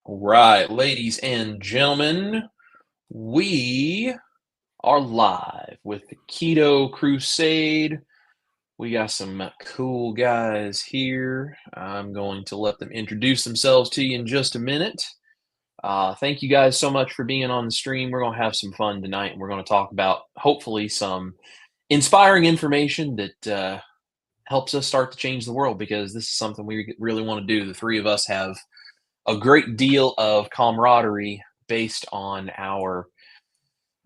Right, ladies and gentlemen, we are live with the Keto Crusade. We got some cool guys here. I'm going to let them introduce themselves to you in just a minute. Thank you guys so much for being on the stream. We're going to have some fun tonight, and we're going to talk about hopefully some inspiring information that helps us start to change the world because this is something we really want to do. The three of us have a great deal of camaraderie based on our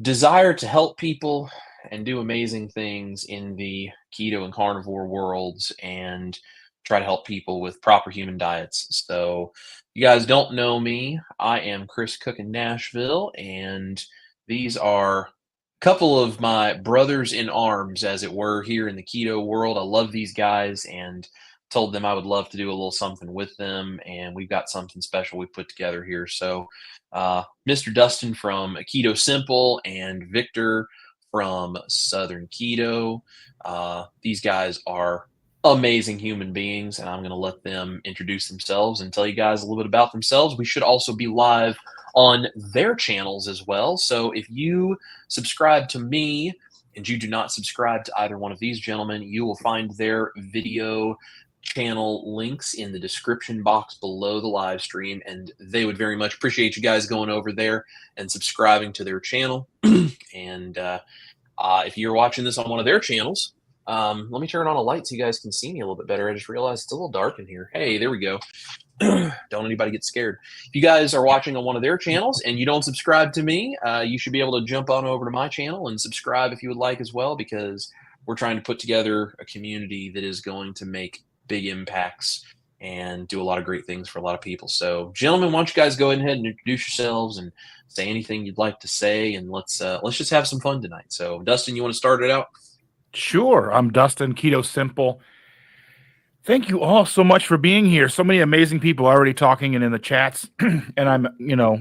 desire to help people and do amazing things in the keto and carnivore worlds and try to help people with proper human diets. So, you guys don't know me. I am Chris Cook in Nashville, and these are a couple of my brothers in arms, as it were, here in the keto world. I love these guys and told them I would love to do a little something with them, and we've got something special we put together here. So, Mr. Dustin from Keto Simple and Victor from Southern Keto. These guys are amazing human beings, and I'm going to let them introduce themselves and tell you guys a little bit about themselves. We should also be live on their channels as well. So if you subscribe to me and you do not subscribe to either one of these gentlemen, you will find their video channel links in the description box below the live stream, and they would very much appreciate you guys going over there and subscribing to their channel. And if you're watching this on one of their channels, let me turn on a light so you guys can see me a little bit better. I just realized it's a little dark in here. Hey, there we go. Don't anybody get scared. If you guys are watching on one of their channels and you don't subscribe to me, you should be able to jump on over to my channel and subscribe if you would like as well, because we're trying to put together a community that is going to make big impacts and do a lot of great things for a lot of people. So, gentlemen, why don't you guys go ahead and introduce yourselves and say anything you'd like to say, and let's just have some fun tonight. So, Dustin, you want to start it out? Sure. I'm Dustin, Keto Simple. Thank you all so much for being here. So many amazing people already talking and in the chats. And I'm,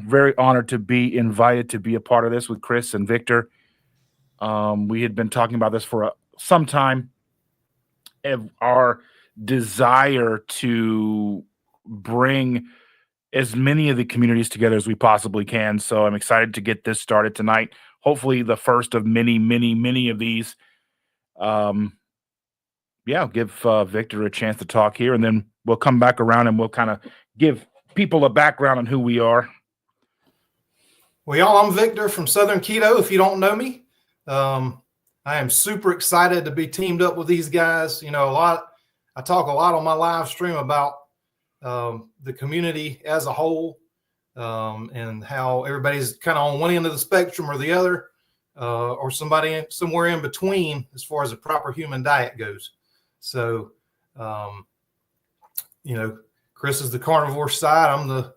very honored to be invited to be a part of this with Chris and Victor. We had been talking about this for some time. Our desire to bring as many of the communities together as we possibly can. So I'm excited to get this started tonight. Hopefully the first of many, many, many of these. I'll give Victor a chance to talk here, and then we'll come back around and we'll kind of give people a background on who we are. Well, y'all, I'm Victor from Southern Keto. If you don't know me, I am super excited to be teamed up with these guys. I talk a lot on my live stream about the community as a whole, and how everybody's kind of on one end of the spectrum or the other, or somebody somewhere in between as far as a proper human diet goes. So, Chris is the carnivore side. I'm the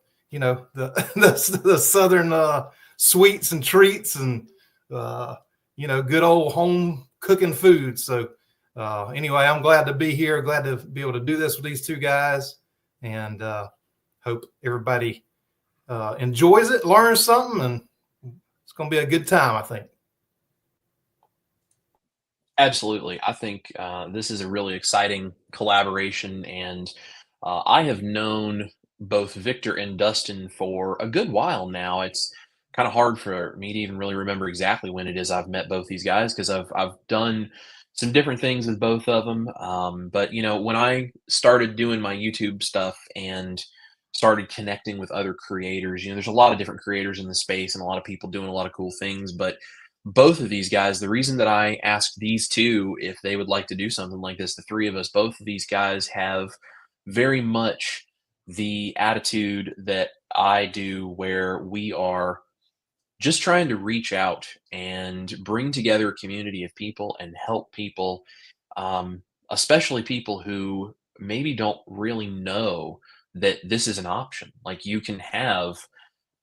Southern sweets and treats and, good old home cooking food. So, anyway, I'm glad to be here. Glad to be able to do this with these two guys, and hope everybody enjoys it, learns something, and it's going to be a good time, I think. Absolutely. I think this is a really exciting collaboration, and I have known both Victor and Dustin for a good while now. It's kind of hard for me to even really remember exactly when it is I've met both these guys, because I've done some different things with both of them. But when I started doing my YouTube stuff and started connecting with other creators, there's a lot of different creators in the space and a lot of people doing a lot of cool things, but both of these guys, the reason that I asked these two if they would like to do something like this, the three of us, both of these guys have very much the attitude that I do, where we are just trying to reach out and bring together a community of people and help people, especially people who maybe don't really know that this is an option. Like, you can have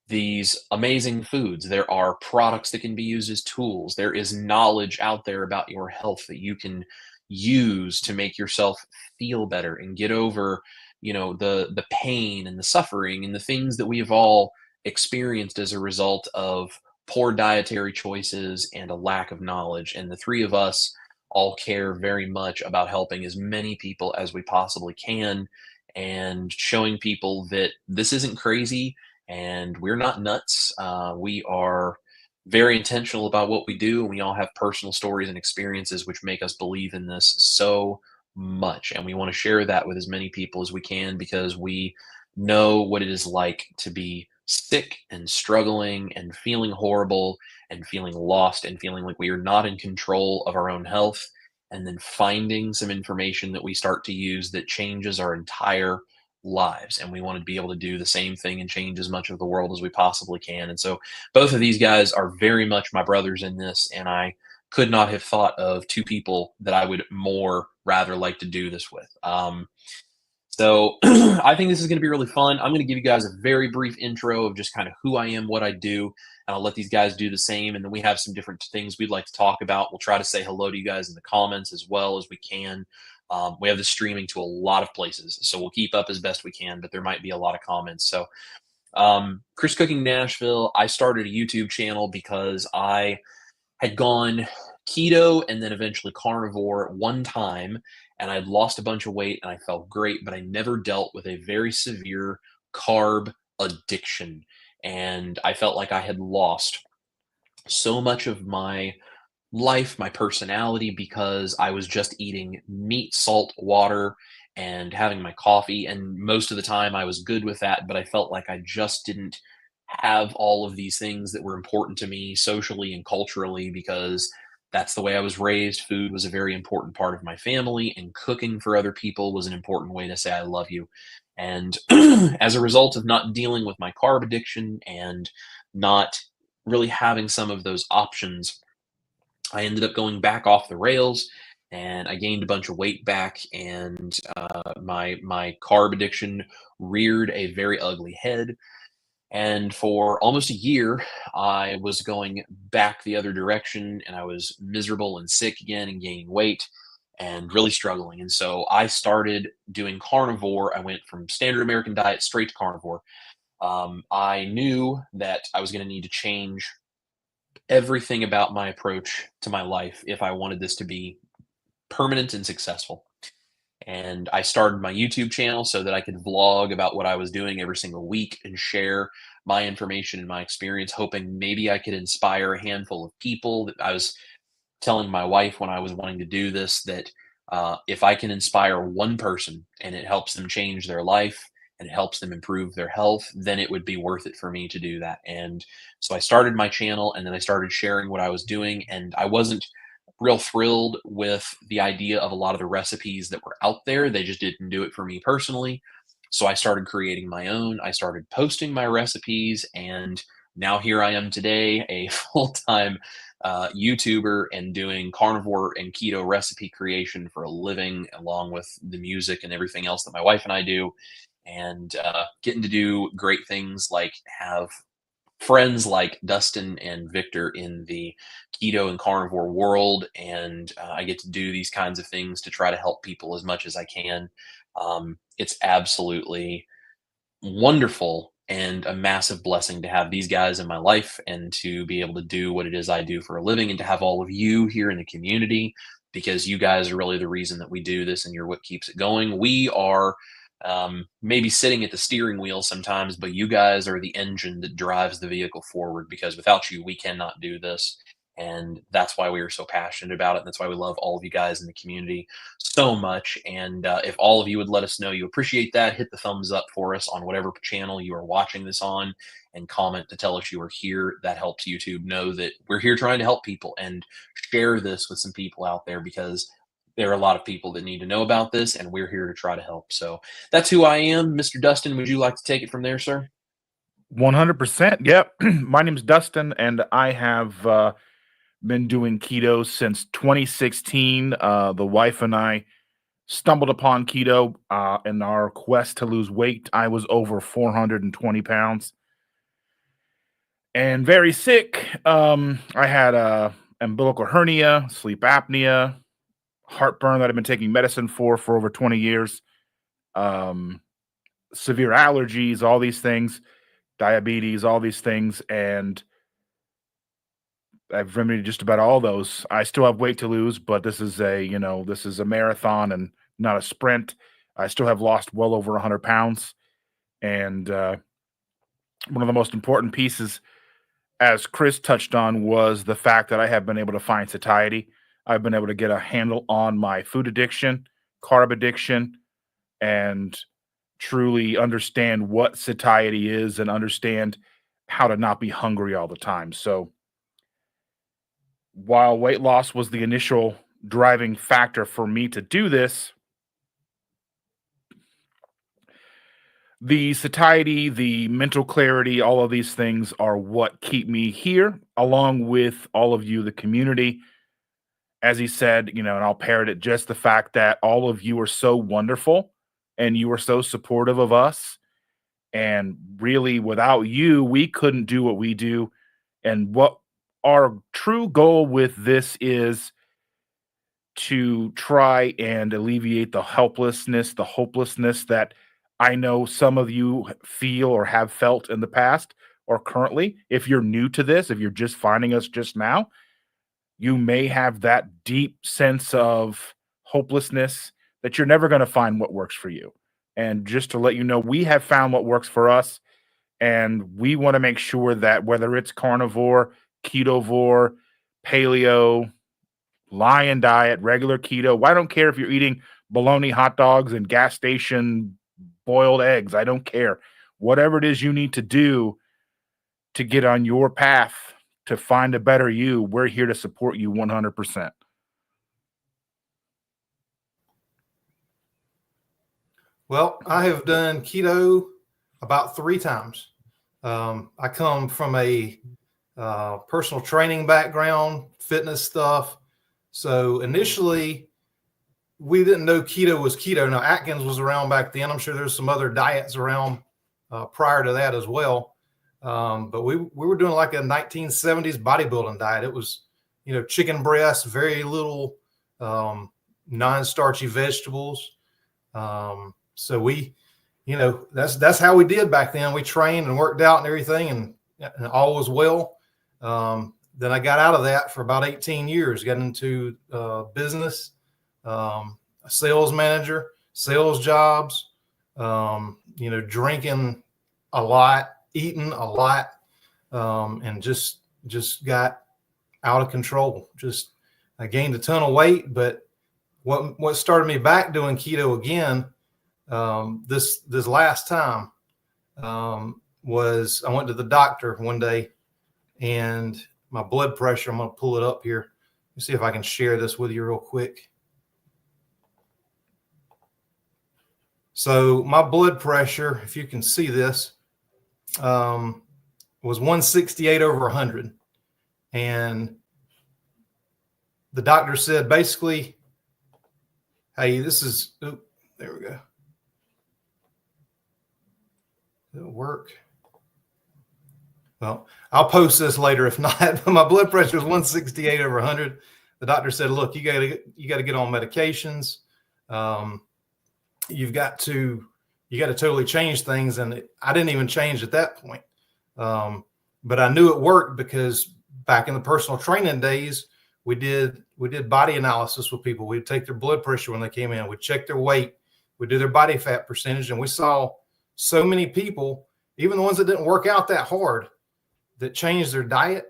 these amazing foods. There are products that can be used as tools. There is knowledge out there about your health that you can use to make yourself feel better and get over, the pain and the suffering and the things that we have all experienced as a result of poor dietary choices and a lack of knowledge. And the three of us all care very much about helping as many people as we possibly can and showing people that this isn't crazy And we're not nuts. We are very intentional about what we do. And we all have personal stories and experiences which make us believe in this so much. And we want to share that with as many people as we can because we know what it is like to be sick and struggling and feeling horrible and feeling lost and feeling like we are not in control of our own health. And then finding some information that we start to use that changes our entire lives. And we want to be able to do the same thing and change as much of the world as we possibly can. And so both of these guys are very much my brothers in this. And I could not have thought of two people that I would more rather like to do this with. So I think this is going to be really fun. I'm going to give you guys a very brief intro of just kind of who I am, what I do, and I'll let these guys do the same. And then we have some different things we'd like to talk about. We'll try to say hello to you guys in the comments as well as we can. We have this streaming to a lot of places, so we'll keep up as best we can, but there might be a lot of comments. So Chris Cooking Nashville, I started a YouTube channel because I had gone keto and then eventually carnivore at one time, and I'd lost a bunch of weight and I felt great, but I never dealt with a very severe carb addiction. And I felt like I had lost so much of my life, my personality, because I was just eating meat, salt, water, and having my coffee. And most of the time I was good with that, but I felt like I just didn't have all of these things that were important to me socially and culturally because that's the way I was raised. Food was a very important part of my family, and cooking for other people was an important way to say, I love you. And as a result of not dealing with my carb addiction and not really having some of those options, I ended up going back off the rails and I gained a bunch of weight back, and my carb addiction reared a very ugly head. And for almost a year, I was going back the other direction, and I was miserable and sick again and gaining weight and really struggling. And so I started doing carnivore. I went from standard American diet straight to carnivore. I knew that I was going to need to change everything about my approach to my life if I wanted this to be permanent and successful. And I started my YouTube channel so that I could vlog about what I was doing every single week and share my information and my experience, hoping maybe I could inspire a handful of people. That I was telling my wife when I was wanting to do this that if I can inspire one person and it helps them change their life and it helps them improve their health, then it would be worth it for me to do that. And so I started my channel, and then I started sharing what I was doing. And I wasn't real thrilled with the idea of a lot of the recipes that were out there. They just didn't do it for me personally. So I started creating my own. I started posting my recipes, and now here I am today, a full-time YouTuber and doing carnivore and keto recipe creation for a living, along with the music and everything else that my wife and I do, and getting to do great things like have friends like Dustin and Victor in the keto and carnivore world. And I get to do these kinds of things to try to help people as much as I can. It's absolutely wonderful and a massive blessing to have these guys in my life and to be able to do what it is I do for a living, and to have all of you here in the community, because you guys are really the reason that we do this and you're what keeps it going. We are maybe sitting at the steering wheel sometimes, but you guys are the engine that drives the vehicle forward, because without you, we cannot do this. And that's why we are so passionate about it. And that's why we love all of you guys in the community so much. And if all of you would let us know you appreciate that, hit the thumbs up for us on whatever channel you are watching this on, and comment to tell us you are here. That helps YouTube know that we're here trying to help people, and share this with some people out there, because there are a lot of people that need to know about this, and we're here to try to help. So that's who I am. Mr. Dustin, would you like to take it from there, sir? 100%. Yep. My name's Dustin, and I have been doing keto since 2016. The wife and I stumbled upon keto in our quest to lose weight. I was over 420 pounds and very sick. I had a umbilical hernia, sleep apnea, heartburn that I've been taking medicine for over 20 years, severe allergies, all these things, diabetes, all these things. And I've remedied just about all those. I still have weight to lose, but this is a marathon and not a sprint. I still have lost well over 100 pounds. And one of the most important pieces, as Chris touched on, was the fact that I have been able to find satiety. I've been able to get a handle on my food addiction, carb addiction, and truly understand what satiety is and understand how to not be hungry all the time. So while weight loss was the initial driving factor for me to do this, the satiety, the mental clarity, all of these things are what keep me here, along with all of you, the community. As he said, and I'll parrot it, just the fact that all of you are so wonderful and you are so supportive of us. And really, without you, we couldn't do what we do. And what our true goal with this is to try and alleviate the helplessness, the hopelessness that I know some of you feel or have felt in the past or currently. If you're new to this, if you're just finding us just now, you may have that deep sense of hopelessness that you're never going to find what works for you. And just to let you know, we have found what works for us. And we want to make sure that whether it's carnivore, ketovore, paleo, lion diet, regular keto, I don't care if you're eating bologna hot dogs and gas station boiled eggs. I don't care. Whatever it is you need to do to get on your path to find a better you, we're here to support you 100%. Well, I have done keto about 3 times. I come from a personal training background, fitness stuff. So initially, we didn't know keto was keto. Now, Atkins was around back then. I'm sure there's some other diets around prior to that as well. But we were doing like a 1970s bodybuilding diet. It was, chicken breast, very little non-starchy vegetables. So we, that's how we did back then. We trained and worked out and everything, and all was well. Then I got out of that for about 18 years, got into business, a sales manager, sales jobs, drinking a lot, eating a lot, and just got out of control. I gained a ton of weight, but what started me back doing keto again, this last time, was I went to the doctor one day, and my blood pressure, I'm going to pull it up here. Let me see if I can share this with you real quick. So my blood pressure, if you can see this, was 168 over 100. And the doctor said, basically, hey, this is, there we go. It'll work. Well, I'll post this later if not. But my blood pressure was 168 over 100. The doctor said, look, you got to get on medications. You've got to totally change things. And I didn't even change at that point. But I knew it worked because back in the personal training days, we did body analysis with people. We'd take their blood pressure when they came in. We'd check their weight. We'd do their body fat percentage. And we saw so many people, even the ones that didn't work out that hard, that changed their diet.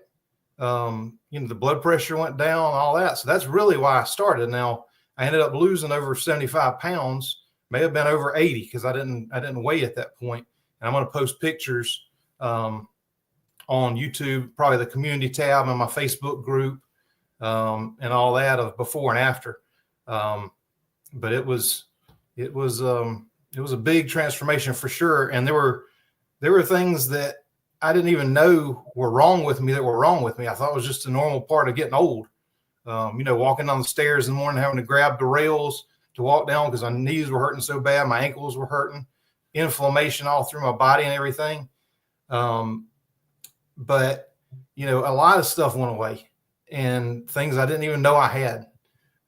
The blood pressure went down, all that. So that's really why I started. Now I ended up losing over 75 pounds, may have been over 80 because I didn't weigh at that point. And I'm going to post pictures on YouTube, probably the community tab in my Facebook group, and all that of before and after. But it was a big transformation for sure. And there were things that I didn't even know were wrong with me. I thought it was just a normal part of getting old. Walking down the stairs in the morning, having to grab the rails to walk down because my knees were hurting so bad. My ankles were hurting, inflammation all through my body and everything. But a lot of stuff went away and things I didn't even know I had.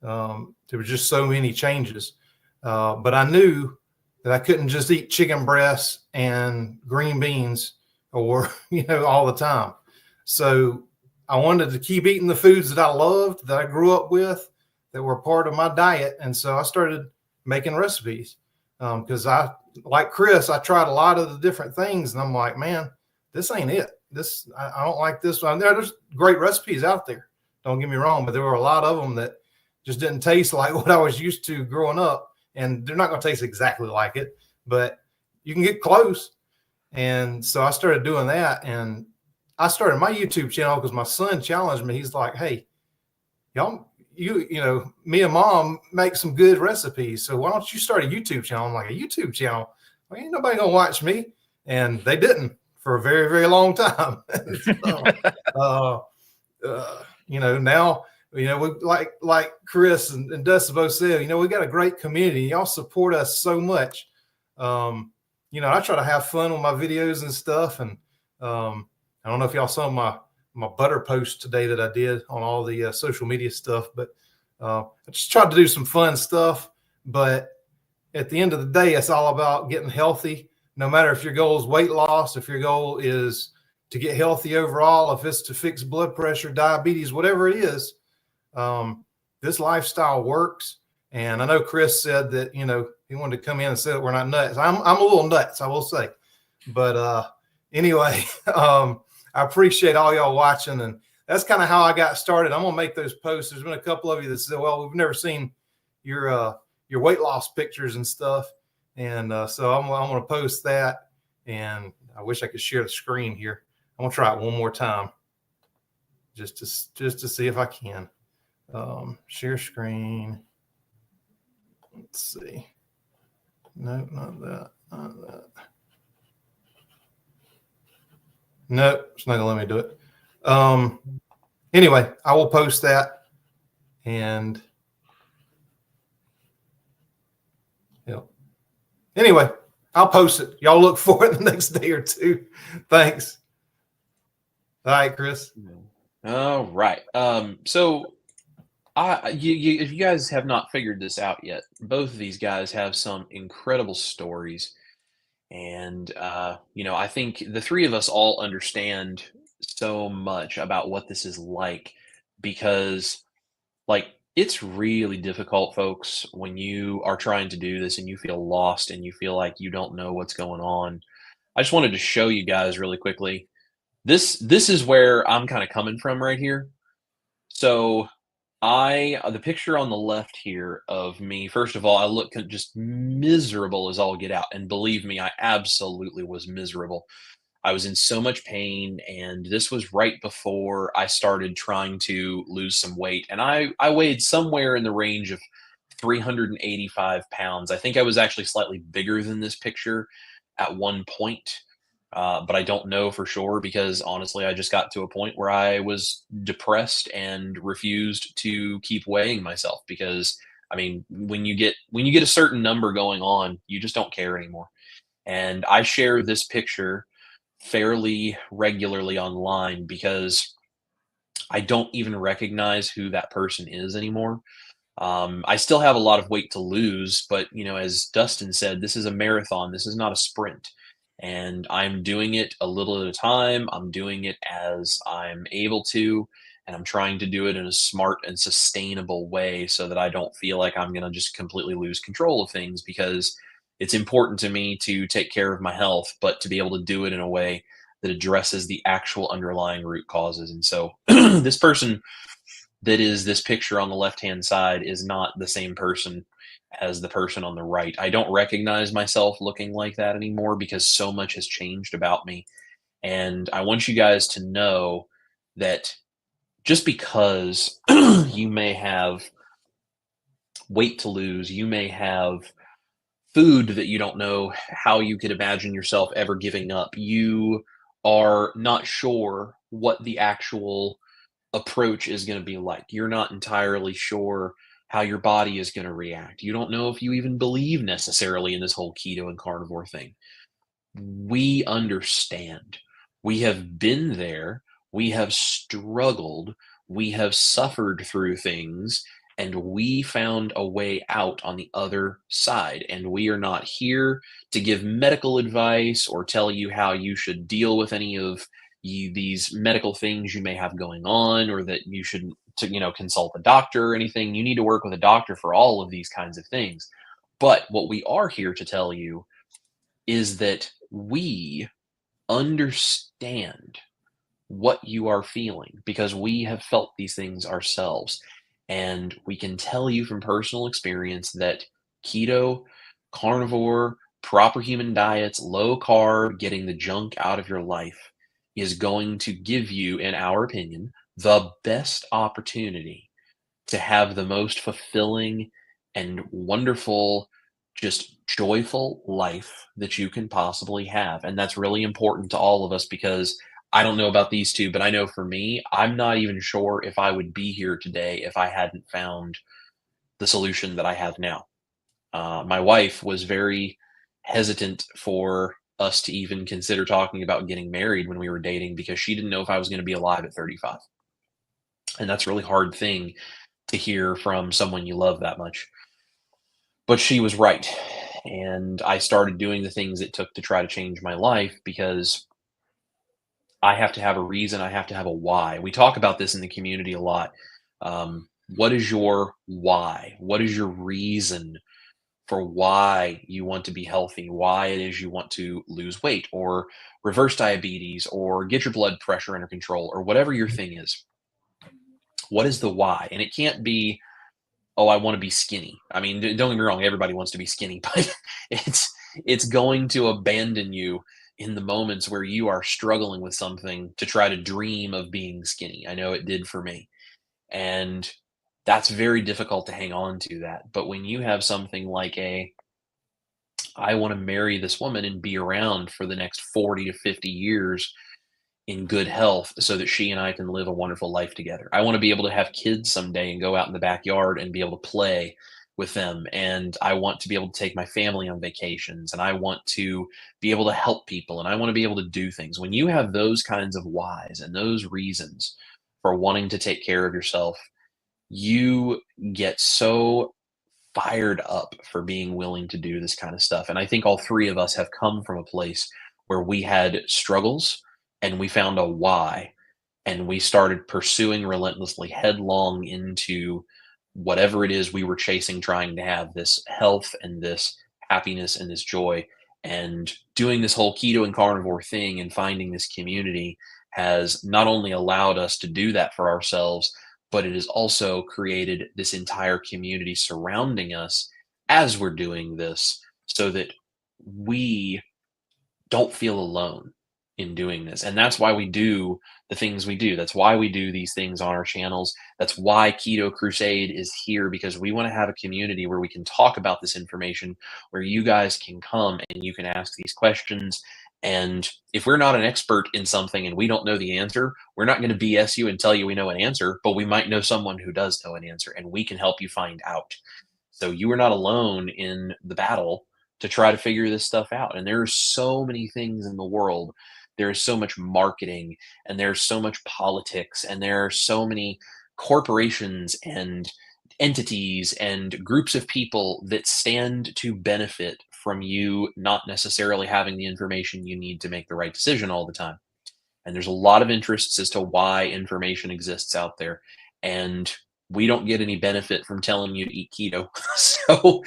There were just so many changes. But I knew that I couldn't just eat chicken breasts and green beans or, all the time. So I wanted to keep eating the foods that I loved, that I grew up with, that were part of my diet. And so I started making recipes because like Chris, I tried a lot of the different things and I'm like, man, this ain't it. I don't like this one. There's great recipes out there. Don't get me wrong, but there were a lot of them that just didn't taste like what I was used to growing up. And they're not going to taste exactly like it, but you can get close. And so I started doing that. And I started my YouTube channel because my son challenged me. He's like, hey, y'all, you know, me and mom make some good recipes. So why don't you start a YouTube channel? I'm like, a YouTube channel? Well, ain't nobody going to watch me. And they didn't for a very, very long time. So, you know, now, you know, we like Chris and Dustin both said, you know, we got a great community. Y'all support us so much. You know, I try to have fun with my videos and stuff. And I don't know if y'all saw my butter post today that I did on all the social media stuff, but I just tried to do some fun stuff. But at the end of the day, it's all about getting healthy. No matter if your goal is weight loss, if your goal is to get healthy overall, if it's to fix blood pressure, diabetes, whatever it is, this lifestyle works. And I know Chris said that, you know, he wanted to come in and say that we're not nuts. I'm a little nuts, I will say. But anyway, I appreciate all y'all watching. And that's kind of how I got started. I'm going to make those posts. There's been a couple of you that said, well, we've never seen your weight loss pictures and stuff. And so I'm going to post that. And I wish I could share the screen here. I'm going to try it one more time just to see if I can. Share screen. Let's see. No, not that. Not that. No, it's not going to let me do it. Anyway, I will post that. And yeah. Anyway, I'll post it. Y'all look for it the next day or two. Thanks. All right, Chris. All right. So if you guys have not figured this out yet, both of these guys have some incredible stories. And, you know, I think the three of us all understand so much about what this is like because, like, it's really difficult, folks, when you are trying to do this and you feel lost and you feel like you don't know what's going on. I just wanted to show you guys really quickly. This is where I'm kind of coming from right here. So the picture on the left here of me, first of all, I look just miserable as all get out. And believe me, I absolutely was miserable. I was in so much pain, and this was right before I started trying to lose some weight. And I weighed somewhere in the range of 385 pounds. I think I was actually slightly bigger than this picture at one point. But I don't know for sure because honestly, I just got to a point where I was depressed and refused to keep weighing myself because I mean, when you get a certain number going on, you just don't care anymore. And I share this picture fairly regularly online because I don't even recognize who that person is anymore. I still have a lot of weight to lose, but you know, as Dustin said, this is a marathon. This is not a sprint. And I'm doing it a little at a time. I'm doing it as I'm able to, and I'm trying to do it in a smart and sustainable way so that I don't feel like I'm going to just completely lose control of things because it's important to me to take care of my health, but to be able to do it in a way that addresses the actual underlying root causes. And so this person that is this picture on the left-hand side is not the same person as the person on the right. I don't recognize myself looking like that anymore because so much has changed about me. And I want you guys to know that just because you may have weight to lose, you may have food that you don't know how you could imagine yourself ever giving up, you are not sure what the actual approach is going to be like. You're not entirely sure how your body is going to react. You don't know if you even believe necessarily in this whole keto and carnivore thing. We understand. We have been there. We have struggled. We have suffered through things, and we found a way out on the other side. And we are not here to give medical advice or tell you how you should deal with any of these medical things you may have going on, or that you shouldn't consult a doctor or anything. You need to work with a doctor for all of these kinds of things. But what we are here to tell you is that we understand what you are feeling, because we have felt these things ourselves. And we can tell you from personal experience that keto, carnivore, proper human diets, low carb, getting the junk out of your life is going to give you, in our opinion, the best opportunity to have the most fulfilling and wonderful, just joyful life that you can possibly have. And that's really important to all of us, because I don't know about these two, but I know for me, I'm not even sure if I would be here today if I hadn't found the solution that I have now. My wife was very hesitant for us to even consider talking about getting married when we were dating, because she didn't know if I was going to be alive at 35. And that's a really hard thing to hear from someone you love that much. But she was right. And I started doing the things it took to try to change my life, because I have to have a reason. I have to have a why. We talk about this in the community a lot. What is your why? What is your reason for why you want to be healthy? Why it is you want to lose weight or reverse diabetes or get your blood pressure under control or whatever your thing is? What is the why? And it can't be, oh, I want to be skinny. I mean, don't get me wrong, everybody wants to be skinny, but it's going to abandon you in the moments where you are struggling with something to try to dream of being skinny. I know it did for me. And that's very difficult to hang on to that. But when you have something like I want to marry this woman and be around for the next 40 to 50 years in good health so that she and I can live a wonderful life together. I want to be able to have kids someday and go out in the backyard and be able to play with them. And I want to be able to take my family on vacations, and I want to be able to help people, and I want to be able to do things. When you have those kinds of whys and those reasons for wanting to take care of yourself, you get so fired up for being willing to do this kind of stuff. And I think all three of us have come from a place where we had struggles and we found a why, and we started pursuing relentlessly headlong into whatever it is we were chasing, trying to have this health and this happiness and this joy. And doing this whole keto and carnivore thing and finding this community has not only allowed us to do that for ourselves, but it has also created this entire community surrounding us as we're doing this, so that we don't feel alone in doing this. And that's why we do the things we do. That's why we do these things on our channels. That's why Keto Crusade is here, because we want to have a community where we can talk about this information, where you guys can come and you can ask these questions. And if we're not an expert in something and we don't know the answer, we're not going to BS you and tell you we know an answer, but we might know someone who does know an answer, and we can help you find out. So you are not alone in the battle to try to figure this stuff out. And there are so many things in the world. There is so much marketing, and there's so much politics, and there are so many corporations and entities and groups of people that stand to benefit from you not necessarily having the information you need to make the right decision all the time. And there's a lot of interests as to why information exists out there. And we don't get any benefit from telling you to eat keto. So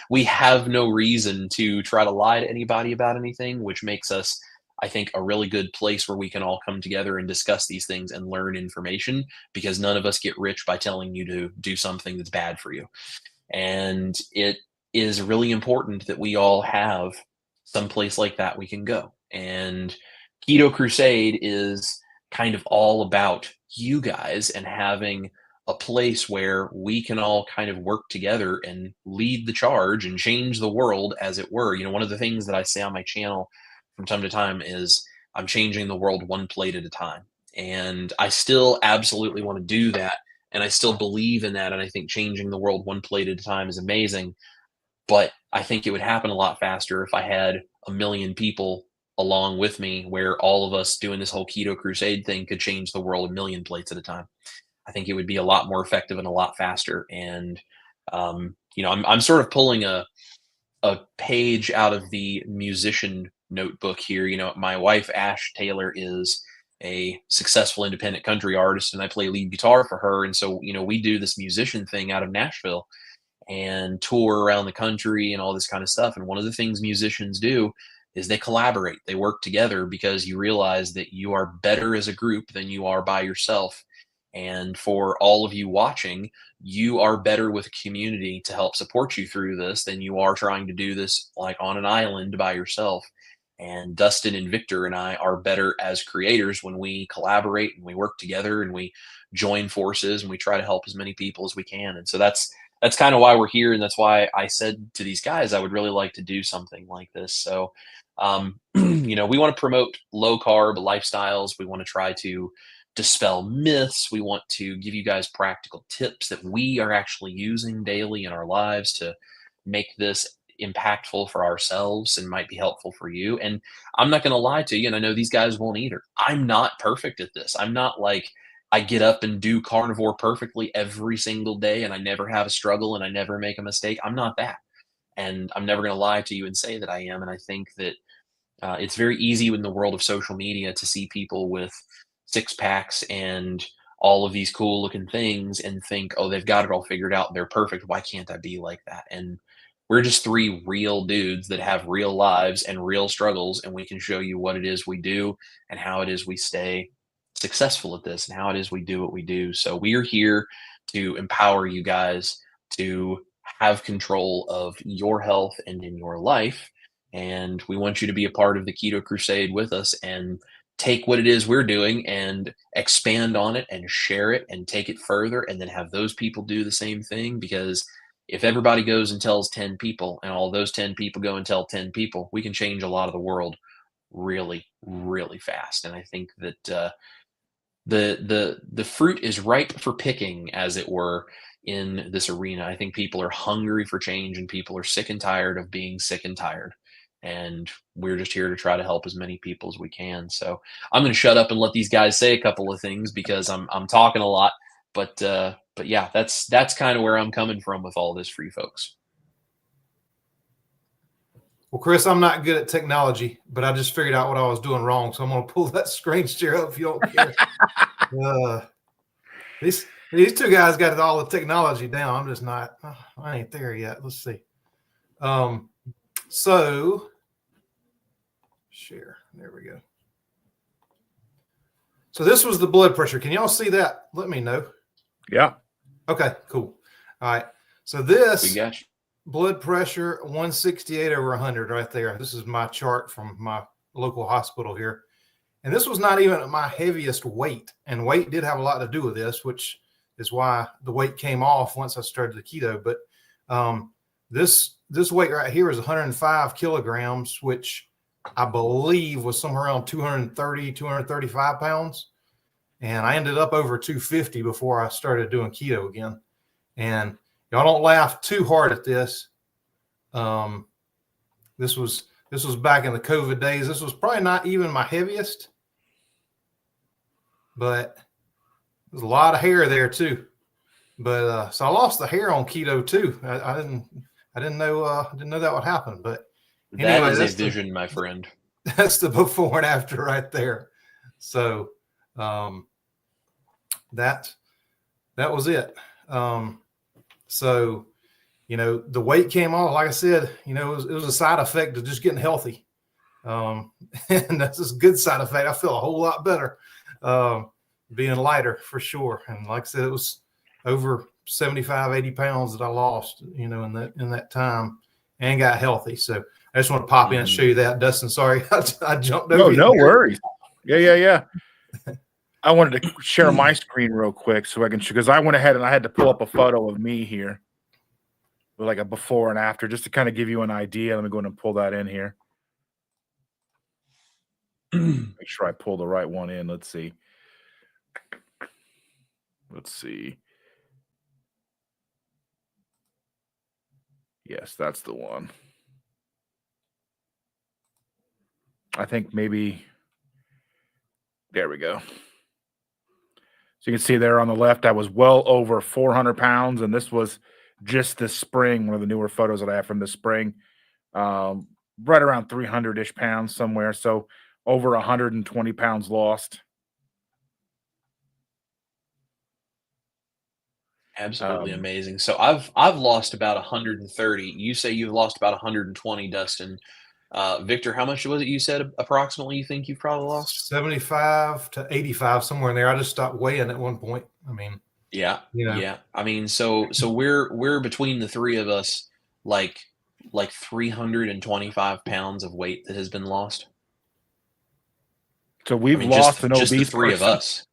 we have no reason to try to lie to anybody about anything, which makes us, I think, a really good place where we can all come together and discuss these things and learn information, because none of us get rich by telling you to do something that's bad for you. And it is really important that we all have some place like that we can go. And Keto Crusade is kind of all about you guys and having a place where we can all kind of work together and lead the charge and change the world, as it were. You know, one of the things that I say on my channel from time to time is I'm changing the world one plate at a time. And I still absolutely want to do that. And I still believe in that. And I think changing the world one plate at a time is amazing. But I think it would happen a lot faster if I had a million people along with me, where all of us doing this whole Keto Crusade thing could change the world a million plates at a time. I think it would be a lot more effective and a lot faster. And, I'm sort of pulling a page out of the musician notebook here. You know, my wife, Ash Taylor, is a successful independent country artist, and I play lead guitar for her. And so, we do this musician thing out of Nashville and tour around the country and all this kind of stuff. And one of the things musicians do is they collaborate, they work together, because you realize that you are better as a group than you are by yourself. And for all of you watching, you are better with a community to help support you through this than you are trying to do this like on an island by yourself. And Dustin and Victor and I are better as creators when we collaborate and we work together and we join forces and we try to help as many people as we can. And so that's kind of why we're here, and that's why I said to these guys I would really like to do something like this. So we want to promote low carb lifestyles. We want to try to dispel myths. We want to give you guys practical tips that we are actually using daily in our lives to make this impactful for ourselves and might be helpful for you. And I'm not going to lie to you, and I know these guys won't either. I'm not perfect at this. I'm not like I get up and do carnivore perfectly every single day and I never have a struggle and I never make a mistake. I'm not that. And I'm never going to lie to you and say that I am. And I think that it's very easy in the world of social media to see people with six packs and all of these cool looking things and think, oh, they've got it all figured out. They're perfect. Why can't I be like that? And we're just three real dudes that have real lives and real struggles. And we can show you what it is we do and how it is we stay successful at this and how it is we do what we do. So we are here to empower you guys to have control of your health and in your life. And we want you to be a part of the Keto Crusade with us and take what it is we're doing and expand on it and share it and take it further, and then have those people do the same thing. Because if everybody goes and tells 10 people and all those 10 people go and tell 10 people, we can change a lot of the world really, really fast. And I think that the fruit is ripe for picking, as it were, in this arena. I think people are hungry for change and people are sick and tired of being sick and tired. And we're just here to try to help as many people as we can. So I'm going to shut up and let these guys say a couple of things because I'm talking a lot. But yeah, that's kind of where I'm coming from with all this for you folks. Well, Chris, I'm not good at technology, but I just figured out what I was doing wrong. So I'm going to pull that screen share up if you don't care. These two guys got all the technology down. I'm just not. I ain't there yet. Let's see. So share. There we go. So this was the blood pressure. Can y'all see that? Let me know. Yeah. Okay, cool. All right. So this We got you. blood pressure 168/100 right there. This is my chart from my local hospital here. And this was not even my heaviest weight. And weight did have a lot to do with this, which is why the weight came off once I started the keto. But this weight right here is 105 kilograms, which I believe was somewhere around 230, 235 pounds. And I ended up over 250 before I started doing keto again. And y'all don't laugh too hard at this. This was back in the COVID days. This was probably not even my heaviest, but there's a lot of hair there too. But so I lost the hair on keto too. I didn't know that would happen. But anyway, that is a vision, my friend. That's the before and after right there. So that was it. So, the weight came off. Like I said, it was a side effect of just getting healthy. And that's a good side effect. I feel a whole lot better being lighter for sure. And like I said, it was over 75, 80 pounds that I lost, in that time and got healthy. So I just want to pop in and show you that. Dustin, sorry, I jumped over. No worries. Yeah. I wanted to share my screen real quick so I can, because I went ahead and I had to pull up a photo of me here with like a before and after, just to kind of give you an idea. Let me go ahead and pull that in here. Make sure I pull the right one in. Let's see. Yes, that's the one. I think maybe, there we go. So you can see there on the left, I was well over 400 pounds, and this was just this spring, one of the newer photos that I have from this spring, right around 300-ish pounds somewhere. So over 120 pounds lost. Absolutely amazing. So I've lost about 130. You say you've lost about 120, Dustin. Victor, how much was it you said approximately you think you've probably lost? 75 to 85, somewhere in there. I just stopped weighing at one point. I mean, Yeah, you know, yeah. I mean, so we're between the three of us, like 325 pounds of weight that has been lost. So I we've mean, lost an just the obese three of person.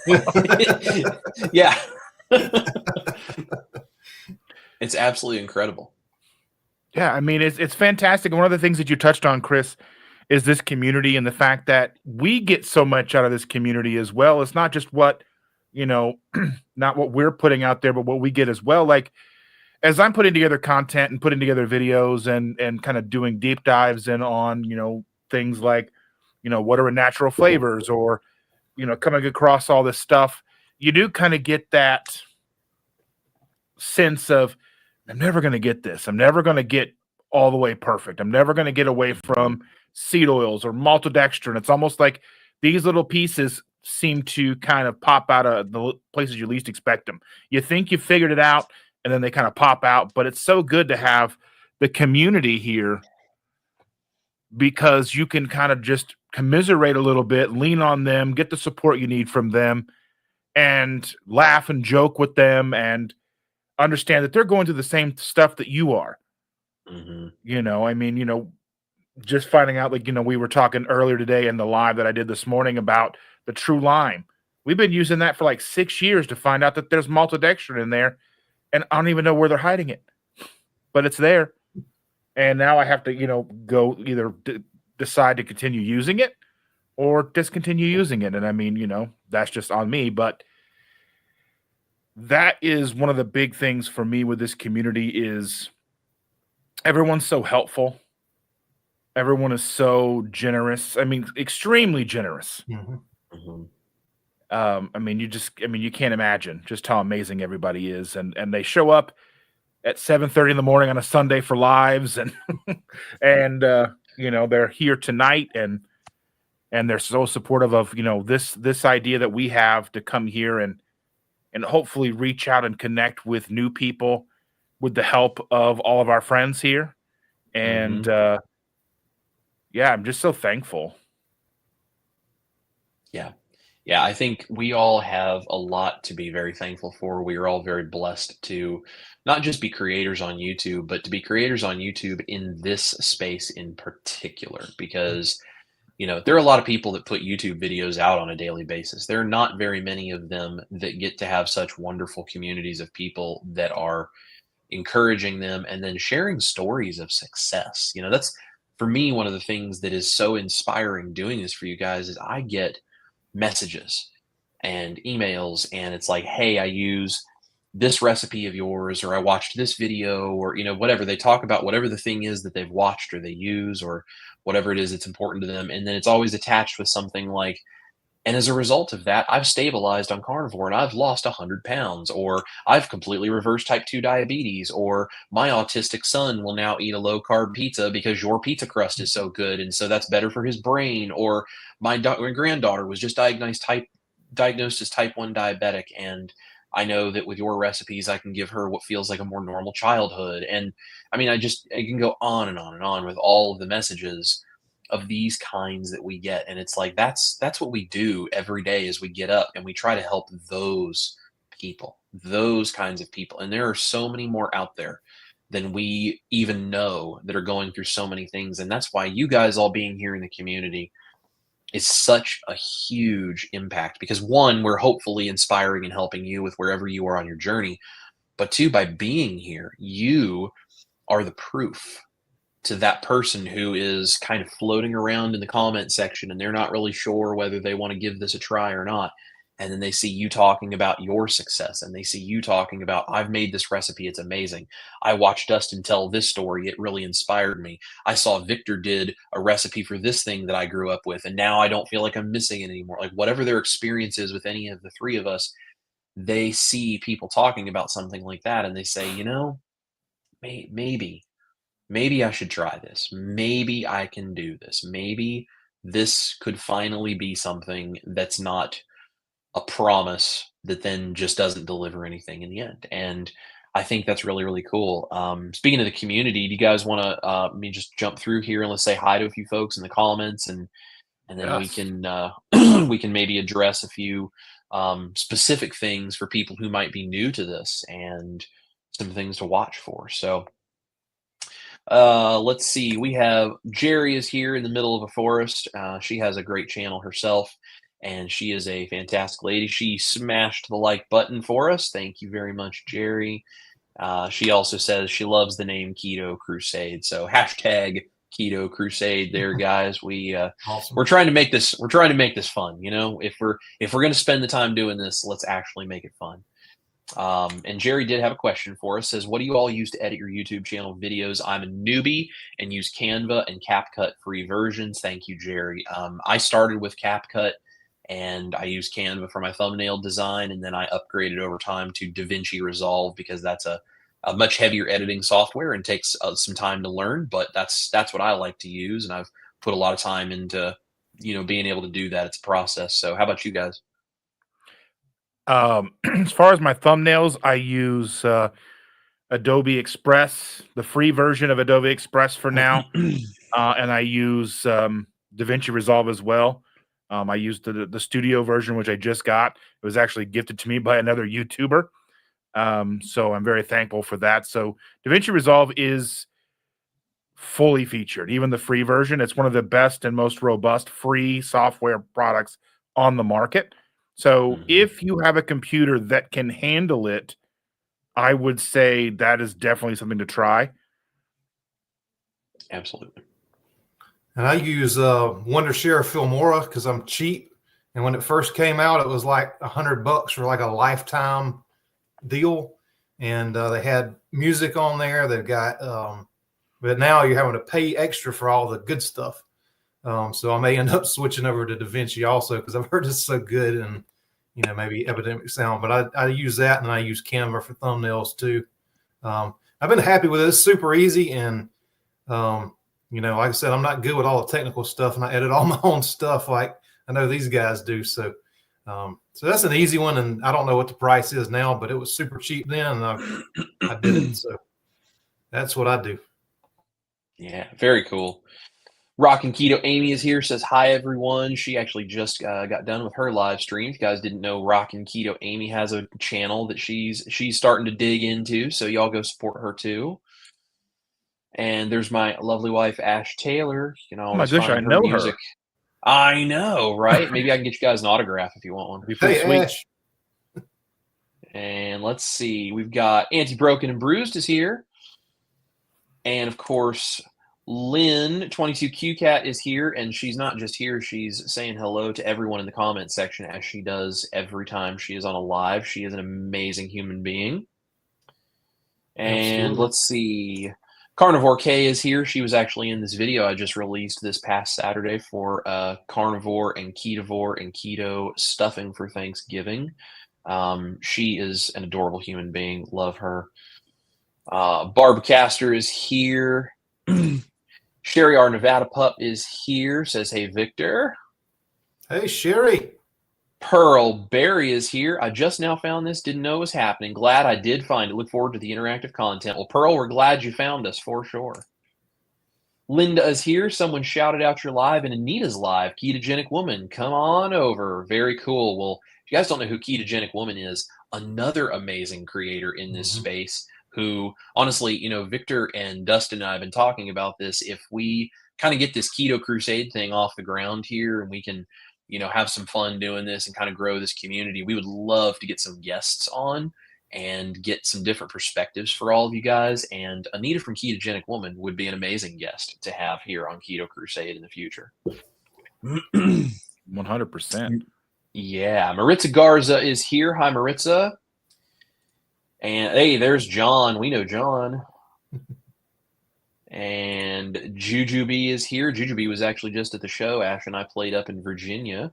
us. Yeah. It's absolutely incredible. Yeah, I mean it's fantastic. And one of the things that you touched on, Chris, is this community and the fact that we get so much out of this community as well. It's not just what, not what we're putting out there, but what we get as well. Like as I'm putting together content and putting together videos and kind of doing deep dives in on, things like, what are natural flavors or, coming across all this stuff, you do kind of get that sense of I'm never going to get this. I'm never going to get all the way perfect. I'm never going to get away from seed oils or maltodextrin. And it's almost like these little pieces seem to kind of pop out of the places you least expect them. You think you figured it out, and then they kind of pop out. But it's so good to have the community here because you can kind of just commiserate a little bit, lean on them, get the support you need from them, and laugh and joke with them and understand that they're going through the same stuff that you are. I mean, just finding out, like, we were talking earlier today in the live that I did this morning about the True Lime. We've been using that for like 6 years to find out that there's maltodextrin in there, and I don't even know where they're hiding it, but it's there. And now I have to, go either decide to continue using it or discontinue using it. And I mean, that's just on me, but that is one of the big things for me with this community is everyone's so helpful. Everyone is so generous. I mean, extremely generous. I mean, you can't imagine just how amazing everybody is. And they show up at 7:30 in the morning on a Sunday for lives and, they're here tonight and they're so supportive of, this idea that we have to come here and hopefully reach out and connect with new people with the help of all of our friends here. And, yeah, I'm just so thankful. Yeah, I think we all have a lot to be very thankful for. We are all very blessed to not just be creators on YouTube, but to be creators on YouTube in this space in particular, because there are a lot of people that put YouTube videos out on a daily basis. There are not very many of them that get to have such wonderful communities of people that are encouraging them and then sharing stories of success. That's for me one of the things that is so inspiring doing this for you guys is I get messages and emails and it's like, hey, I use this recipe of yours, or I watched this video, or whatever. They talk about whatever the thing is that they've watched or they use or whatever it is that's important to them, and then it's always attached with something like, and as a result of that, I've stabilized on carnivore and I've lost 100 pounds, or I've completely reversed type 2 diabetes, or my autistic son will now eat a low carb pizza because your pizza crust is so good. And so that's better for his brain. Or my granddaughter was just diagnosed as type 1 diabetic. And I know that with your recipes, I can give her what feels like a more normal childhood. And I mean, I can go on and on and on with all of the messages of these kinds that we get. And it's like, that's what we do every day as we get up and we try to help those people, those kinds of people. And there are so many more out there than we even know that are going through so many things. And that's why you guys all being here in the community is such a huge impact, because one, we're hopefully inspiring and helping you with wherever you are on your journey. But two, by being here, you are the proof to that person who is kind of floating around in the comment section and they're not really sure whether they want to give this a try or not. And then they see you talking about your success and they see you talking about, I've made this recipe, it's amazing. I watched Dustin tell this story, it really inspired me. I saw Victor did a recipe for this thing that I grew up with, and now I don't feel like I'm missing it anymore. Like whatever their experience is with any of the three of us, they see people talking about something like that and they say, maybe I should try this. Maybe I can do this. Maybe this could finally be something that's not a promise that then just doesn't deliver anything in the end. And I think that's really, really cool. Speaking of the community, do you guys want to me just jump through here and let's say hi to a few folks in the comments, and then we Yes. can we can maybe address a few specific things for people who might be new to this and some things to watch for. So let's see. We have Jerry is here in the middle of a forest. She has a great channel herself, and she is a fantastic lady. She smashed the like button for us. Thank you very much, Jerry. She also says she loves the name Keto Crusade. So hashtag Keto Crusade there, guys. Awesome. We're trying to make this fun. You know, if we're going to spend the time doing this, let's actually make it fun. And Jerry did have a question for us. Says, what do you all use to edit your YouTube channel videos? I'm a newbie and use Canva and CapCut free versions. Thank you, Jerry. I started with CapCut and I use Canva for my thumbnail design, and then I upgraded over time to DaVinci Resolve because that's a much heavier editing software and takes some time to learn. But that's what I like to use, and I've put a lot of time into being able to do that. It's a process. So how about you guys? As far as my thumbnails, I use Adobe Express, the free version of Adobe Express for now, and I use DaVinci Resolve as well. I used the studio version, which I just got. It was actually gifted to me by another YouTuber, so I'm very thankful for that. So DaVinci Resolve is fully featured, even the free version. It's one of the best and most robust free software products on the market. So if you have a computer that can handle it, I would say that is definitely something to try. Absolutely. And I use Wondershare Filmora because I'm cheap. And when it first came out, it was like $100 for like a lifetime deal. And they had music on there. They've got, but now you're having to pay extra for all the good stuff. So I may end up switching over to DaVinci also because I've heard it's so good, and maybe Epidemic Sound. But I use that, and I use Canva for thumbnails too. I've been happy with it. It's super easy, and like I said, I'm not good with all the technical stuff, and I edit all my own stuff like I know these guys do. So that's an easy one, and I don't know what the price is now, but it was super cheap then, and I did it. So that's what I do. Yeah, very cool. Rockin' Keto Amy is here, says hi everyone. She actually just got done with her live stream. If you guys didn't know, Rockin' Keto Amy has a channel that she's starting to dig into, so y'all go support her too. And there's my lovely wife, Ash Taylor. You can always find her music. I know, right? Maybe I can get you guys an autograph if you want one. Be pretty sweet. Ash. And let's see. We've got Auntie Broken and Bruised is here. And of course, Lynn 22QCat is here, and she's not just here, she's saying hello to everyone in the comments section as she does every time she is on a live. She is an amazing human being. And Absolutely. Let's see. Carnivore K is here. She was actually in this video I just released this past Saturday for carnivore and ketovore and keto stuffing for Thanksgiving. She is an adorable human being. Love her. Barb Caster is here. Sherry, our Nevada pup, is here. Says, hey, Victor. Hey, Sherry. Pearl Berry is here. I just now found this. Didn't know it was happening. Glad I did find it. Look forward to the interactive content. Well, Pearl, we're glad you found us for sure. Linda is here. Someone shouted out your live, and Anita's live. Ketogenic Woman, come on over. Very cool. Well, if you guys don't know who Ketogenic Woman is, another amazing creator in this space who, honestly, Victor and Dustin and I have been talking about this. If we kind of get this Keto Crusade thing off the ground here and we can have some fun doing this and kind of grow this community, we would love to get some guests on and get some different perspectives for all of you guys. And Anita from Ketogenic Woman would be an amazing guest to have here on Keto Crusade in the future. 100%. Yeah. Maritza Garza is here. Hi, Maritza. And hey, there's John. We know John. And Jujubee is here. Jujubee was actually just at the show. Ash and I played up in Virginia.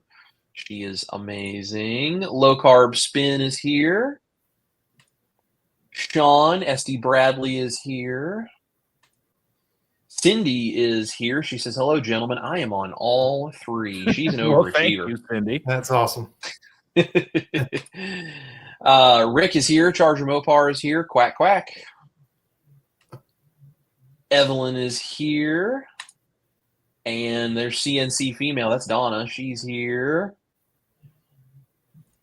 She is amazing. Low Carb Spin is here. Sean SD Bradley is here. Cindy is here. She says, hello, gentlemen. I am on all three. She's an overachiever. Well, thank you, Cindy. That's awesome. Rick is here. Charger Mopar is here. Quack, quack. Evelyn is here. And there's CNC Female. That's Donna. She's here.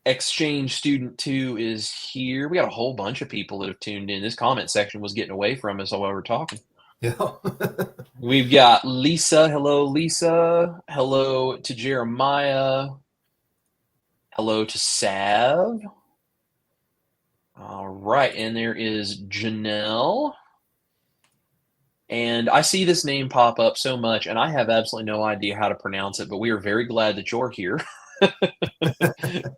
Exchange Student 2 is here. We got a whole bunch of people that have tuned in. This comment section was getting away from us while we were talking. Yeah. We've got Lisa. Hello, Lisa. Hello to Jeremiah. Hello to Sav. All right. And there is Janelle. And I see this name pop up so much, and I have absolutely no idea how to pronounce it, but we are very glad that you're here.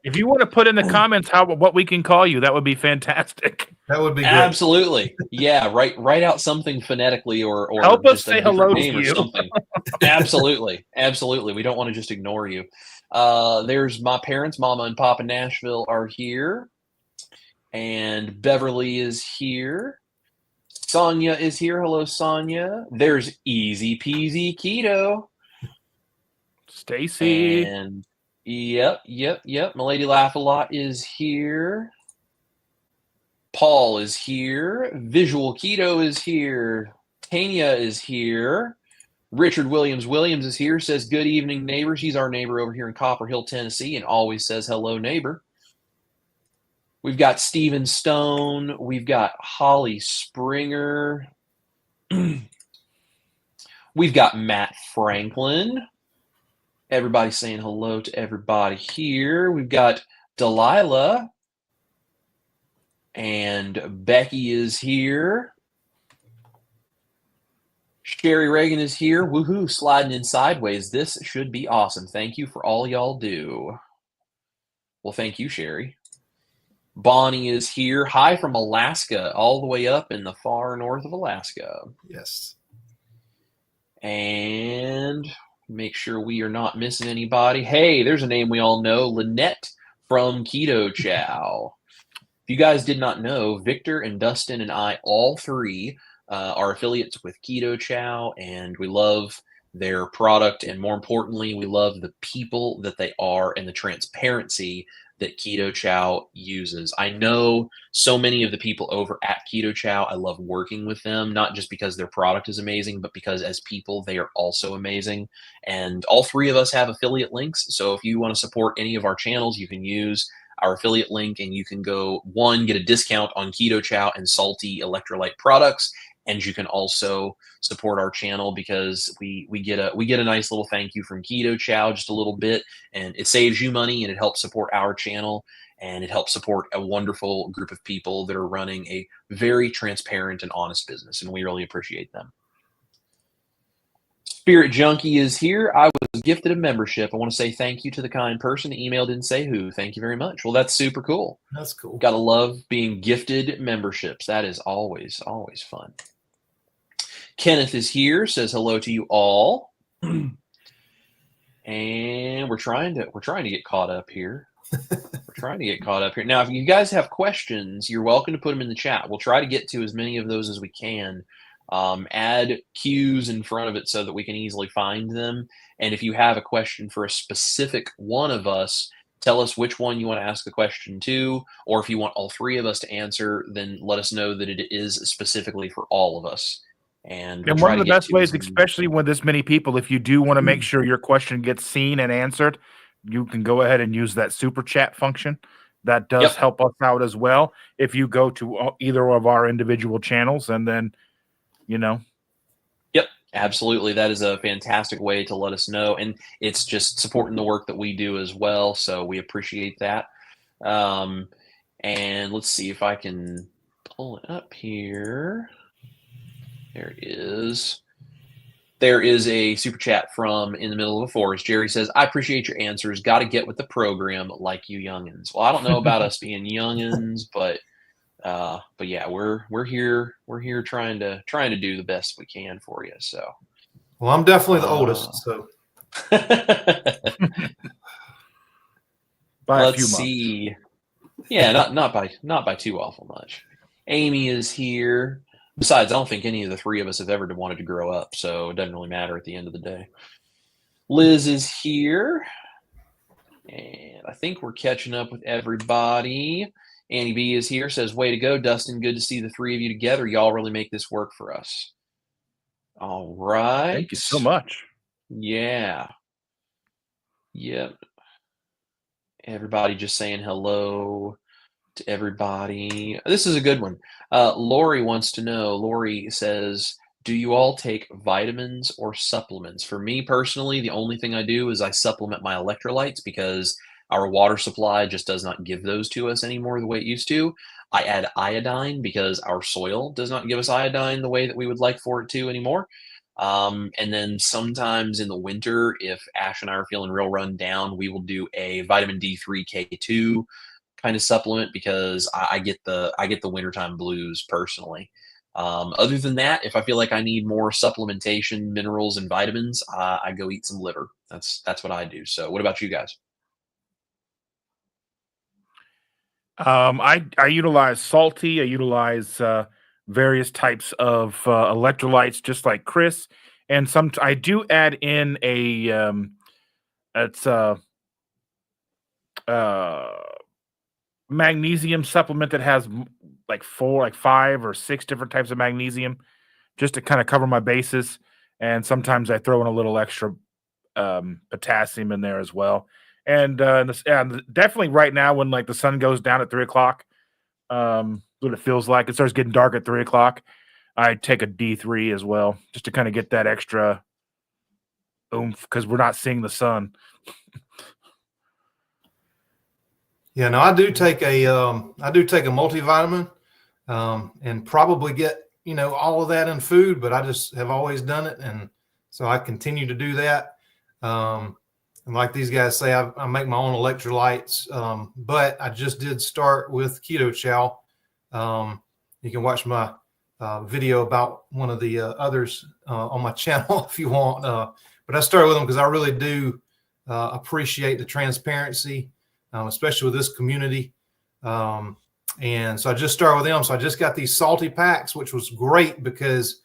If you want to put in the comments what we can call you, that would be fantastic. That would be great. Absolutely. Yeah, write out something phonetically or help us just say hello to name or you. something. Absolutely. Absolutely. We don't want to just ignore you. There's my parents, Mama and Papa Nashville are here. And Beverly is here. Sonia is here. Hello, Sonia. There's Easy Peasy Keto. Stacy. And yep. My Lady Laugh a Lot is here. Paul is here. Visual Keto is here. Tanya is here. Richard Williams is here. Says, good evening, neighbors. He's our neighbor over here in Copper Hill, Tennessee, and always says hello, neighbor. We've got Stephen Stone. We've got Holly Springer. We've got Matt Franklin. Everybody's saying hello to everybody here. We've got Delilah. And Becky is here. Sherry Reagan is here. Woohoo, sliding in sideways. This should be awesome. Thank you for all y'all do. Well, thank you, Sherry. Bonnie is here. Hi from Alaska, all the way up in the far north of Alaska. Yes. And make sure we are not missing anybody. Hey, there's a name we all know, Lynette from Ketochow. If you guys did not know, Victor and Dustin and I, all three, are affiliates with Ketochow, and we love their product, and more importantly, we love the people that they are and the transparency that Ketochow uses. I know so many of the people over at Ketochow. I love working with them, not just because their product is amazing, but because as people, they are also amazing. And all three of us have affiliate links. So if you want to support any of our channels, you can use our affiliate link, and you can go, one, get a discount on Ketochow and salty electrolyte products. And you can also support our channel because we get a nice little thank you from Ketochow, just a little bit, and it saves you money and it helps support our channel, and it helps support a wonderful group of people that are running a very transparent and honest business, and we really appreciate them. Spirit Junkie is here. I was gifted a membership. I want to say thank you to the kind person. The email didn't say who. Thank you very much. Well, that's super cool. That's cool. Gotta love being gifted memberships. That is always fun. Kenneth is here, says hello to you all. And we're trying to get caught up here. Now, if you guys have questions, you're welcome to put them in the chat. We'll try to get to as many of those as we can. Add cues in front of it so that we can easily find them. And if you have a question for a specific one of us, tell us which one you want to ask the question to, or if you want all three of us to answer, then let us know that it is specifically for all of us. And one of the best ways, especially when this many people, if you do want to make sure your question gets seen and answered, you can go ahead and use that super chat function. That does help us out as well. If you go to either of our individual channels, and then, Yep, absolutely. That is a fantastic way to let us know. And it's just supporting the work that we do as well. So we appreciate that. And let's see if I can pull it up here. There is a super chat from In the Middle of a Forest. Jerry says, I appreciate your answers. Got to get with the program like you youngins. Well, I don't know about us being youngins, but yeah, we're here trying to do the best we can for you. So, well, I'm definitely the oldest. So let's see. Yeah, not by too awful much. Amy is here. Besides, I don't think any of the three of us have ever wanted to grow up, so it doesn't really matter at the end of the day. Liz is here, and I think we're catching up with everybody. Annie B is here, says, way to go, Dustin. Good to see the three of you together. Y'all really make this work for us. All right. Thank you so much. Yeah. Yep. Everybody just saying hello to everybody. This is a good one. Lori wants to know. Lori says, do you all take vitamins or supplements? For me personally, the only thing I do is I supplement my electrolytes because our water supply just does not give those to us anymore the way it used to. I add iodine because our soil does not give us iodine the way that we would like for it to anymore. And then sometimes in the winter, if Ash and I are feeling real run down, we will do a vitamin D3 K2 kind of supplement because I get the wintertime blues personally. Other than that, if I feel like I need more supplementation, minerals, and vitamins, I go eat some liver. That's what I do. So, what about you guys? I utilize salty. I utilize various types of electrolytes, just like Chris. And I do add in a it's magnesium supplement that has like 5 or 6 different types of magnesium, just to kind of cover my bases. And sometimes I throw in a little extra potassium in there as well. And definitely right now, when like the sun goes down at 3:00, what it feels like, it starts getting dark at 3:00. I take a D3 as well, just to kind of get that extra oomph because we're not seeing the sun. Yeah, no, I do take a multivitamin, and probably get all of that in food, but I just have always done it, and so I continue to do that. And like these guys say, I make my own electrolytes, but I just did start with ketochow. You can watch my video about one of the others on my channel if you want. But I started with them because I really do appreciate the transparency, especially with this community. And so I just started with them. So I just got these salty packs, which was great because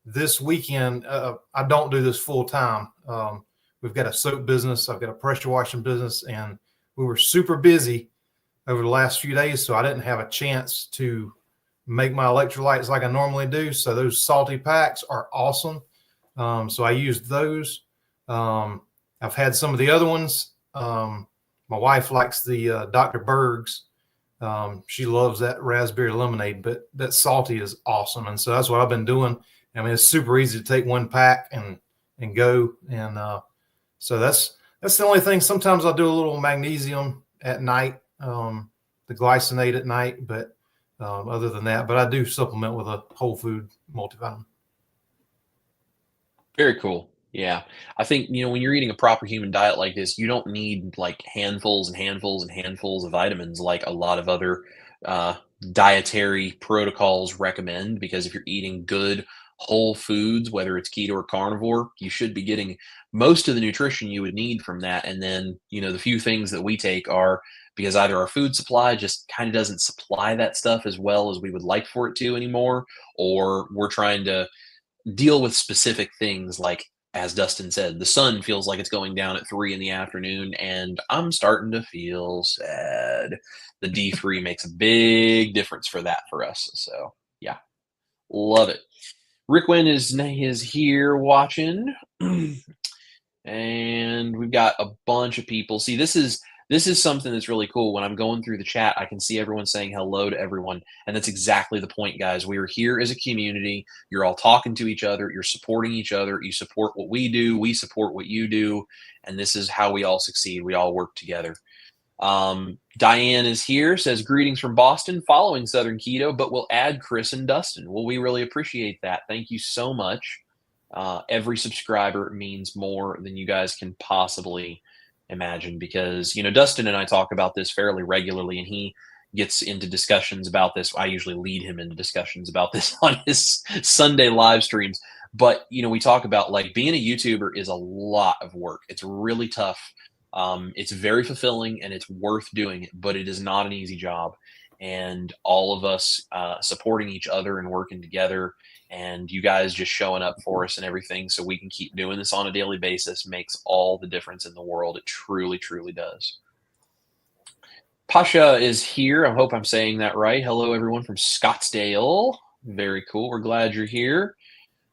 this weekend, I don't do this full time. We've got a soap business. I've got a pressure washing business, and we were super busy over the last few days. So I didn't have a chance to make my electrolytes like I normally do. So those salty packs are awesome. So I used those. I've had some of the other ones. My wife likes the Dr. Berg's. She loves that raspberry lemonade, but that salty is awesome. And so that's what I've been doing. I mean, it's super easy to take one pack and go. And so that's the only thing. Sometimes I'll do a little magnesium at night, the glycinate at night, but other than that, but I do supplement with a whole food multivitamin. Very cool. Yeah. I think, when you're eating a proper human diet like this, you don't need like handfuls and handfuls and handfuls of vitamins like a lot of other dietary protocols recommend, because if you're eating good whole foods, whether it's keto or carnivore, you should be getting most of the nutrition you would need from that. And then, the few things that we take are because either our food supply just kind of doesn't supply that stuff as well as we would like for it to anymore, or we're trying to deal with specific things like, as Dustin said, the sun feels like it's going down at 3 in the afternoon, and I'm starting to feel sad. The D3 makes a big difference for that for us. So, yeah, love it. Rick Wynn is here watching, and we've got a bunch of people. See, this is something that's really cool. When I'm going through the chat, I can see everyone saying hello to everyone. And that's exactly the point, guys. We are here as a community. You're all talking to each other. You're supporting each other. You support what we do. We support what you do. And this is how we all succeed. We all work together. Diane is here, says, greetings from Boston, following Southern Keto, but we'll add Chris and Dustin. Well, we really appreciate that. Thank you so much. Every subscriber means more than you guys can possibly imagine, because Dustin and I talk about this fairly regularly, and he gets into discussions about this. I usually lead him into discussions about this on his Sunday live streams, but we talk about, like, being a YouTuber is a lot of work. It's really tough. It's very fulfilling and it's worth doing it, but it is not an easy job. And all of us supporting each other and working together, and you guys just showing up for us and everything so we can keep doing this on a daily basis makes all the difference in the world. It truly, truly does. Pasha is here. I hope I'm saying that right. Hello, everyone from Scottsdale. Very cool. We're glad you're here.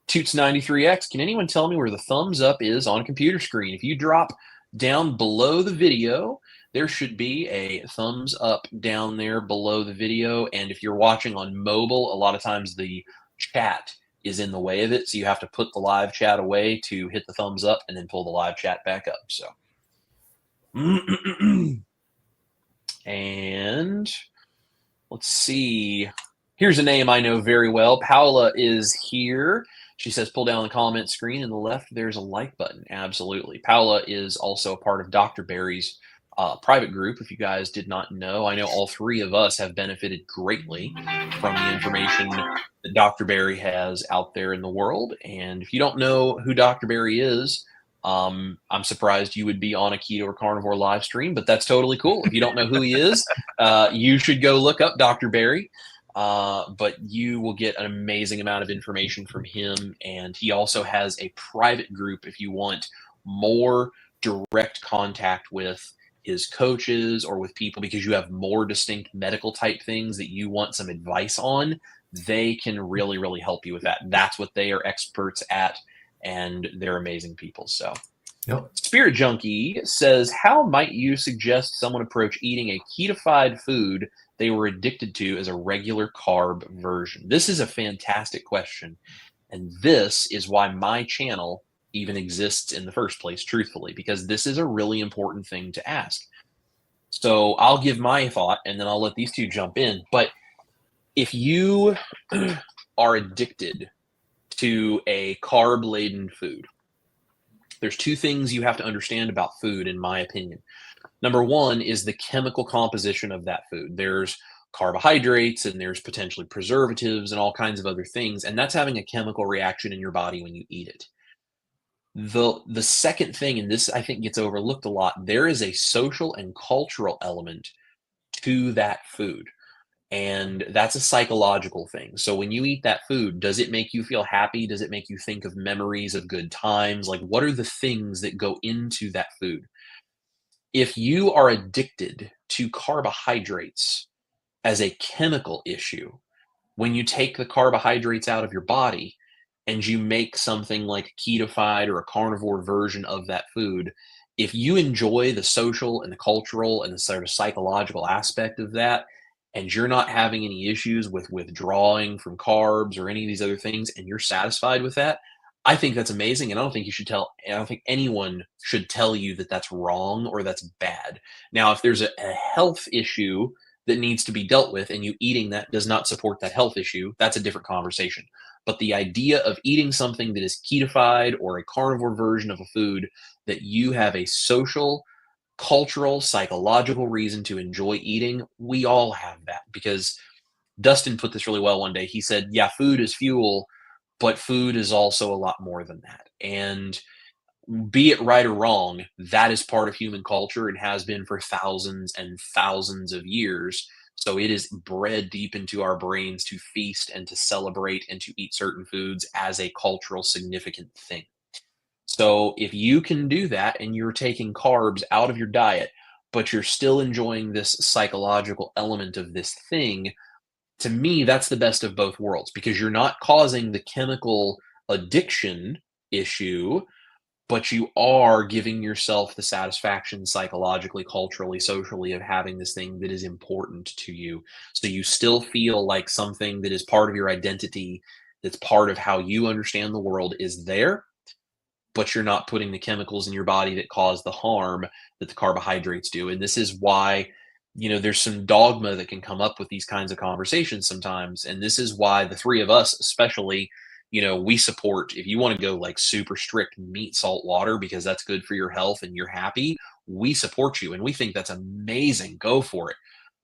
Toots93X, can anyone tell me where the thumbs up is on a computer screen? If you drop down below the video, there should be a thumbs up down there below the video. And if you're watching on mobile, a lot of times the chat is in the way of it. So you have to put the live chat away to hit the thumbs up and then pull the live chat back up. So, and let's see. Here's a name I know very well. Paula is here. She says, pull down the comment screen and the left, there's a like button. Absolutely. Paula is also a part of Dr. Barry's private group. If you guys did not know, I know all three of us have benefited greatly from the information that Dr. Barry has out there in the world. And if you don't know who Dr. Barry is, I'm surprised you would be on a keto or carnivore live stream, but that's totally cool. If you don't know who he is, you should go look up Dr. Barry. But you will get an amazing amount of information from him. And he also has a private group if you want more direct contact with his coaches or with people because you have more distinct medical type things that you want some advice on. They can really, really help you with that. That's what they are experts at, and they're amazing people. So Yep. Spirit Junkie says, how might you suggest someone approach eating a ketofied food they were addicted to as a regular carb version? This is a fantastic question. And this is why my channel even exists in the first place, truthfully, because this is a really important thing to ask. So I'll give my thought and then I'll let these two jump in. But if you are addicted to a carb-laden food, there's two things you have to understand about food, in my opinion. Number one is the chemical composition of that food. There's carbohydrates and there's potentially preservatives and all kinds of other things, and that's having a chemical reaction in your body when you eat it. The second thing, and this I think gets overlooked a lot, there is a social and cultural element to that food. And that's a psychological thing. So when you eat that food, does it make you feel happy? Does it make you think of memories of good times? Like, what are the things that go into that food? If you are addicted to carbohydrates as a chemical issue, when you take the carbohydrates out of your body and you make something like a ketofied or a carnivore version of that food, if you enjoy the social and the cultural and the sort of psychological aspect of that, and you're not having any issues with withdrawing from carbs or any of these other things, and you're satisfied with that, I think that's amazing. And I don't think anyone should tell you that that's wrong or that's bad. Now, if there's a health issue that needs to be dealt with and you eating that does not support that health issue, that's a different conversation. But the idea of eating something that is ketofied or a carnivore version of a food that you have a social, cultural, psychological reason to enjoy eating, we all have that. Because Dustin put this really well one day. He said, yeah, food is fuel, but food is also a lot more than that. And be it right or wrong, that is part of human culture and has been for thousands and thousands of years. So it is bred deep into our brains to feast and to celebrate and to eat certain foods as a cultural significant thing. So if you can do that and you're taking carbs out of your diet, but you're still enjoying this psychological element of this thing, to me, that's the best of both worlds because you're not causing the chemical addiction issue, but you are giving yourself the satisfaction psychologically, culturally, socially of having this thing that is important to you. So you still feel like something that is part of your identity, that's part of how you understand the world is there, but you're not putting the chemicals in your body that cause the harm that the carbohydrates do. And this is why, there's some dogma that can come up with these kinds of conversations sometimes. And this is why the three of us, especially, we support, if you want to go like super strict meat, salt, water, because that's good for your health and you're happy, we support you. And we think that's amazing. Go for it.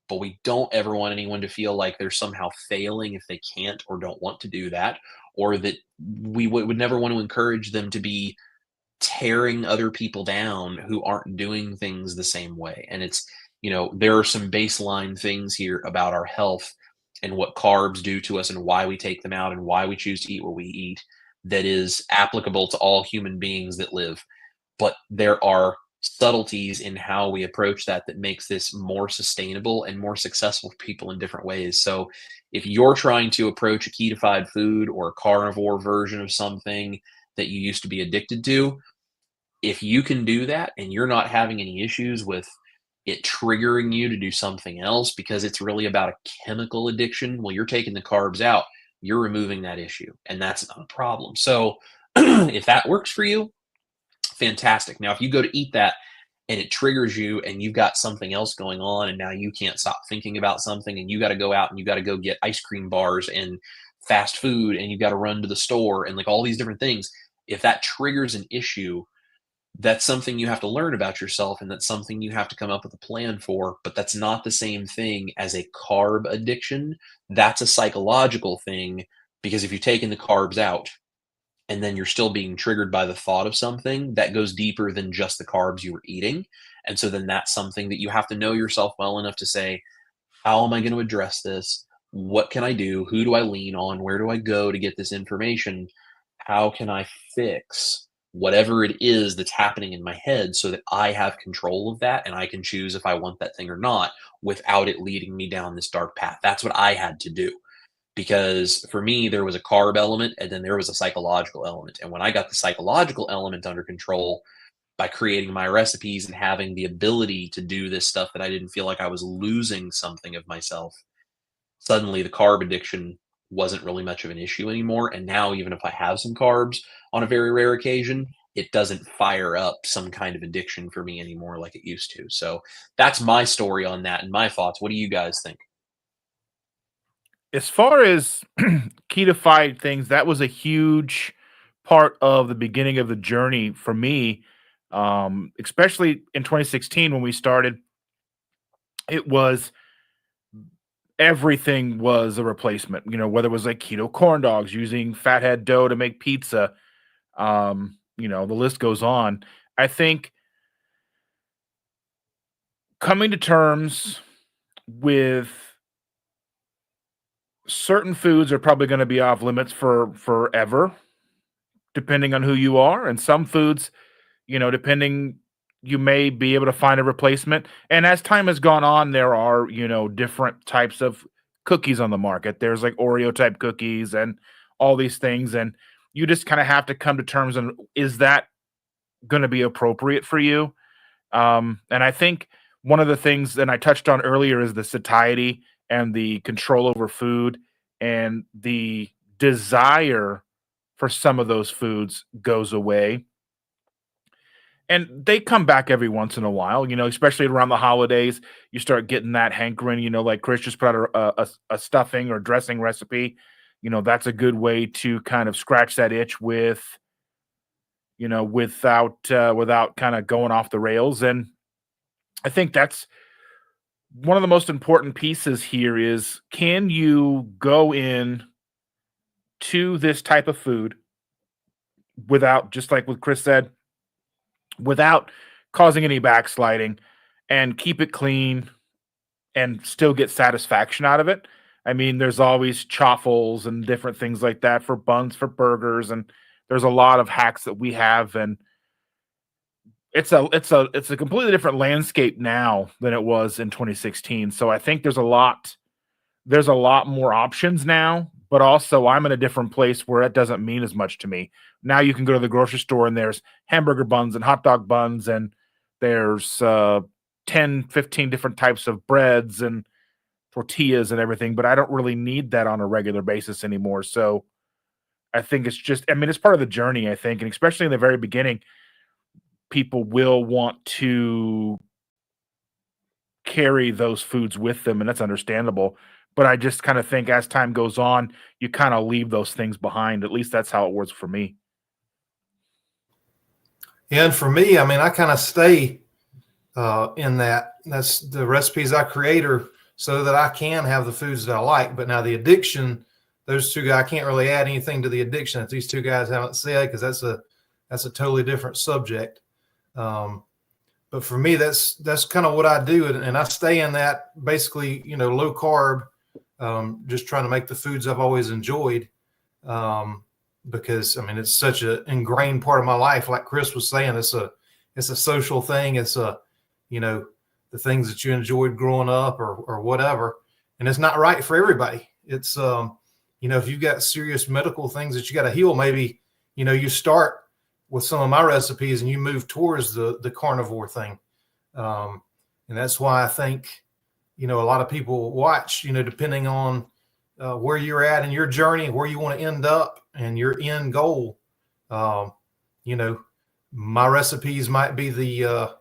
But we don't ever want anyone to feel like they're somehow failing if they can't or don't want to do that, or that we would never want to encourage them to be tearing other people down who aren't doing things the same way. And it's, there are some baseline things here about our health and what carbs do to us and why we take them out and why we choose to eat what we eat that is applicable to all human beings that live. But there are subtleties in how we approach that makes this more sustainable and more successful for people in different ways. So if you're trying to approach a ketofied food or a carnivore version of something that you used to be addicted to, if you can do that and you're not having any issues with it triggering you to do something else because it's really about a chemical addiction, well, you're taking the carbs out, you're removing that issue, and that's not a problem. So if that works for you, fantastic. Now, if you go to eat that and it triggers you and you've got something else going on and now you can't stop thinking about something and you got to go out and you got to go get ice cream bars and fast food and you got to run to the store and like all these different things, if that triggers an issue, that's something you have to learn about yourself and that's something you have to come up with a plan for. But that's not the same thing as a carb addiction. That's a psychological thing, because if you're taking the carbs out and then you're still being triggered by the thought of something that goes deeper than just the carbs you were eating. And so then that's something that you have to know yourself well enough to say, how am I going to address this? What can I do? Who do I lean on? Where do I go to get this information? How can I fix whatever it is that's happening in my head so that I have control of that and I can choose if I want that thing or not without it leading me down this dark path? That's what I had to do. Because for me, there was a carb element and then there was a psychological element. And when I got the psychological element under control by creating my recipes and having the ability to do this stuff that I didn't feel like I was losing something of myself, suddenly the carb addiction wasn't really much of an issue anymore. And now even if I have some carbs on a very rare occasion, it doesn't fire up some kind of addiction for me anymore like it used to. So that's my story on that and my thoughts. What do you guys think? As far as ketofied things, that was a huge part of the beginning of the journey for me, especially in 2016 when we started. It was everything was a replacement, whether it was like keto corn dogs, using fathead dough to make pizza, the list goes on. I think coming to terms with certain foods are probably going to be off limits for forever, depending on who you are. And some foods, depending, you may be able to find a replacement. And as time has gone on, there are, different types of cookies on the market. There's like Oreo type cookies and all these things. And you just kind of have to come to terms on, is that going to be appropriate for you? And I think one of the things that I touched on earlier is the satiety and the control over food, and the desire for some of those foods goes away. And they come back every once in a while, especially around the holidays. You start getting that hankering, like Chris just put out a stuffing or dressing recipe. That's a good way to kind of scratch that itch without kind of going off the rails. And I think that's one of the most important pieces here is, can you go in to this type of food without, just like what Chris said, without causing any backsliding, and keep it clean and still get satisfaction out of it? I mean, there's always chaffles and different things like that for buns, for burgers, and there's a lot of hacks that we have, and it's a completely different landscape now than it was in 2016. So I think there's a lot more options now, but also I'm in a different place where it doesn't mean as much to me. Now you can go to the grocery store and there's hamburger buns and hot dog buns, and there's 10, 15 different types of breads and tortillas and everything, but I don't really need that on a regular basis anymore. So I think it's part of the journey, I think, and especially in the very beginning, people will want to carry those foods with them, and that's understandable. But I just kind of think as time goes on, you kind of leave those things behind. At least that's how it works for me. And for me, I kind of stay in that. That's the recipes I create are so that I can have the foods that I like. But now the addiction, those two guys, I can't really add anything to the addiction that these two guys haven't said, because that's a totally different subject. But for me, that's kind of what I do. And I stay in that basically, low carb, just trying to make the foods I've always enjoyed. Because it's such an ingrained part of my life. Like Chris was saying, it's a social thing. It's a, you know, the things that you enjoyed growing up or whatever. And it's not right for everybody. It's, you know, if you've got serious medical things that you got to heal, maybe, you know, you start with some of my recipes and you move towards the carnivore thing. And that's why I think, you know, a lot of people watch, you know, depending on where you're at in your journey, where you want to end up and your end goal. You know, my recipes might be the,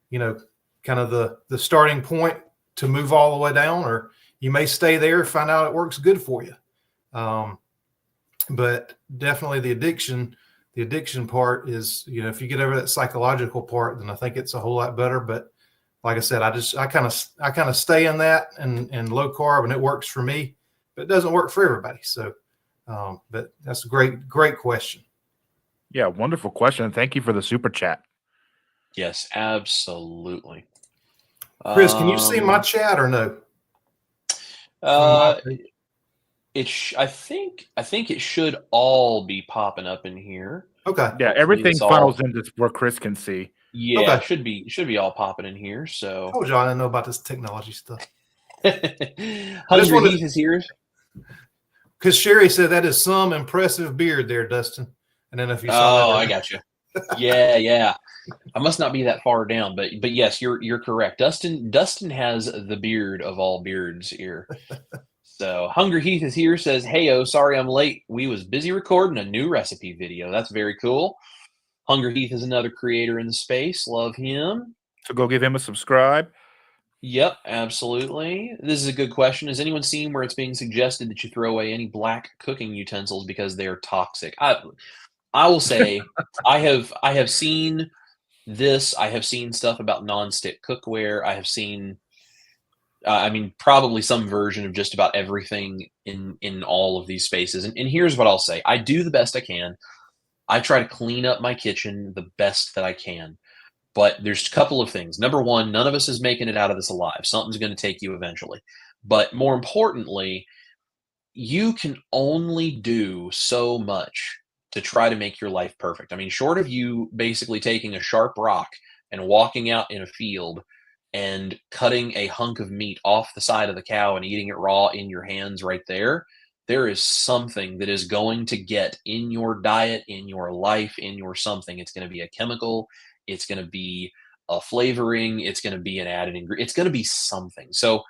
you know, kind of the starting point to move all the way down, or you may stay there, find out it works good for you. But definitely the addiction part is, you know, if you get over that psychological part, then I think it's a whole lot better. But like I said, I kind of stay in that and low carb, and it works for me, but it doesn't work for everybody. So, but that's a great question. Yeah, wonderful question. Thank you for the super chat. Yes, absolutely. Chris, can you see my chat or no? I think it should all be popping up in here. Okay. Yeah, everything funnels into where Chris can see. Yeah, okay. should be all popping in here. So I told y'all I didn't know about this technology stuff. Hungry Heath is here. Because Sherry said that is some impressive beard there, Dustin. And then if you saw that, I got you. Yeah. I must not be that far down, but yes, you're correct. Dustin has the beard of all beards here. So Hungry Heath is here, says, "Hey, sorry I'm late. We was busy recording a new recipe video." That's very cool. Hungry Heath is another creator in the space. Love him. So go give him a subscribe. Yep, absolutely. This is a good question. Has anyone seen where it's being suggested that you throw away any black cooking utensils because they are toxic? I will say I have seen this. I have seen stuff about nonstick cookware. I have seen probably some version of just about everything in all of these spaces. And here's what I'll say. I do the best I can. I try to clean up my kitchen the best that I can. But there's a couple of things. Number one, none of us is making it out of this alive. Something's going to take you eventually. But more importantly, you can only do so much to try to make your life perfect. I mean, short of you basically taking a sharp rock and walking out in a field and cutting a hunk of meat off the side of the cow and eating it raw in your hands right there, there is something that is going to get in your diet, in your life, in your something. It's going to be a chemical. It's going to be a flavoring. It's going to be an added ingredient. It's going to be something. So,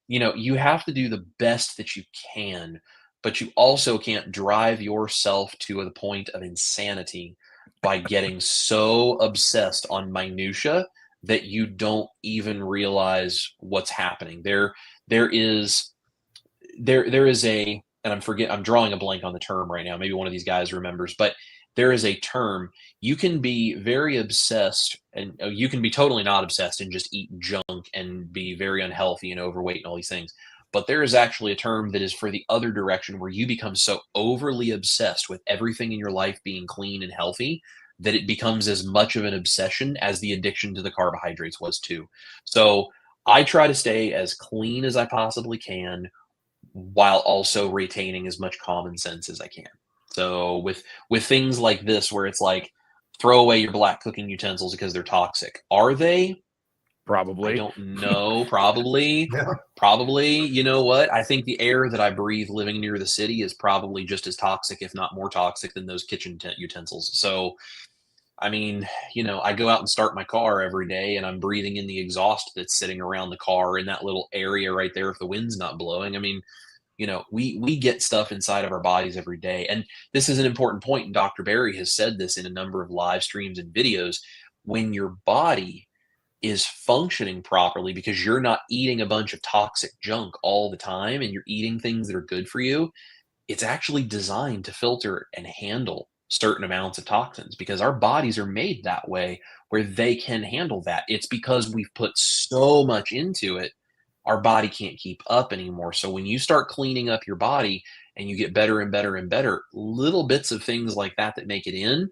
you know, you have to do the best that you can, but you also can't drive yourself to the point of insanity by getting so obsessed on minutia that you don't even realize what's happening. There is a, and I'm drawing a blank on the term right now. Maybe one of these guys remembers, but there is a term. You can be very obsessed, and you can be totally not obsessed and just eat junk and be very unhealthy and overweight and all these things. But there is actually a term that is for the other direction, where you become so overly obsessed with everything in your life being clean and healthy that it becomes as much of an obsession as the addiction to the carbohydrates was too. So I try to stay as clean as I possibly can while also retaining as much common sense as I can. So with things like this, where it's like, throw away your black cooking utensils because they're toxic. Are they? Probably. I don't know. Probably. Yeah. Probably. You know what? I think the air that I breathe living near the city is probably just as toxic, if not more toxic, than those kitchen utensils. So, I mean, you know, I go out and start my car every day, and I'm breathing in the exhaust that's sitting around the car in that little area right there if the wind's not blowing. I mean, you know, we get stuff inside of our bodies every day. And this is an important point, and Dr. Barry has said this in a number of live streams and videos. When your body is functioning properly, because you're not eating a bunch of toxic junk all the time and you're eating things that are good for you, it's actually designed to filter and handle certain amounts of toxins, because our bodies are made that way, where they can handle that. It's because we've put so much into it, our body can't keep up anymore. So when you start cleaning up your body and you get better and better and better, little bits of things like that make it in,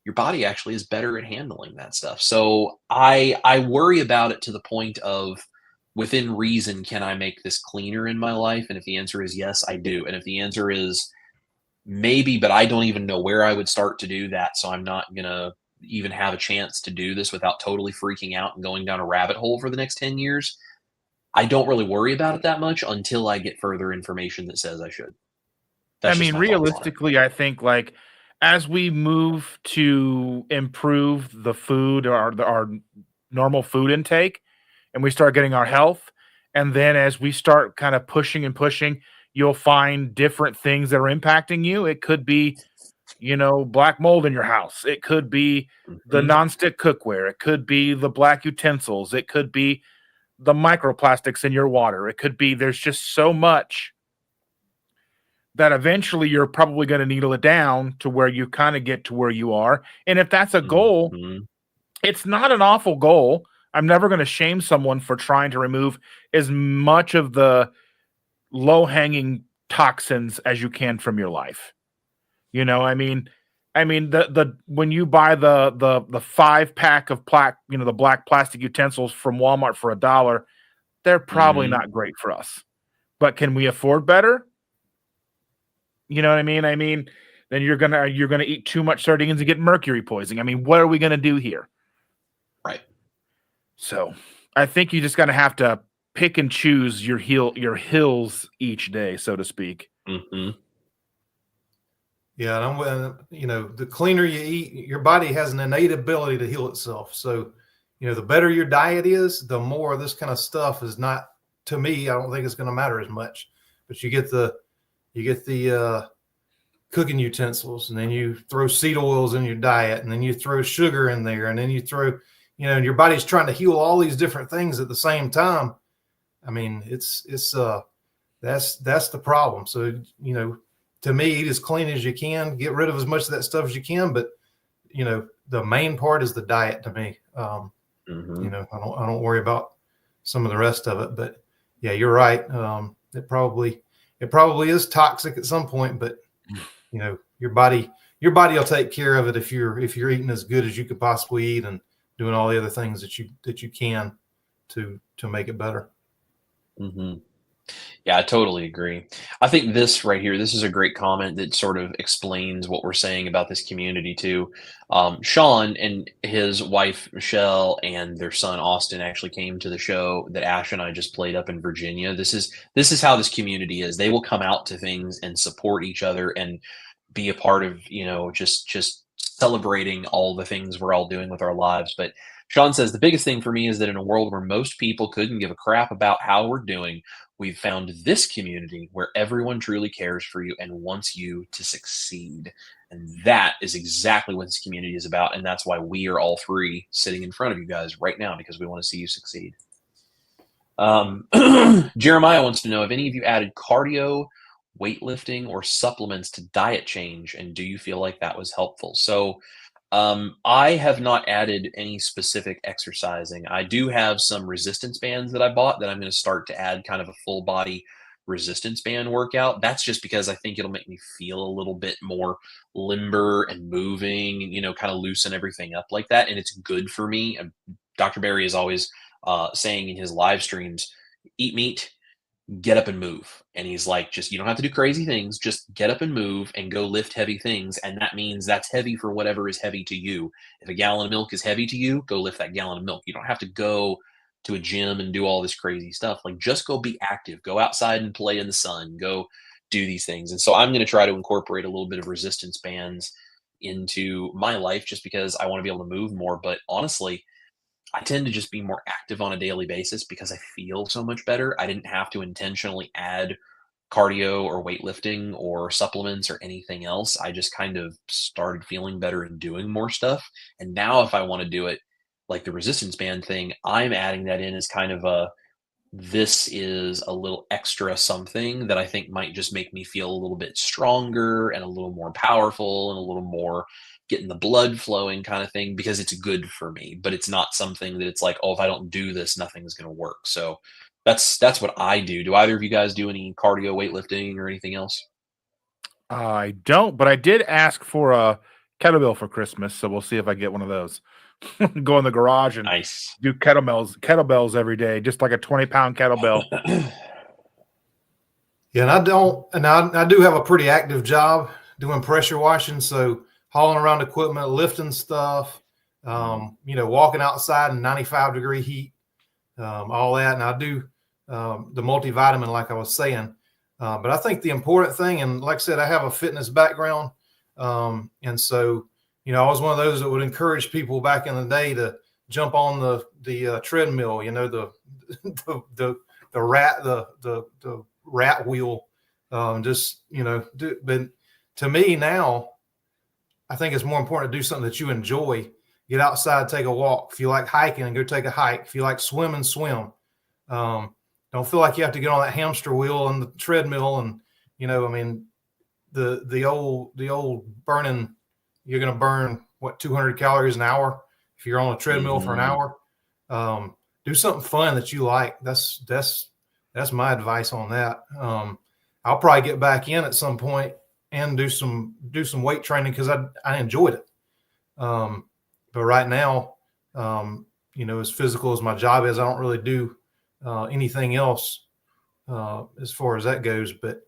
your body actually is better at handling that stuff. So I worry about it to the point of, within reason, can I make this cleaner in my life? And if the answer is yes, I do. And if the answer is maybe, but I don't even know where I would start to do that, so I'm not gonna even have a chance to do this without totally freaking out and going down a rabbit hole for the next 10 years, I don't really worry about it that much until I get further information that says I should. That's just my thoughts on it. Realistically, I think like as we move to improve the food or our normal food intake, and we start getting our health, and then as we start kind of pushing and pushing, you'll find different things that are impacting you. It could be, black mold in your house. It could be the nonstick cookware. It could be the black utensils. It could be the microplastics in your water. It could be there's just so much that eventually you're probably going to needle it down to where you kind of get to where you are. And if that's a goal, it's not an awful goal. I'm never going to shame someone for trying to remove as much of the low-hanging toxins as you can from your life. The when you buy the 5-pack of the black plastic utensils from Walmart for $1, they're probably not great for us. But can we afford better? You know what I mean? Then you're gonna eat too much sardines and get mercury poisoning. What are we gonna do here? Right. So I think you just gotta have to pick and choose your hills each day, so to speak. Yeah, and the cleaner you eat, your body has an innate ability to heal itself. So, the better your diet is, the more this kind of stuff is not. To me, I don't think it's going to matter as much. But you get the cooking utensils, and then you throw seed oils in your diet, and then you throw sugar in there, and then you throw, and your body's trying to heal all these different things at the same time. That's the problem. So, to me, eat as clean as you can, get rid of as much of that stuff as you can. But, the main part is the diet to me. I don't worry about some of the rest of it, but yeah, you're right. It probably is toxic at some point, but your body will take care of it if you're eating as good as you could possibly eat and doing all the other things that you can to make it better. Yeah, I totally agree. I think this right here, this is a great comment that sort of explains what we're saying about this community too. Sean and his wife Michelle and their son Austin actually came to the show that Ash and I just played up in Virginia. This is how this community is. They will come out to things and support each other and be a part of, just celebrating all the things we're all doing with our lives. But Sean says the biggest thing for me is that in a world where most people couldn't give a crap about how we're doing, we've found this community where everyone truly cares for you and wants you to succeed. And that is exactly what this community is about. And that's why we are all three sitting in front of you guys right now, because we want to see you succeed. Jeremiah wants to know if any of you added cardio, weightlifting, or supplements to diet change, and do you feel like that was helpful? So I have not added any specific exercising. I do have some resistance bands that I bought that I'm going to start to add kind of a full body resistance band workout. That's just because I think it'll make me feel a little bit more limber and moving and, kind of loosen everything up like that. And it's good for me. And Dr. Barry is always saying in his live streams, eat meat, get up and move. And he's like, you don't have to do crazy things. Just get up and move and go lift heavy things. And that means that's heavy for whatever is heavy to you. If a gallon of milk is heavy to you, go lift that gallon of milk. You don't have to go to a gym and do all this crazy stuff. Like, just go be active, go outside and play in the sun, go do these things. And so I'm going to try to incorporate a little bit of resistance bands into my life just because I want to be able to move more. But honestly, I tend to just be more active on a daily basis because I feel so much better. I didn't have to intentionally add cardio or weightlifting or supplements or anything else. I just kind of started feeling better and doing more stuff. And now if I want to do it, like the resistance band thing, I'm adding that in as kind of this is a little extra something that I think might just make me feel a little bit stronger and a little more powerful and a little more getting the blood flowing kind of thing, because it's good for me. But it's not something that it's like, oh, if I don't do this, nothing's going to work. So that's what I do. Do either of you guys do any cardio, weightlifting, or anything else? I don't, but I did ask for a kettlebell for Christmas, so we'll see if I get one of those. Go in the garage and do kettlebells every day, just like a 20-pound kettlebell. Yeah, and I do have a pretty active job doing pressure washing, so hauling around equipment, lifting stuff, walking outside in 95-degree heat, all that. And I do the multivitamin, like I was saying. But I think the important thing, and like I said, I have a fitness background. And so, I was one of those that would encourage people back in the day to jump on the treadmill, the rat wheel, but to me now, I think it's more important to do something that you enjoy. Get outside, take a walk. If you like hiking, and go take a hike. If you like swimming, swim. Don't feel like you have to get on that hamster wheel and the treadmill. And, the old burning, you're going to burn 200 calories an hour if you're on a treadmill for an hour. Do something fun that you like. That's my advice on that. I'll probably get back in at some point and do some weight training because I enjoyed it. But right now, as physical as my job is, I don't really do anything else as far as that goes. But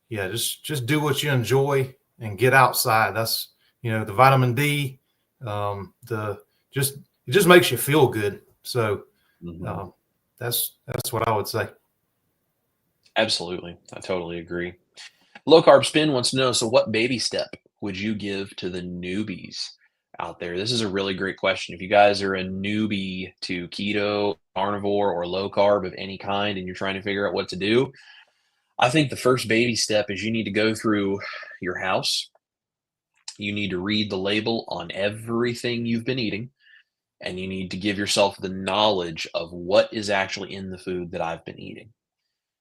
yeah, just do what you enjoy and get outside. That's, the vitamin D, it just makes you feel good. So that's what I would say. Absolutely. I totally agree. Low Carb Spin wants to know, so what baby step would you give to the newbies out there? This is a really great question. If you guys are a newbie to keto, carnivore, or low carb of any kind, and you're trying to figure out what to do, I think the first baby step is you need to go through your house. You need to read the label on everything you've been eating, and you need to give yourself the knowledge of what is actually in the food that I've been eating.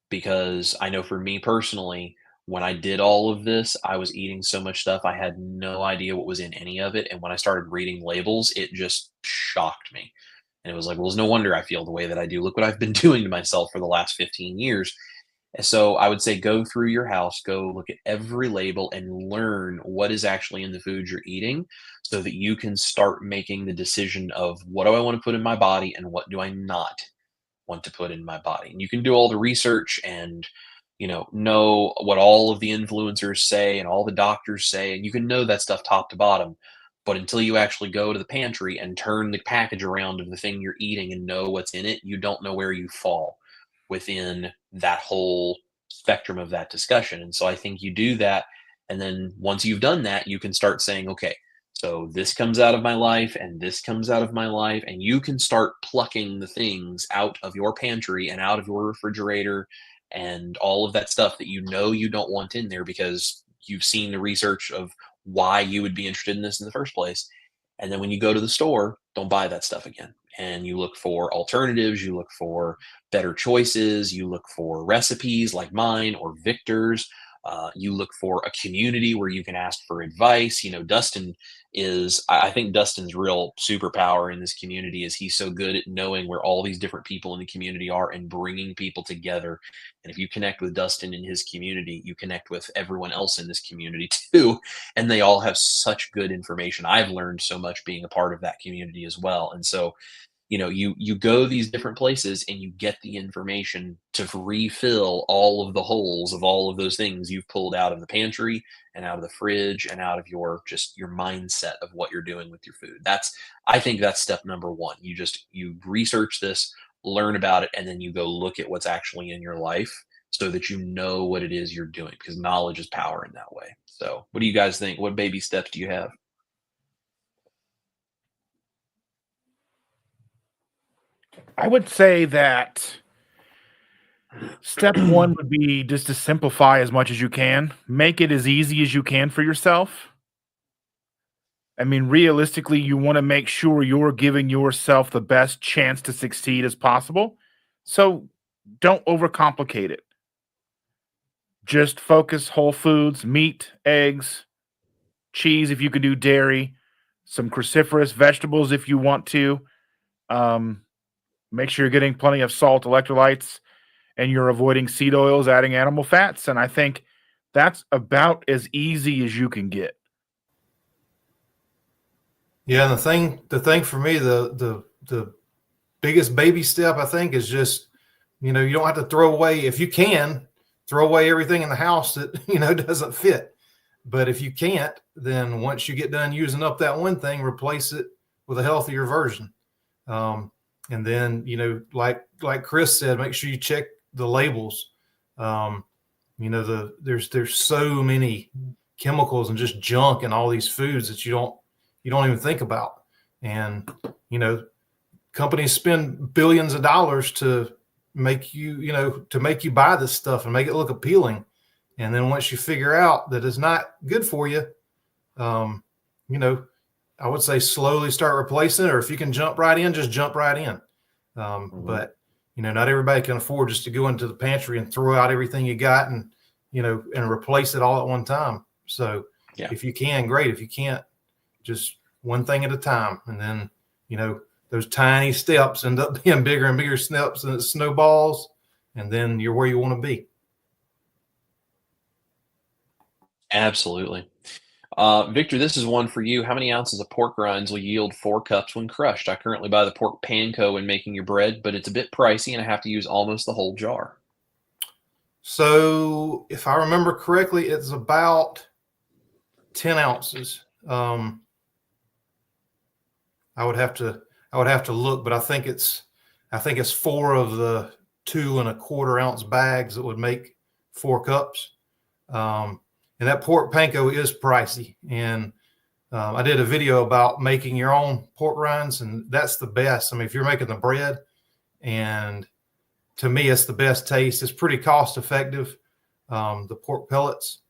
Because I know for me personally, when I did all of this, I was eating so much stuff, I had no idea what was in any of it. And when I started reading labels, it just shocked me. And it was like, well, it's no wonder I feel the way that I do. Look what I've been doing to myself for the last 15 years. And so I would say go through your house, go look at every label and learn what is actually in the food you're eating so that you can start making the decision of what do I want to put in my body and what do I not want to put in my body. And you can do all the research and know what all of the influencers say and all the doctors say, and you can know that stuff top to bottom. But until you actually go to the pantry and turn the package around of the thing you're eating and know what's in it, you don't know where you fall within that whole spectrum of that discussion. And so I think you do that, and then once you've done that, you can start saying, okay, so this comes out of my life and this comes out of my life, and you can start plucking the things out of your pantry and out of your refrigerator and all of that stuff that you don't want in there because you've seen the research of why you would be interested in this in the first place. And then when you go to the store, don't buy that stuff again. And you look for alternatives, you look for better choices, you look for recipes like mine or Victor's. You look for a community where you can ask for advice. Dustin I think Dustin's real superpower in this community is he's so good at knowing where all these different people in the community are and bringing people together. And if you connect with Dustin in his community, you connect with everyone else in this community too. And they all have such good information. I've learned so much being a part of that community as well. And so, you go these different places and you get the information to refill all of the holes of all of those things you've pulled out of the pantry and out of the fridge and out of your mindset of what you're doing with your food. I think that's step number one. You research this, learn about it, and then you go look at what's actually in your life so that you know what it is you're doing, because knowledge is power in that way. So what do you guys think? What baby steps do you have? I would say that step one would be just to simplify as much as you can. Make it as easy as you can for yourself. I mean, realistically, you want to make sure you're giving yourself the best chance to succeed as possible. So don't overcomplicate it. Just focus whole foods, meat, eggs, cheese if you can do dairy, some cruciferous vegetables if you want to. Make sure you're getting plenty of salt, electrolytes, and you're avoiding seed oils, adding animal fats. And I think that's about as easy as you can get. Yeah, the thing for me, the biggest baby step, I think, is just, you don't have to throw away, if you can, throw away everything in the house that, doesn't fit. But if you can't, then once you get done using up that one thing, replace it with a healthier version. And then, like Chris said, make sure you check the labels. There's so many chemicals and just junk in all these foods that you don't even think about. And, companies spend billions of dollars to make you buy this stuff and make it look appealing. And then once you figure out that it's not good for you, I would say slowly start replacing it, or if you can jump right in, just jump right in. But not everybody can afford just to go into the pantry and throw out everything you got and replace it all at one time. So if you can, great. If you can't, just one thing at a time. And then, those tiny steps end up being bigger and bigger steps, and it snowballs, and then you're where you want to be. Absolutely. Victor, this is one for you. How many ounces of pork rinds will yield 4 cups when crushed? I currently buy the pork panko when making your bread, but it's a bit pricey and I have to use almost the whole jar. So if I remember correctly, it's about 10 ounces. I would have to look, but I think it's 4 of the 2 1/4 ounce bags that would make 4 cups. And that pork panko is pricey. And I did a video about making your own pork rinds, and that's the best. I mean, if you're making the bread, and to me, it's the best taste. It's pretty cost effective, the pork pellets,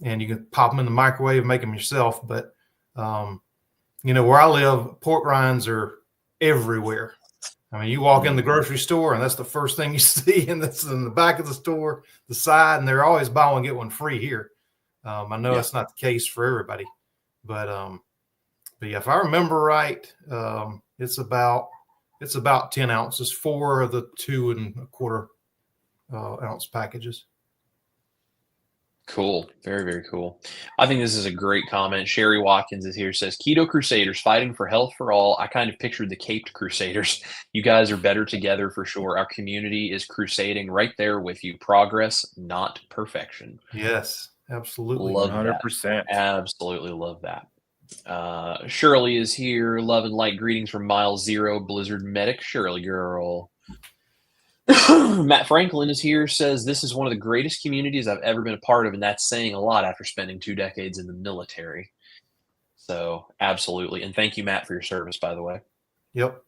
and you can pop them in the microwave and make them yourself. But, where I live, pork rinds are everywhere. I mean, you walk in the grocery store and that's the first thing you see, and that's in the back of the store, the side, and they're always buy one, get one free here. I know that's not the case for everybody, but yeah, if I remember right, it's about 10 ounces, 4 of the 2 1/4 ounce packages. Cool. Very, very cool. I think this is a great comment. Sherry Watkins is here, says, Keto Crusaders fighting for health for all. I kind of pictured the Caped Crusaders. You guys are better together for sure. Our community is crusading right there with you. Progress, not perfection. Yes, absolutely. Love 100%. that. Absolutely love that. Shirley is here. Love and light greetings from Mile Zero Blizzard Medic. Shirley girl. Matt Franklin is here, says this is one of the greatest communities I've ever been a part of, and that's saying a lot after spending 2 decades in the military. So absolutely. And thank you, Matt, for your service, by the way. Yep.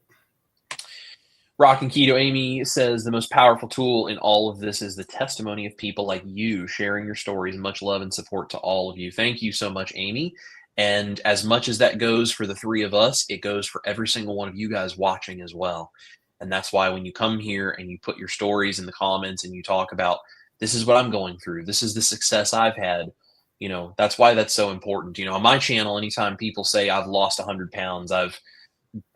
Rock and Keto Amy says the most powerful tool in all of this is the testimony of people like you sharing your stories. Much love and support to all of you. Thank you so much, Amy. And as much as that goes for the 3 of us, it goes for every single one of you guys watching as well. And that's why when you come here and you put your stories in the comments and you talk about, this is what I'm going through, this is the success I've had, that's why that's so important. On my channel, anytime people say I've lost 100 pounds, I've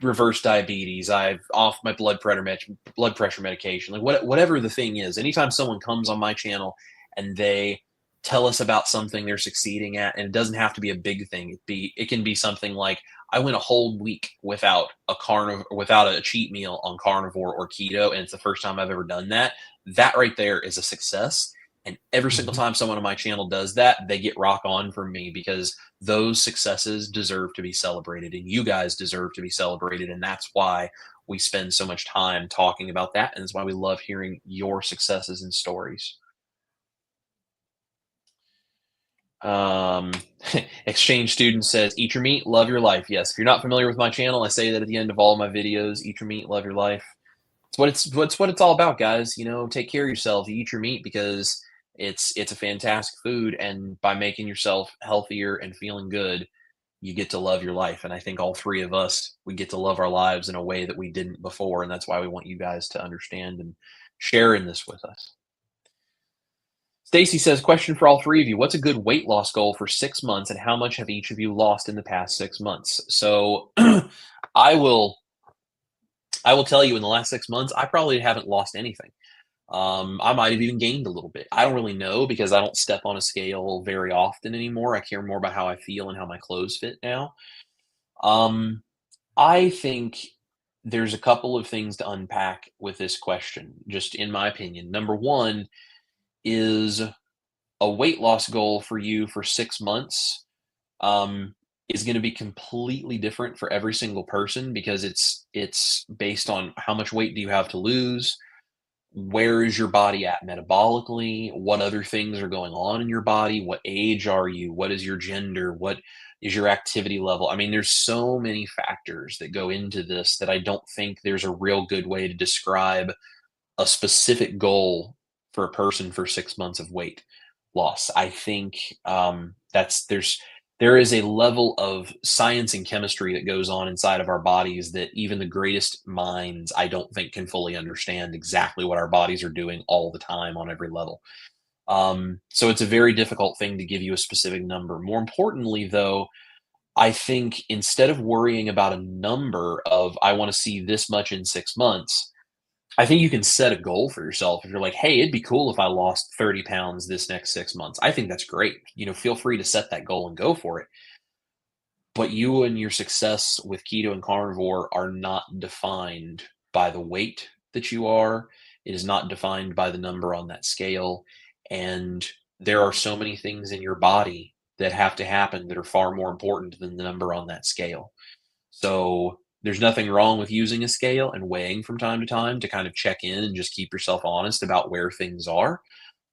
reversed diabetes, I've off my blood pressure medication, like whatever the thing is, anytime someone comes on my channel and they tell us about something they're succeeding at, and it doesn't have to be a big thing. It can be something like, I went a whole week without a cheat meal on carnivore or keto, and it's the first time I've ever done that. That right there is a success. And every single time someone on my channel does that, they get rock on from me, because those successes deserve to be celebrated, and you guys deserve to be celebrated. And that's why we spend so much time talking about that. And that's why we love hearing your successes and stories. Exchange student says, eat your meat, love your life. Yes, if you're not familiar with my channel, I say that at the end of all my videos. Eat your meat, love your life. It's what it's all about, guys. Take care of yourself. You eat your meat because it's a fantastic food, and by making yourself healthier and feeling good, you get to love your life. And I think all 3 of us, we get to love our lives in a way that we didn't before, and that's why we want you guys to understand and share in this with us. Stacy says, question for all 3 of you. What's a good weight loss goal for 6 months, and how much have each of you lost in the past 6 months? So I will tell you, in the last 6 months, I probably haven't lost anything. I might have even gained a little bit. I don't really know, because I don't step on a scale very often anymore. I care more about how I feel and how my clothes fit now. I think there's a couple of things to unpack with this question, just in my opinion. Number one is a weight loss goal for you for 6 months. is going to be completely different for every single person because it's based on how much weight do you have to lose, where is your body at metabolically, what other things are going on in your body, what age are you, what is your gender, what is your activity level. I mean, there's so many factors that go into this that I don't think there's a real good way to describe a specific goal for a person for 6 months of weight loss. I think there is a level of science and chemistry that goes on inside of our bodies that even the greatest minds, I don't think, can fully understand exactly what our bodies are doing all the time on every level. So it's a very difficult thing to give you a specific number. More importantly, though, I think instead of worrying about a number of I want to see this much in 6 months, I think you can set a goal for yourself. If you're like, hey, it'd be cool if I lost 30 pounds this next 6 months. I think that's great. Feel free to set that goal and go for it. But you and your success with keto and carnivore are not defined by the weight that you are. It is not defined by the number on that scale. And there are so many things in your body that have to happen that are far more important than the number on that scale. So there's nothing wrong with using a scale and weighing from time to time to kind of check in and just keep yourself honest about where things are.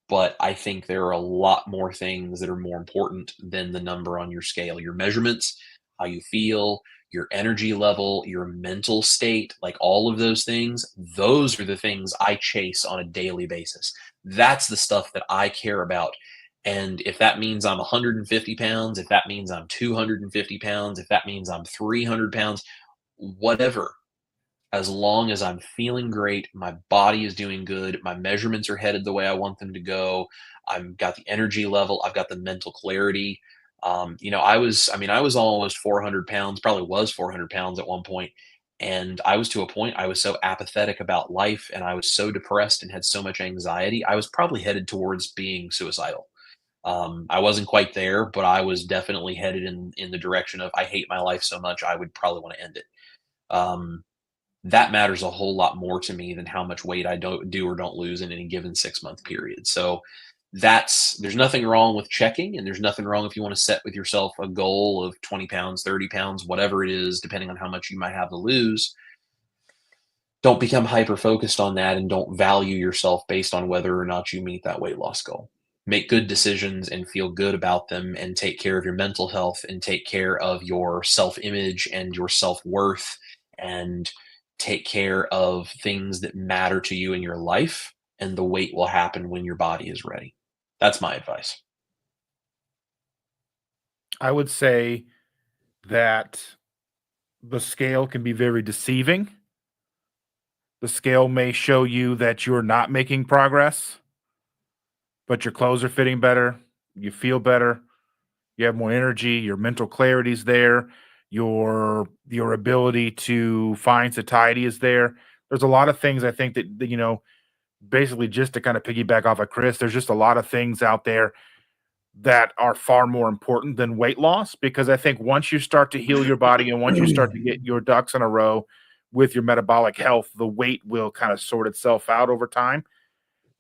But I think there are a lot more things that are more important than the number on your scale. Your measurements, how you feel, your energy level, your mental state, like all of those things, those are the things I chase on a daily basis. That's the stuff that I care about. And if that means I'm 150 pounds, if that means I'm 250 pounds, if that means I'm 300 pounds, whatever, as long as I'm feeling great, my body is doing good, my measurements are headed the way I want them to go, I've got the energy level, I've got the mental clarity. I was almost 400 pounds, probably was 400 pounds at one point, and I was to a point I was so apathetic about life and I was so depressed and had so much anxiety, I was probably headed towards being suicidal. I wasn't quite there, but I was definitely headed in the direction of I hate my life so much I would probably want to end it. Um, that matters a whole lot more to me than how much weight I don't do or don't lose in any given 6 month period. So there's nothing wrong with checking, and there's nothing wrong if you want to set with yourself a goal of 20 pounds, 30 pounds, whatever it is, depending on how much you might have to lose. Don't become hyper focused on that and don't value yourself based on whether or not you meet that weight loss goal. Make good decisions and feel good about them and take care of your mental health and take care of your self image and your self worth and take care of things that matter to you in your life. And the weight will happen when your body is ready. That's my advice. I would say that the scale can be very deceiving. The scale may show you that you're not making progress, but your clothes are fitting better, you feel better, you have more energy, your mental clarity's there, your ability to find satiety is there. There's a lot of things I think that basically just to kind of piggyback off of Chris, there's just a lot of things out there that are far more important than weight loss, because I think once you start to heal your body and once you start to get your ducks in a row with your metabolic health, the weight will kind of sort itself out over time.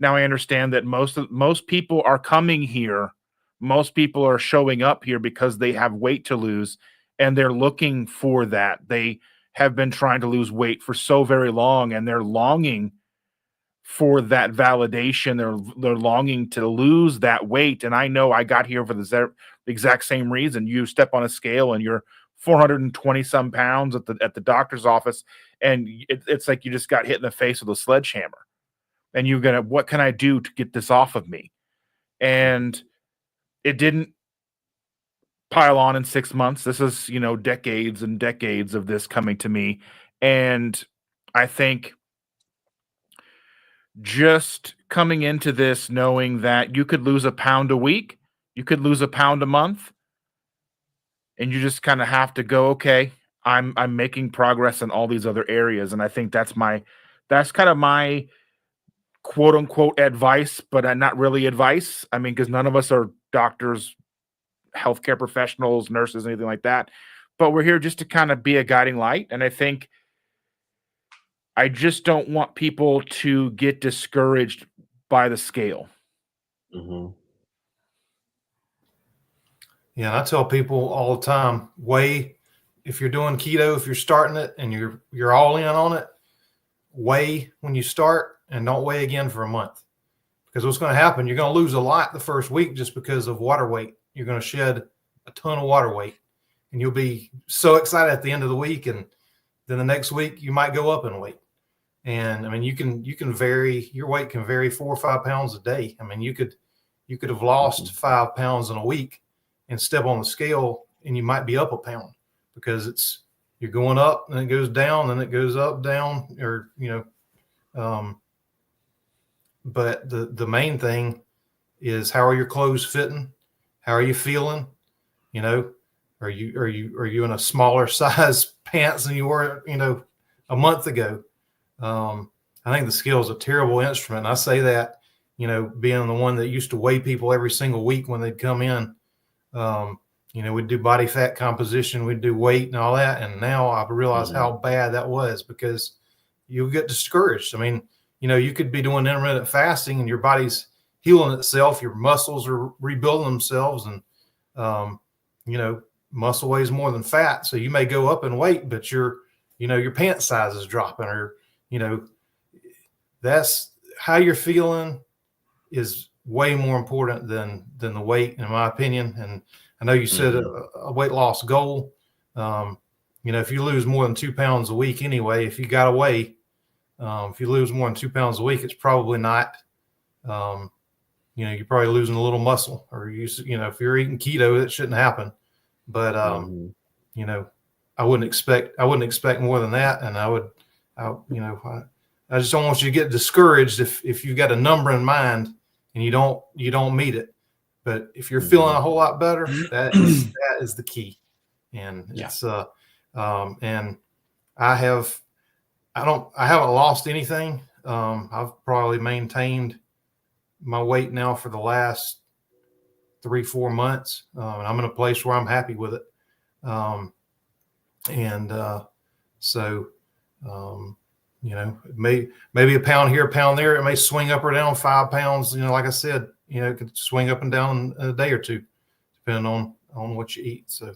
Now I understand that most people are coming here, most people are showing up here because they have weight to lose and they're looking for that. They have been trying to lose weight for so very long and they're longing for that validation. They're longing to lose that weight. And I know I got here for the exact same reason. You step on a scale and you're 420 some pounds at the doctor's office, and it's like you just got hit in the face with a sledgehammer. And you're gonna, what can I do to get this off of me? And it didn't pile on in 6 months. This is decades and decades of this coming to me. And I think just coming into this knowing that you could lose a pound a week, you could lose a pound a month, and you just kind of have to go, okay, I'm making progress in all these other areas. And I think that's kind of my quote unquote advice, but not really advice. I mean, because none of us are doctors, healthcare professionals, nurses, anything like that. But we're here just to kind of be a guiding light. And I think I just don't want people to get discouraged by the scale. Mm-hmm. Yeah, and I tell people all the time, weigh, if you're doing keto, if you're starting it and you're all in on it, weigh when you start and don't weigh again for a month. Because what's going to happen, you're going to lose a lot the first week just because of water weight. You're going to shed a ton of water weight, and you'll be so excited at the end of the week, and then the next week you might go up in weight. And I mean, you can vary, your weight can vary 4 or 5 pounds a day. I mean, you could have lost 5 pounds in a week and step on the scale, and you might be up a pound because you're going up and it goes down and it goes up, down, or, but the main thing is, how are your clothes fitting? How are you feeling? Are you in a smaller size pants than you were, a month ago? I think the scale is a terrible instrument. And I say that, being the one that used to weigh people every single week when they'd come in. We'd do body fat composition, we'd do weight and all that. And now I've realized how bad that was, because you get discouraged. I mean, you could be doing intermittent fasting and your body's healing itself. Your muscles are rebuilding themselves, and, muscle weighs more than fat. So you may go up in weight, but your pant size is dropping, or, that's how you're feeling is way more important than the weight, in my opinion. And I know you said a weight loss goal. If you lose more than 2 pounds a week anyway, if you got to weigh, if you lose more than 2 pounds a week, it's probably not, you're probably losing a little muscle, or if you're eating keto, it shouldn't happen. But, I wouldn't expect more than that. And I just don't want you to get discouraged if you've got a number in mind and you don't meet it. But if you're feeling a whole lot better, that is the key. And it's and I haven't lost anything. I've probably maintained my weight now for the last 3-4 months. And I'm in a place where I'm happy with it. Maybe a pound here, a pound there. It may swing up or down 5 pounds. Like I said, it could swing up and down in a day or two, depending on what you eat. So,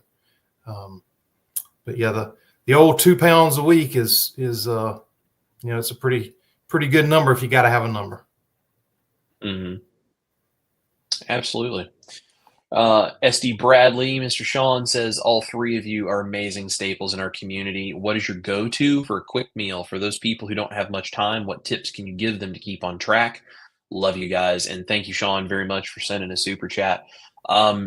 but yeah, the old 2 pounds a week is it's a pretty good number if you got to have a number. Absolutely. SD Bradley, Mr. Sean says, all three of you are amazing staples in our community. What is your go-to for a quick meal for those people who don't have much time? What tips can you give them to keep on track? Love you guys. And thank you, Sean, very much for sending a super chat.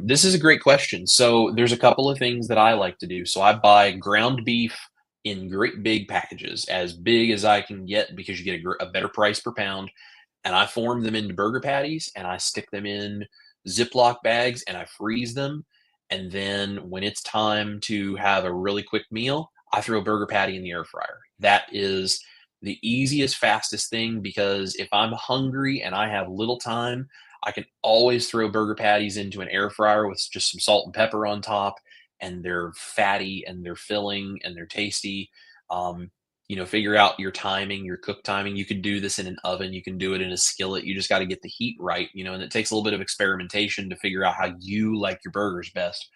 This is a great question. So there's a couple of things that I like to do. So I buy ground beef in great big packages, as big as I can get, because you get a better price per pound. And I form them into burger patties, and I stick them in Ziploc bags, and I freeze them. And then when it's time to have a really quick meal, I throw a burger patty in the air fryer. That is the easiest, fastest thing, because if I'm hungry and I have little time, I can always throw burger patties into an air fryer with just some salt and pepper on top, and they're fatty and they're filling and they're tasty. Figure out your timing, your cook timing. You can do this in an oven. You can do it in a skillet. You just got to get the heat right, and it takes a little bit of experimentation to figure out how you like your burgers best.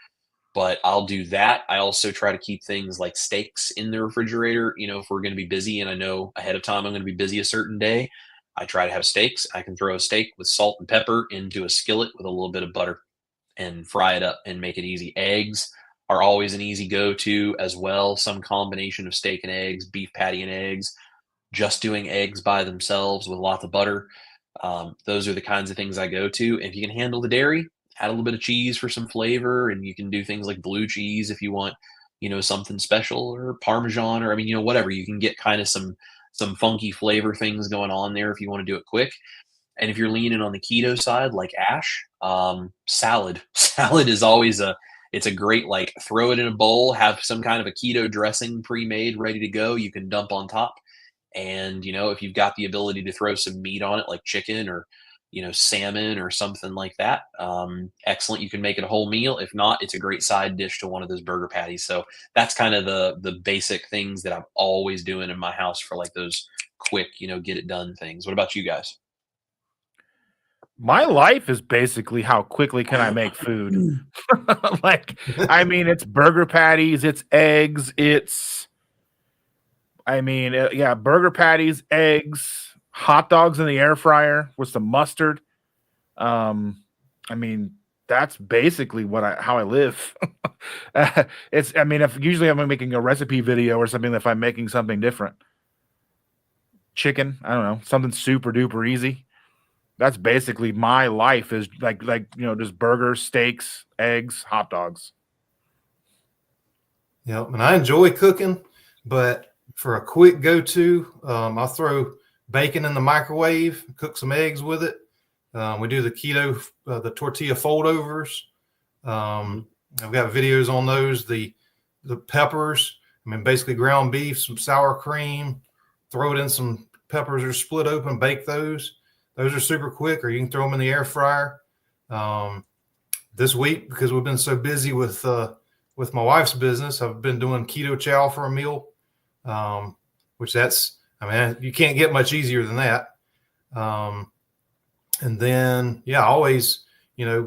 But I'll do that. I also try to keep things like steaks in the refrigerator, if we're going to be busy and I know ahead of time I'm going to be busy a certain day. I try to have steaks. I can throw a steak with salt and pepper into a skillet with a little bit of butter and fry it up and make it easy. Eggs are always an easy go-to as well. Some combination of steak and eggs, beef patty and eggs, just doing eggs by themselves with lots of butter. Those are the kinds of things I go to. If you can handle the dairy, add a little bit of cheese for some flavor, and you can do things like blue cheese if you want, something special, or Parmesan, or whatever. You can get kind of some funky flavor things going on there if you want to do it quick. And if you're leaning on the keto side, like Ash, salad. Salad is always it's a great, throw it in a bowl, have some kind of a keto dressing pre-made, ready to go. You can dump on top. And, if you've got the ability to throw some meat on it, like chicken or, salmon or something like that, excellent. You can make it a whole meal. If not, it's a great side dish to one of those burger patties. So that's kind of the basic things that I'm always doing in my house for those quick, get it done things. What about you guys? My life is basically how quickly can I make food. Like, I mean, it's burger patties, it's eggs, burger patties, eggs, hot dogs in the air fryer with some mustard. I mean, that's basically how I live. If usually I'm making a recipe video or something, if I'm making something different, chicken, I don't know, something super duper easy. That's basically my life is like just burgers, steaks, eggs, hot dogs. Yep, and I enjoy cooking, but for a quick go-to, I'll throw bacon in the microwave, cook some eggs with it. We do the keto, the tortilla foldovers. I've got videos on those. The peppers, basically ground beef, some sour cream, throw it in some peppers or split open, bake those. Those are super quick, or you can throw them in the air fryer. This week, because we've been so busy with my wife's business, I've been doing ketochow for a meal, which you can't get much easier than that. And then, always, like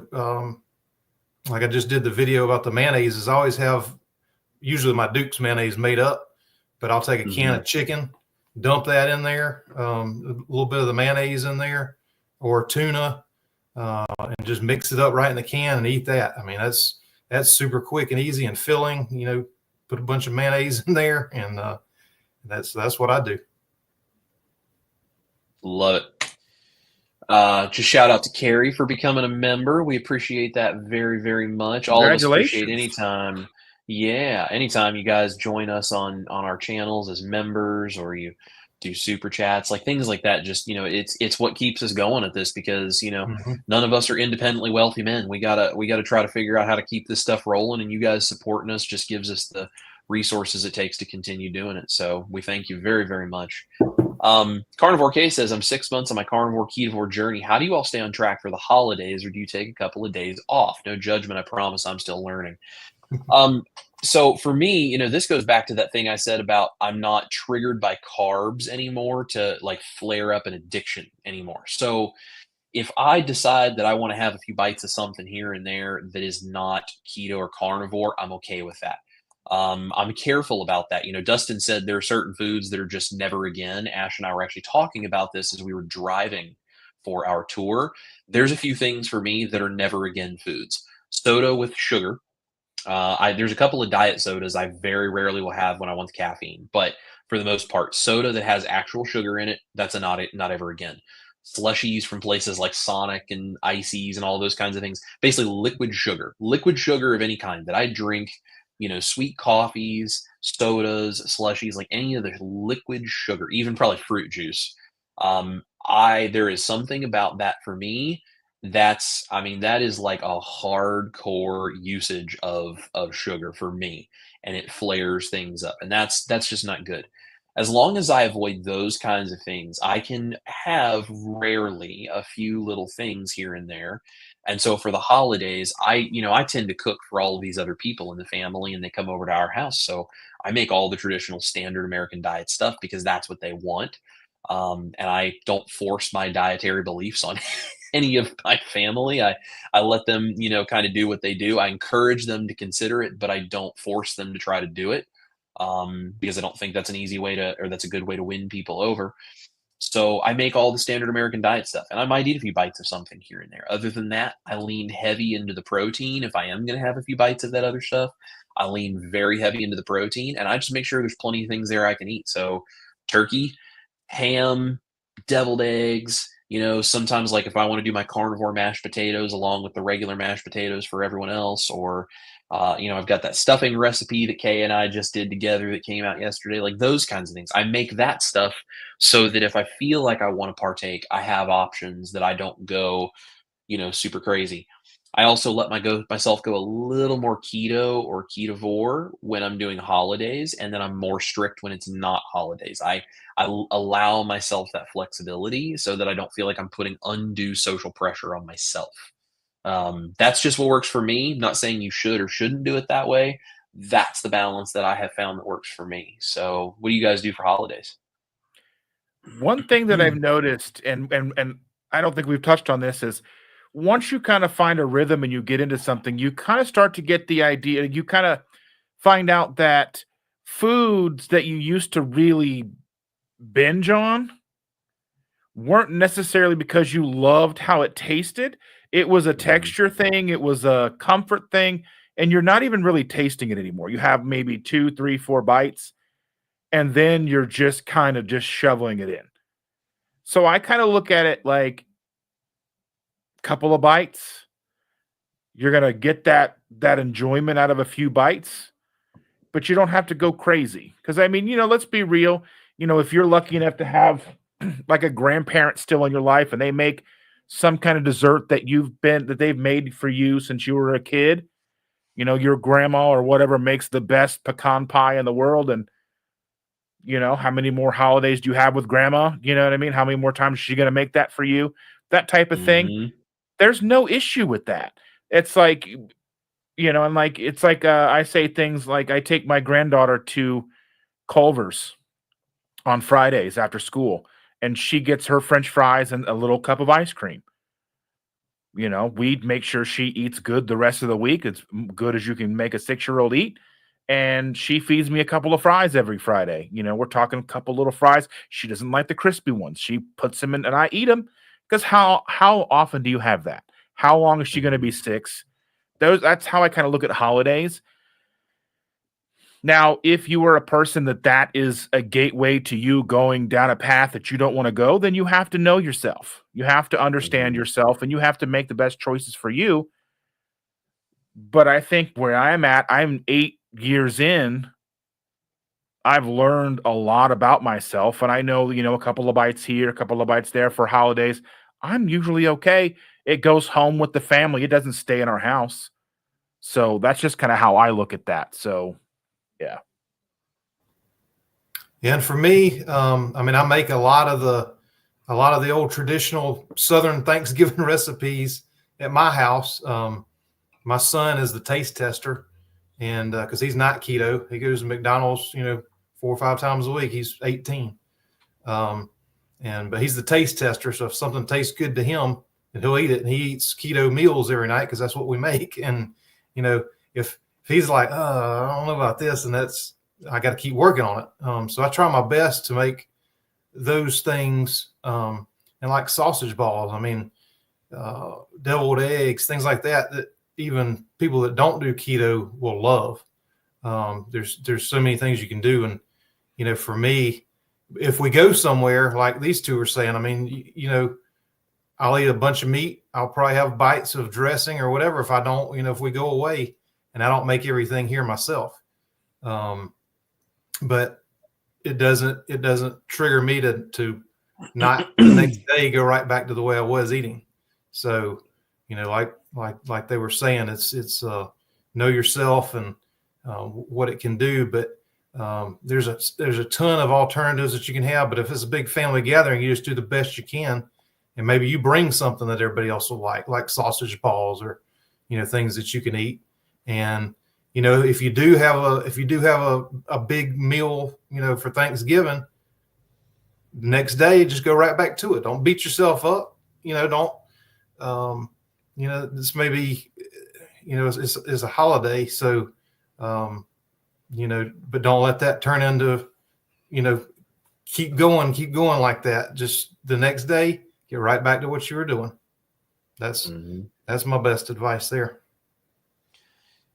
I just did the video about the mayonnaise, I always have usually my Duke's mayonnaise made up, but I'll take a can of chicken, dump that in there, a little bit of the mayonnaise in there, or tuna, and just mix it up right in the can and eat that. That's super quick and easy and filling. Put a bunch of mayonnaise in there, and that's what I do. Love it. Just shout out to Carrie for becoming a member. We appreciate that very, very much. All of us appreciate anytime you guys join us on our channels as members, or you do super chats, like things like that. Just, it's what keeps us going at this, because, none of us are independently wealthy men. We gotta try to figure out how to keep this stuff rolling, and you guys supporting us just gives us the resources it takes to continue doing it. So we thank you very, very much. Carnivore K says, I'm 6 months on my carnivore ketovore journey. How do you all stay on track for the holidays, or do you take a couple of days off? No judgment, I promise. I'm still learning. So for me, this goes back to that thing I said about I'm not triggered by carbs anymore to like flare up an addiction anymore. So if I decide that I want to have a few bites of something here and there that is not keto or carnivore, I'm okay with that. I'm careful about that. Dustin said there are certain foods that are just never again. Ash and I were actually talking about this as we were driving for our tour. There's a few things for me that are never again foods. Soda with sugar. There's a couple of diet sodas I very rarely will have when I want the caffeine, but for the most part, soda that has actual sugar in it, that's a not ever again. Slushies from places like Sonic and Ices and all those kinds of things. Basically liquid sugar of any kind that I drink, sweet coffees, sodas, slushies, like any of the liquid sugar, even probably fruit juice. There is something about that for me. That is like a hardcore usage of sugar for me, and it flares things up, and that's just not good. As long as I avoid those kinds of things, I can have rarely a few little things here and there. And so for the holidays, I tend to cook for all of these other people in the family, and they come over to our house. So I make all the traditional standard American diet stuff because that's what they want. And I don't force my dietary beliefs on any of my family. I let them, kind of do what they do. I encourage them to consider it, but I don't force them to try to do it, because I don't think that's an easy way or that's a good way to win people over. So I make all the standard American diet stuff, and I might eat a few bites of something here and there. Other than that, I lean heavy into the protein. If I am going to have a few bites of that other stuff, I lean very heavy into the protein, and I just make sure there's plenty of things there I can eat. So turkey, ham, deviled eggs, sometimes like if I want to do my carnivore mashed potatoes along with the regular mashed potatoes for everyone else, or, I've got that stuffing recipe that Kay and I just did together that came out yesterday, like those kinds of things. I make that stuff so that if I feel like I want to partake, I have options, that I don't go, super crazy. I also let myself go a little more keto or ketovore when I'm doing holidays, and then I'm more strict when it's not holidays. I allow myself that flexibility so that I don't feel like I'm putting undue social pressure on myself. That's just what works for me. I'm not saying you should or shouldn't do it that way. That's the balance that I have found that works for me. So what do you guys do for holidays? One thing that I've noticed, and I don't think we've touched on this, is once you kind of find a rhythm and you get into something, you kind of start to get the idea. You kind of find out that foods that you used to really binge on weren't necessarily because you loved how it tasted. It was a texture thing, it was a comfort thing, and you're not even really tasting it anymore. You have maybe 2, 3, 4 bites, and then you're just kind of just shoveling it in. So I kind of look at it like couple of bites, you're gonna get that enjoyment out of a few bites, but you don't have to go crazy. Because I mean, let's be real. If you're lucky enough to have like a grandparent still in your life and they make some kind of dessert that they've made for you since you were a kid, your grandma or whatever makes the best pecan pie in the world, and how many more holidays do you have with grandma? You know what I mean? How many more times is she going to make that for you? That type of thing. There's no issue with that. It's like, and like, it's like, I say things like I take my granddaughter to Culver's on Fridays after school, and she gets her French fries and a little cup of ice cream. We make sure she eats good the rest of the week. It's good as you can make a 6-year-old eat. And she feeds me a couple of fries every Friday. We're talking a couple little fries. She doesn't like the crispy ones. She puts them in and I eat them. Because how often do you have that? How long is she going to be 6? That's how I kind of look at holidays. Now, if you are a person that is a gateway to you going down a path that you don't want to go, then you have to know yourself. You have to understand yourself, and you have to make the best choices for you. But I think where I'm at, I'm 8 years in. I've learned a lot about myself, and I know, a couple of bites here, a couple of bites there for holidays. I'm usually okay. It goes home with the family. It doesn't stay in our house. So that's just kind of how I look at that. So, yeah. Yeah, and for me, I make a lot of the old traditional Southern Thanksgiving recipes at my house. My son is the taste tester, and because he's not keto, he goes to McDonald's, 4 or 5 times a week. He's 18, but he's the taste tester. So if something tastes good to him, and he'll eat it. And he eats keto meals every night because that's what we make. And if he's like, I don't know about this, and I got to keep working on it. So I try my best to make those things, and like sausage balls. Deviled eggs, things like that even people that don't do keto will love. There's so many things you can do. And, for me, if we go somewhere like these two are saying, I'll eat a bunch of meat. I'll probably have bites of dressing or whatever. If I don't, if we go away and I don't make everything here myself. But it doesn't trigger me to not the next day go right back to the way I was eating. So, like they were saying, it's know yourself and what it can do. But there's a ton of alternatives that you can have. But if it's a big family gathering, you just do the best you can, and maybe you bring something that everybody else will like sausage balls or things that you can eat. And if you do have a big meal, for Thanksgiving, next day just go right back to it. Don't beat yourself up. Don't. This may be, it's a holiday. So, but don't let that turn into, keep going like that. Just the next day, get right back to what you were doing. That's my best advice there.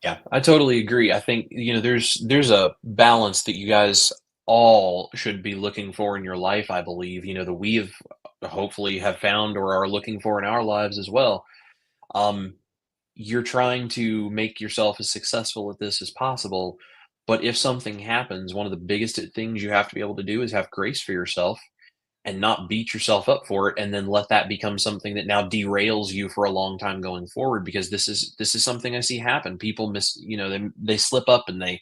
Yeah, I totally agree. I think, there's a balance that you guys all should be looking for in your life, I believe, that we've hopefully have found or are looking for in our lives as well. You're trying to make yourself as successful at this as possible, but if something happens, one of the biggest things you have to be able to do is have grace for yourself and not beat yourself up for it, and then let that become something that now derails you for a long time going forward. Because this is something I see happen. People they slip up and they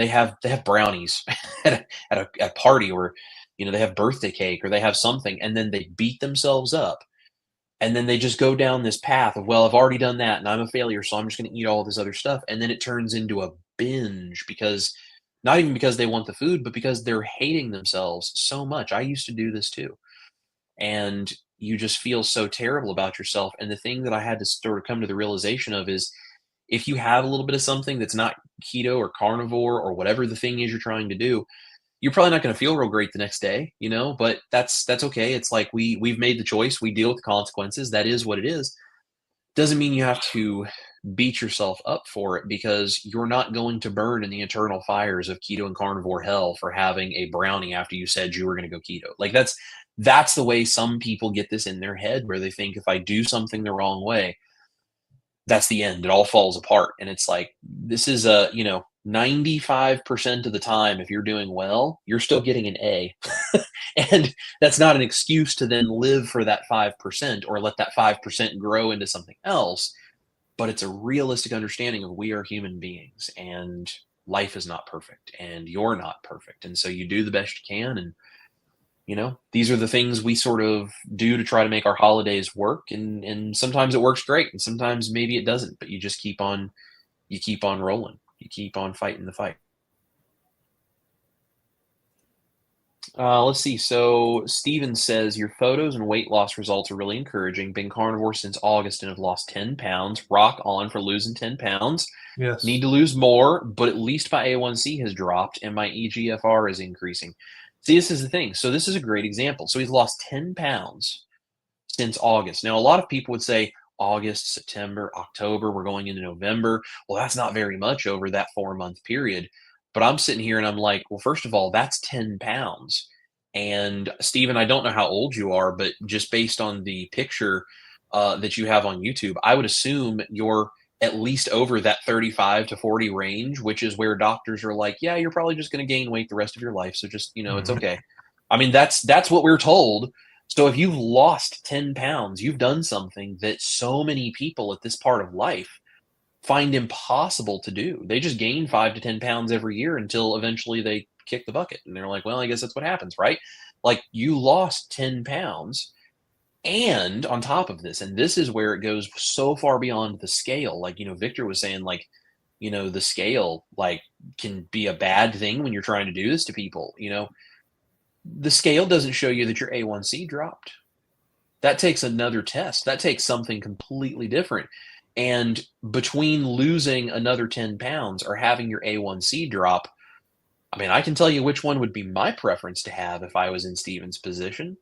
have brownies at a party, or they have birthday cake, or they have something, and then they beat themselves up, and then they just go down this path of, well, I've already done that and I'm a failure, so I'm just going to eat all this other stuff. And then it turns into a binge, because not even because they want the food, but because they're hating themselves so much. I used to do this too. And you just feel so terrible about yourself. And the thing that I had to sort of come to the realization of is, if you have a little bit of something that's not keto or carnivore or whatever the thing is you're trying to do, you're probably not going to feel real great the next day, but that's okay. It's like we've made the choice. We deal with the consequences. That is what it is. Doesn't mean you have to beat yourself up for it, because you're not going to burn in the eternal fires of keto and carnivore hell for having a brownie after you said you were going to go keto. Like that's the way some people get this in their head, where they think if I do something the wrong way, that's the end. It all falls apart. And it's like, this is 95% of the time, if you're doing well, you're still getting an A. And that's not an excuse to then live for that 5% or let that 5% grow into something else. But it's a realistic understanding of, we are human beings and life is not perfect and you're not perfect. And so you do the best you can. And these are the things we sort of do to try to make our holidays work. And sometimes it works great, and sometimes maybe it doesn't, but you just keep on rolling. You keep on fighting the fight. Let's see. So Steven says, your photos and weight loss results are really encouraging. Been carnivore since August and have lost 10 pounds. Rock on for losing 10 pounds. Yes. Need to lose more, but at least my A1C has dropped and my EGFR is increasing. See, this is the thing. So this is a great example. So he's lost 10 pounds since August. Now, a lot of people would say August, September, October, we're going into November. Well, that's not very much over that 4-month period. But I'm sitting here and I'm like, well, first of all, that's 10 pounds. And Stephen, I don't know how old you are, but just based on the picture that you have on YouTube, I would assume you're at least over that 35 to 40 range, which is where doctors are like, yeah, you're probably just going to gain weight the rest of your life. So just, it's okay. I mean, that's what we're told. So if you've lost 10 pounds, you've done something that so many people at this part of life find impossible to do. They just gain 5 to 10 pounds every year until eventually they kick the bucket. And they're like, well, I guess that's what happens, right? Like, you lost 10 pounds. And on top of this, and this is where it goes so far beyond the scale, like, Victor was saying, like, the scale, like, can be a bad thing when you're trying to do this to people. The scale doesn't show you that your A1C dropped. That takes another test. That takes something completely different. And between losing another 10 pounds or having your A1C drop, I mean, I can tell you which one would be my preference to have if I was in Steven's position.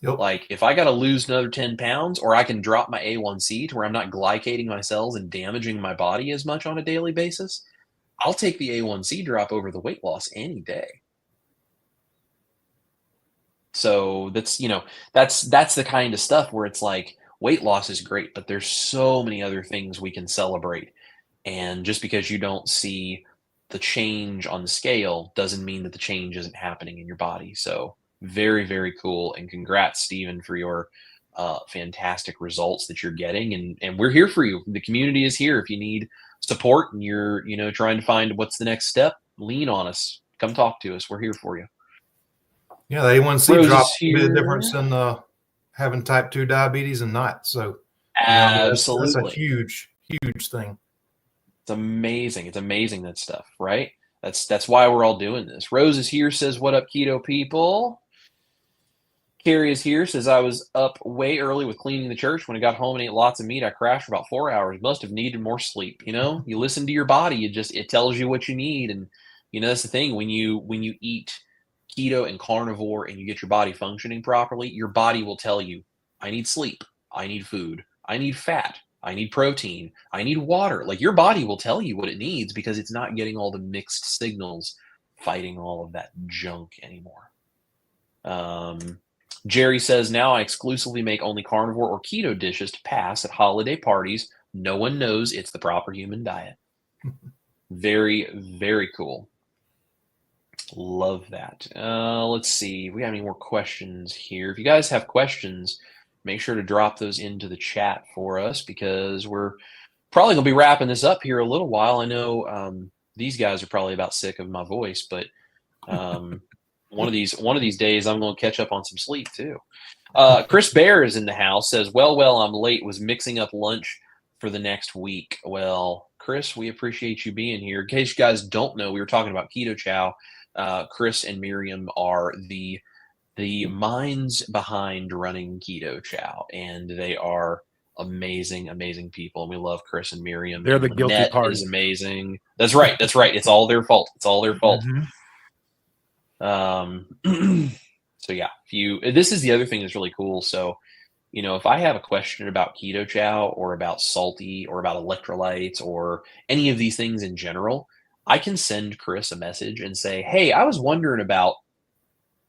Yep. Like, if I got to lose another 10 pounds, or I can drop my A1C to where I'm not glycating my cells and damaging my body as much on a daily basis, I'll take the A1C drop over the weight loss any day. So that's the kind of stuff where it's like, weight loss is great, but there's so many other things we can celebrate. And just because you don't see the change on the scale doesn't mean that the change isn't happening in your body. So very, very cool. And congrats, Stephen, for your fantastic results that you're getting. And we're here for you. The community is here. If you need support and you're, trying to find what's the next step, lean on us. Come talk to us. We're here for you. Yeah, the A1C drop made a difference in having type 2 diabetes and not. So absolutely, that's a huge, huge thing. It's amazing. It's amazing, that stuff, right? That's why we're all doing this. Rose is here, says, what up, keto people? Carrie is here, says, I was up way early with cleaning the church. When I got home and ate lots of meat, I crashed for about 4 hours. Must have needed more sleep. You listen to your body. It tells you what you need. And, that's the thing. When you eat keto and carnivore and you get your body functioning properly, your body will tell you, I need sleep. I need food. I need fat. I need protein. I need water. Like, your body will tell you what it needs because it's not getting all the mixed signals fighting all of that junk anymore. Jerry says, now I exclusively make only carnivore or keto dishes to pass at holiday parties. No one knows it's the proper human diet. Very, very cool. Love that. Let's see. We got any more questions here? If you guys have questions, make sure to drop those into the chat for us, because we're probably going to be wrapping this up here a little while. I know these guys are probably about sick of my voice, but one of these days I'm going to catch up on some sleep too. Chris Bear is in the house, says, well, I'm late. Was mixing up lunch for the next week. Well, Chris, we appreciate you being here. In case you guys don't know, we were talking about ketochow. Chris and Miriam are the the minds behind running Ketochow, and they are amazing, amazing people. And we love Chris and Miriam. They're And the guilty Lynette party. is amazing. That's right. That's right. It's all their fault. It's all their fault. So yeah, this is the other thing that's really cool. So, if I have a question about Ketochow or about salty or about electrolytes or any of these things in general, I can send Chris a message and say, hey, I was wondering about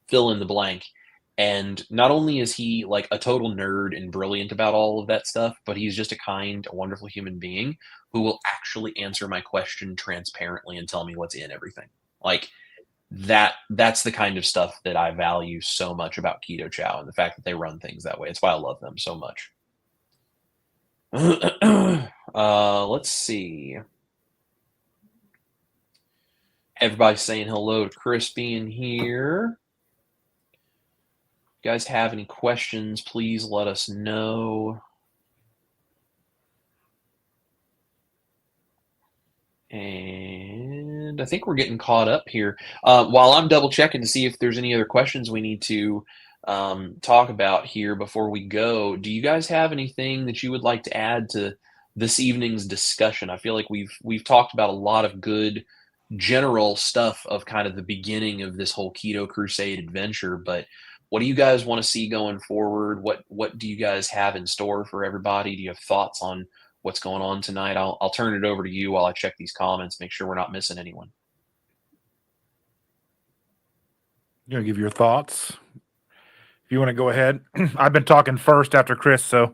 fill in the blank. And not only is he like a total nerd and brilliant about all of that stuff, but he's just a kind, wonderful human being who will actually answer my question transparently and tell me what's in everything. Like that's the kind of stuff that I value so much about Ketochow, and the fact that they run things that way. It's why I love them so much. Let's see. Everybody's saying hello to Chris being here. If you guys have any questions, please let us know. And I think we're getting caught up here. While I'm double checking to see if there's any other questions we need to talk about here before we go, do you guys have anything that you would like to add to this evening's discussion? I feel like we've talked about a lot of good general stuff of kind of the beginning of this whole Keto Crusade adventure, but what do you guys want to see going forward? What do you guys have in store for everybody? Do you have thoughts on what's going on tonight? I'll turn it over to you while I check these comments, make sure we're not missing anyone. You're gonna give your thoughts. If you want to go ahead, I've been talking first after Chris, so.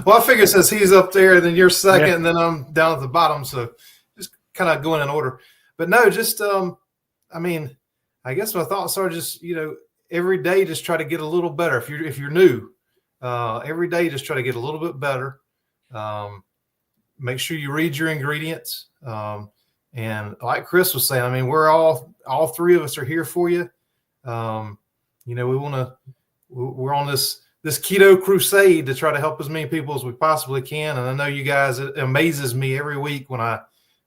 Well, I figure since he's up there, then you're second, and then I'm down at the bottom, so just kind of going in order. But no, just I guess my thoughts are just every day just try to get a little better. If you're new, every day just try to get a little bit better. Make sure you read your ingredients, and like Chris was saying, I mean, we're all three of us are here for you. We're on this keto crusade to try to help as many people as we possibly can. And I know you guys, it amazes me every week when I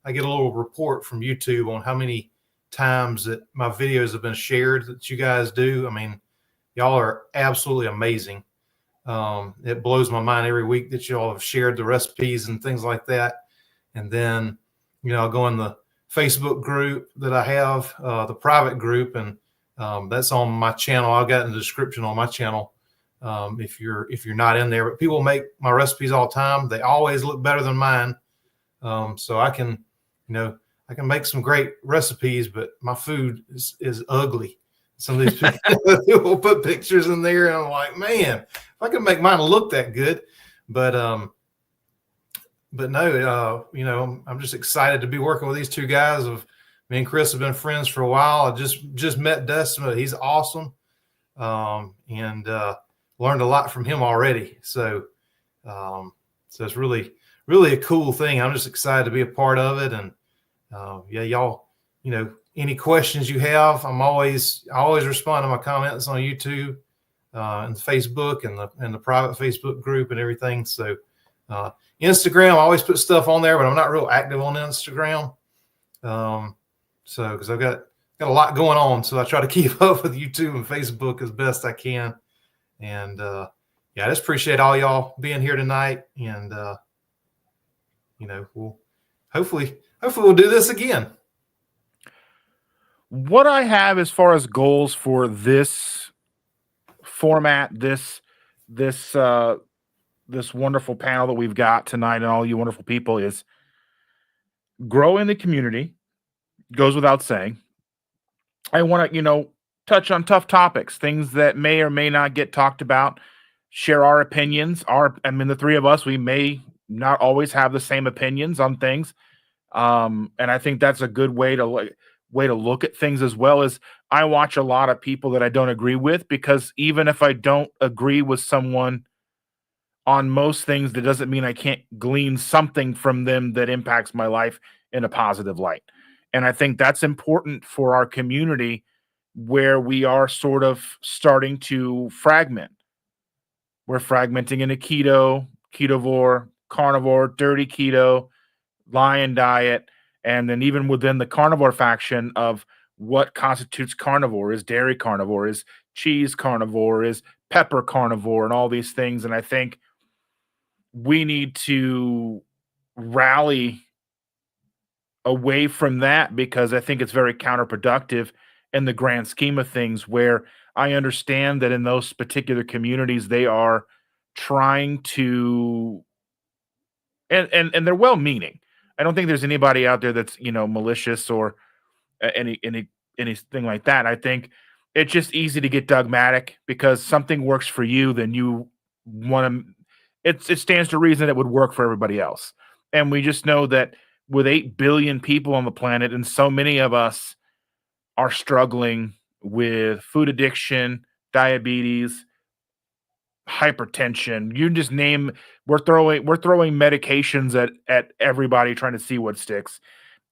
get a little report from YouTube on how many times that my videos have been shared that you guys do. I mean, y'all are absolutely amazing. It blows my mind every week that y'all have shared the recipes and things like that. And then, I'll go in the Facebook group that I have, the private group, and that's on my channel. I'll get in the description on my channel if you're not in there. But people make my recipes all the time. They always look better than mine. So I can make some great recipes, but my food is ugly. Some of these people put pictures in there, and I'm like, man, if I could make mine look that good. But no, I'm just excited to be working with these two guys. Me and Chris have been friends for a while. I just met Dustin, but he's awesome, and learned a lot from him already. So it's really, really a cool thing. I'm just excited to be a part of it. And y'all, any questions you have, I always respond to my comments on YouTube, and Facebook, and the private Facebook group and everything. So Instagram, I always put stuff on there, but I'm not real active on Instagram. So because I've got a lot going on, so I try to keep up with YouTube and Facebook as best I can. And I just appreciate all y'all being here tonight. And we'll hopefully we'll do this again. What I have as far as goals for this format, this wonderful panel that we've got tonight, and all you wonderful people, is growing the community. Goes without saying. I want to, touch on tough topics, things that may or may not get talked about, share our opinions. The three of us, we may not always have the same opinions on things. And I think that's a good way to look at things, as well as I watch a lot of people that I don't agree with, because even if I don't agree with someone on most things, that doesn't mean I can't glean something from them that impacts my life in a positive light. And I think that's important for our community, where we are sort of starting to fragment. We're fragmenting into keto, ketovore, carnivore, dirty keto, lion diet, and then even within the carnivore faction of what constitutes carnivore. Is dairy carnivore? Is cheese carnivore? Is pepper carnivore? And all these things. And I think we need to rally away from that, because I think it's very counterproductive in the grand scheme of things, where I understand that in those particular communities, they are trying to, and they're well-meaning. I don't think there's anybody out there that's, malicious or anything like that. I think it's just easy to get dogmatic, because something works for you, then you want to, it stands to reason it would work for everybody else. And we just know that with 8 billion people on the planet, and so many of us are struggling with food addiction, diabetes, hypertension, you just name, we're throwing medications at everybody, trying to see what sticks.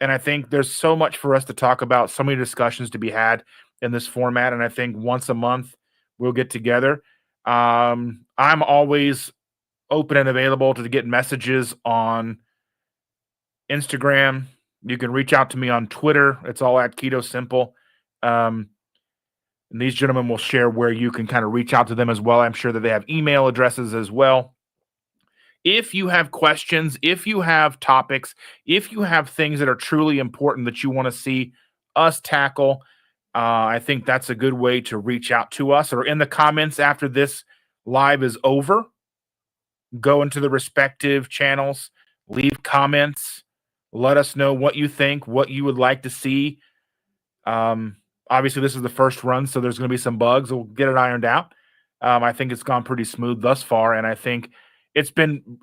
And I think there's so much for us to talk about, so many discussions to be had in this format. And I think once a month we'll get together. I'm always open and available to get messages on Instagram. You can reach out to me on Twitter. It's all at Keto Simple. And these gentlemen will share where you can kind of reach out to them as well. I'm sure that they have email addresses as well. If you have questions, if you have topics, if you have things that are truly important that you want to see us tackle, I think that's a good way to reach out to us. Or in the comments after this live is over, go into the respective channels, leave comments, let us know what you think, what you would like to see. Obviously, this is the first run, so there's going to be some bugs. We'll get it ironed out. I think it's gone pretty smooth thus far, and I think it's been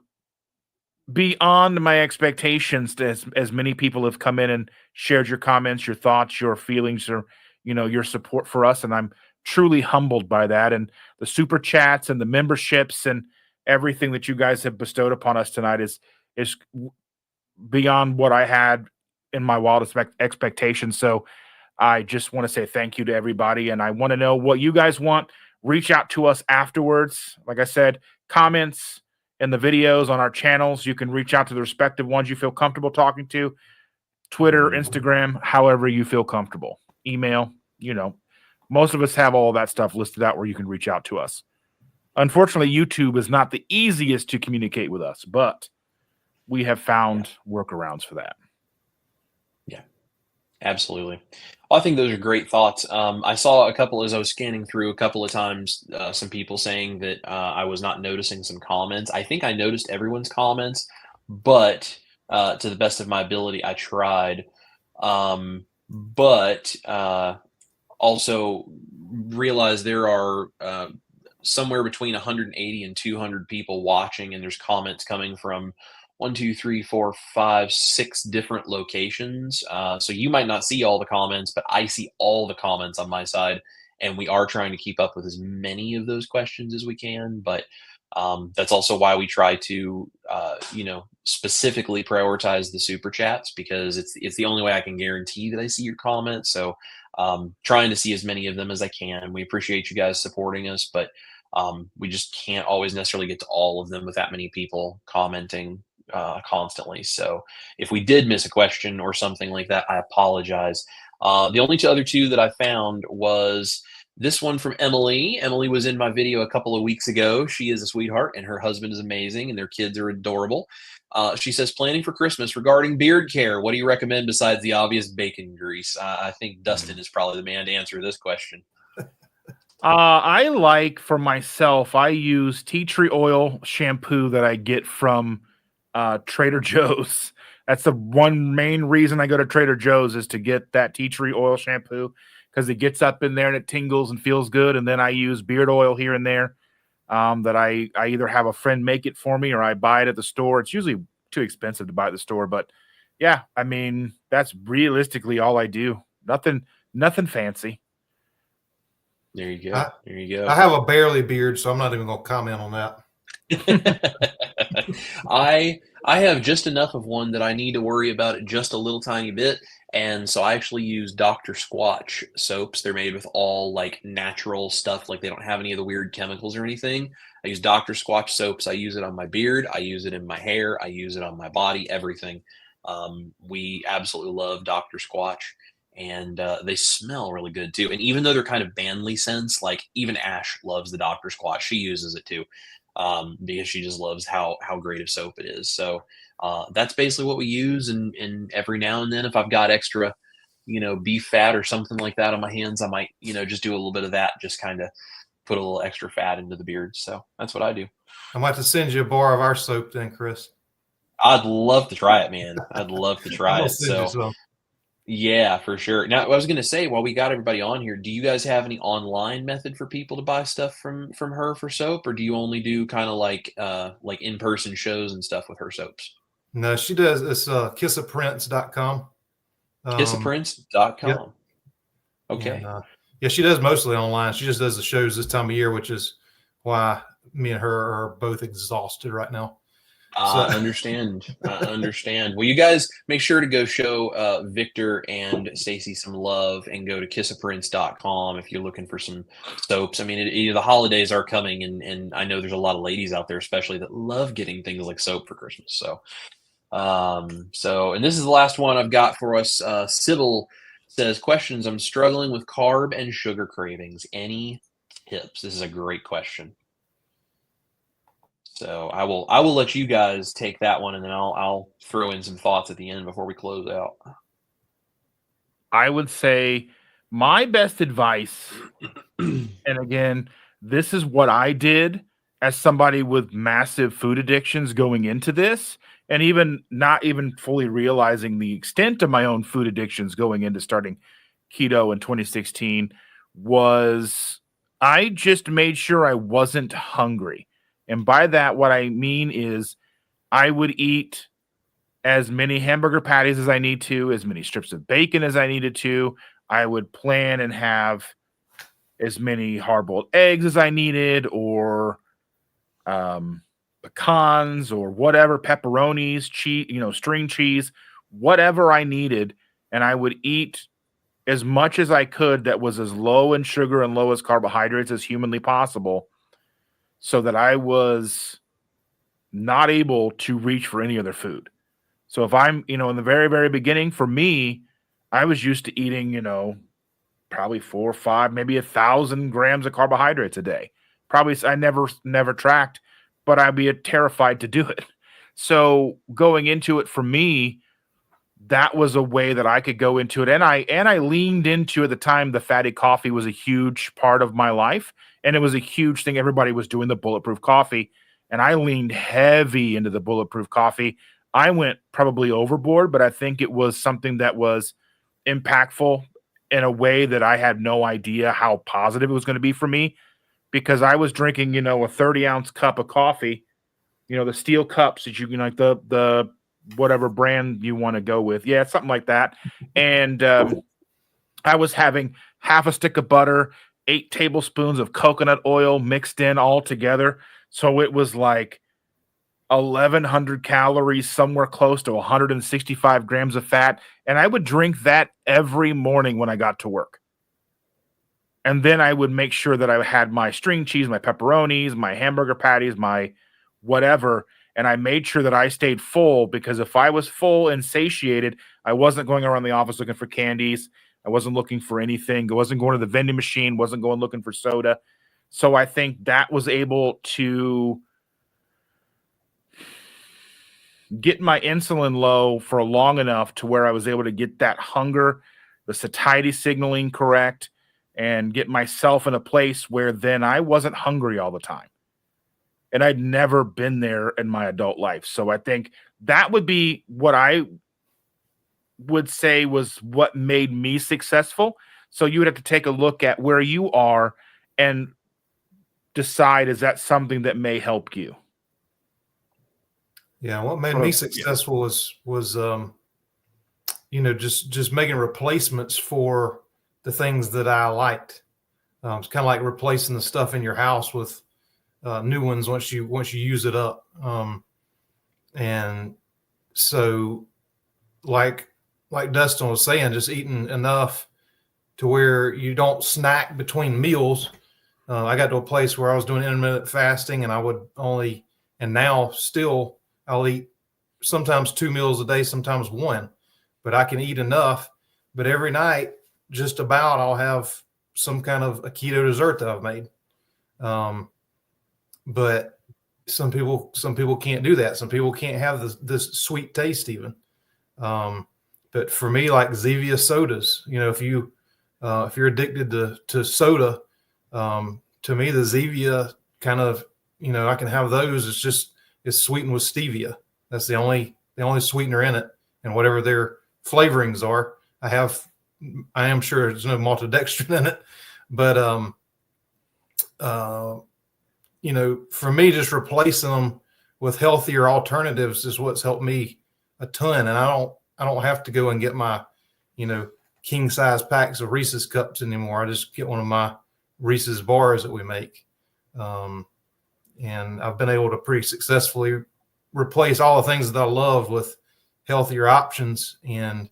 beyond my expectations as many people have come in and shared your comments, your thoughts, your feelings, or your support for us, and I'm truly humbled by that. And the super chats and the memberships and everything that you guys have bestowed upon us tonight is beyond what I had in my wildest expectations. So I just want to say thank you to everybody, and I want to know what you guys want. Reach out to us afterwards. Like I said, comments in the videos on our channels. You can reach out to the respective ones you feel comfortable talking to. Twitter, Instagram, however you feel comfortable. Email, most of us have all of that stuff listed out where you can reach out to us. Unfortunately, YouTube is not the easiest to communicate with us, but we have found workarounds for that. Yeah, absolutely. Well, I think those are great thoughts. I saw a couple, as I was scanning through a couple of times, some people saying that I was not noticing some comments. I think I noticed everyone's comments, but to the best of my ability, I tried. But also realized there are somewhere between 180 and 200 people watching, and there's comments coming from 1, 2, 3, 4, 5, 6 different locations. So you might not see all the comments, but I see all the comments on my side, and we are trying to keep up with as many of those questions as we can. But that's also why we try to, specifically prioritize the super chats, because it's the only way I can guarantee that I see your comments. So trying to see as many of them as I can. We appreciate you guys supporting us, but we just can't always necessarily get to all of them with that many people commenting constantly. So if we did miss a question or something like that, I apologize. The only other two that I found was this one from Emily. Emily was in my video a couple of weeks ago. She is a sweetheart, and her husband is amazing, and their kids are adorable. She says, planning for Christmas regarding beard care. What do you recommend besides the obvious bacon grease? I think Dustin is probably the man to answer this question. I like, for myself, I use tea tree oil shampoo that I get from Trader Joe's. That's the one main reason I go to Trader Joe's, is to get that tea tree oil shampoo, because it gets up in there and it tingles and feels good. And then I use beard oil here and there that I either have a friend make it for me or I buy it at the store. It's usually too expensive to buy at the store, but yeah, I mean, that's realistically all I do. Nothing fancy. There you go. There you go. I have a barely beard, so I'm not even going to comment on that. I have just enough of one that I need to worry about it just a little tiny bit. And so I actually use Dr. Squatch soaps. They're made with all like natural stuff. Like they don't have any of the weird chemicals or anything. I use Dr. Squatch soaps. I use it on my beard. I use it in my hair. I use it on my body, everything. We absolutely love Dr. Squatch. and they smell really good too. And even though they're kind of manly scents, like even Ash loves the Dr. Squatch. She uses it too, because she just loves how great of soap it is. So that's basically what we use. And every now and then, if I've got extra, beef fat or something like that on my hands, I might, just do a little bit of that, just kind of put a little extra fat into the beard. So that's what I do. I might have to send you a bar of our soap then, Chris. I'd love to try it, man. I'd love to try it. So yeah, for sure. Now, I was going to say, while we got everybody on here, do you guys have any online method for people to buy stuff from her for soap, or do you only do kind of like in-person shows and stuff with her soaps? No, she does. It's kissaprince.com. Kissaprince.com. Yep. Okay. And, yeah, she does mostly online. She just does the shows this time of year, which is why me and her are both exhausted right now. I understand. I understand. Well, you guys make sure to go show Victor and Stacy some love and go to kissaprince.com if you're looking for some soaps. I mean, the holidays are coming, and I know there's a lot of ladies out there, especially, that love getting things like soap for Christmas. So, and this is the last one I've got for us. Sybil says, questions. I'm struggling with carb and sugar cravings. Any tips? This is a great question. So I will let you guys take that one, and then I'll throw in some thoughts at the end before we close out. I would say my best advice, and again, this is what I did as somebody with massive food addictions going into this, and even not even fully realizing the extent of my own food addictions going into starting keto in 2016, was I just made sure I wasn't hungry. And by that, what I mean is I would eat as many hamburger patties as I need to, as many strips of bacon as I needed to. I would plan and have as many hard-boiled eggs as I needed, or pecans, or whatever, pepperonis, cheese, string cheese, whatever I needed. And I would eat as much as I could that was as low in sugar and low as carbohydrates as humanly possible, so that I was not able to reach for any other food. So if I'm, in the very, very beginning, for me, I was used to eating, probably 4 or 5, maybe 1,000 grams of carbohydrates a day. Probably, I never tracked, but I'd be terrified to do it. So going into it, for me, that was a way that I could go into it. And I leaned into, at the time, the fatty coffee was a huge part of my life. And it was a huge thing. Everybody was doing the bulletproof coffee. And I leaned heavy into the bulletproof coffee. I went probably overboard, but I think it was something that was impactful in a way that I had no idea how positive it was going to be for me, because I was drinking, a 30-ounce cup of coffee, the steel cups that you can, like the whatever brand you want to go with. Yeah, something like that. And I was having half a stick of butter, 8 tablespoons of coconut oil mixed in all together. So it was like 1,100 calories, somewhere close to 165 grams of fat. And I would drink that every morning when I got to work. And then I would make sure that I had my string cheese, my pepperonis, my hamburger patties, my whatever. And I made sure that I stayed full, because if I was full and satiated, I wasn't going around the office looking for candies. I wasn't looking for anything. I wasn't going to the vending machine, wasn't going looking for soda. So I think that was able to get my insulin low for long enough to where I was able to get that hunger, the satiety signaling correct, and get myself in a place where then I wasn't hungry all the time. And I'd never been there in my adult life. So I think that would be what I would say was what made me successful. So you would have to take a look at where you are and decide, is that something that may help you? Yeah, what made me successful was just making replacements for the things that I liked. It's kind of like replacing the stuff in your house with new ones once you use it up. And so like Dustin was saying, just eating enough to where you don't snack between meals. I got to a place where I was doing intermittent fasting, and I would only, and now still I'll eat sometimes 2 meals a day, sometimes 1, but I can eat enough but every night, just about, I'll have some kind of a keto dessert that I've made. But some people can't do that. Some people can't have this sweet taste even. But for me, like Zevia sodas, if you're addicted to soda, to me, the Zevia kind of, I can have those. It's sweetened with stevia. That's the only sweetener in it, and whatever their flavorings are. I am sure there's no maltodextrin in it, but for me, just replacing them with healthier alternatives is what's helped me a ton. And I don't have to go and get my, king size packs of Reese's cups anymore. I just get one of my Reese's bars that we make. And I've been able to pretty successfully replace all the things that I love with healthier options. And,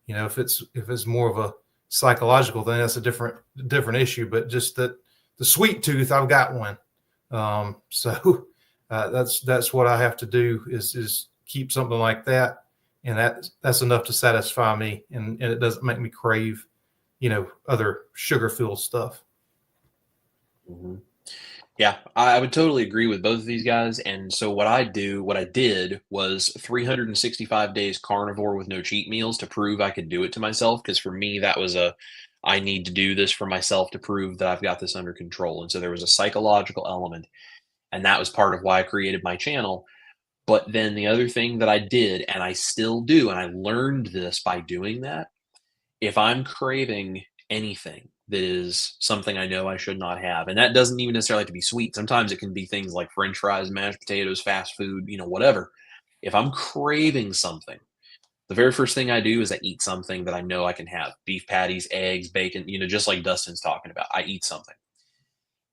if it's more of a psychological thing, that's a different issue, but just that the sweet tooth, I've got one. So that's what I have to do is keep something like that. And that's enough to satisfy me. And it doesn't make me crave, other sugar-filled stuff. Mm-hmm. Yeah, I would totally agree with both of these guys. And so what I did was 365 days carnivore with no cheat meals to prove I could do it to myself. Because for me, that was I need to do this for myself to prove that I've got this under control. And so there was a psychological element, and that was part of why I created my channel. But then the other thing that I did, and I still do, and I learned this by doing that, if I'm craving anything that is something I know I should not have, and that doesn't even necessarily have to be sweet. Sometimes it can be things like French fries, mashed potatoes, fast food, whatever. If I'm craving something, the very first thing I do is I eat something that I know I can have. Beef patties, eggs, bacon, just like Dustin's talking about. I eat something.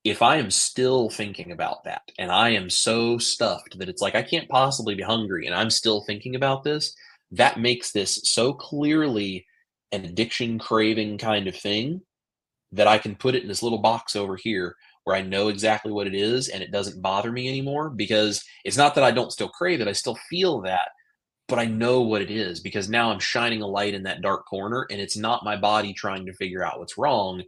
If I am still thinking about that and I am so stuffed that it's like I can't possibly be hungry and I'm still thinking about this, that makes this so clearly an addiction craving kind of thing that I can put it in this little box over here where I know exactly what it is and it doesn't bother me anymore, because it's not that I don't still crave it. I still feel that, but I know what it is because now I'm shining a light in that dark corner, and it's not my body trying to figure out what's wrong.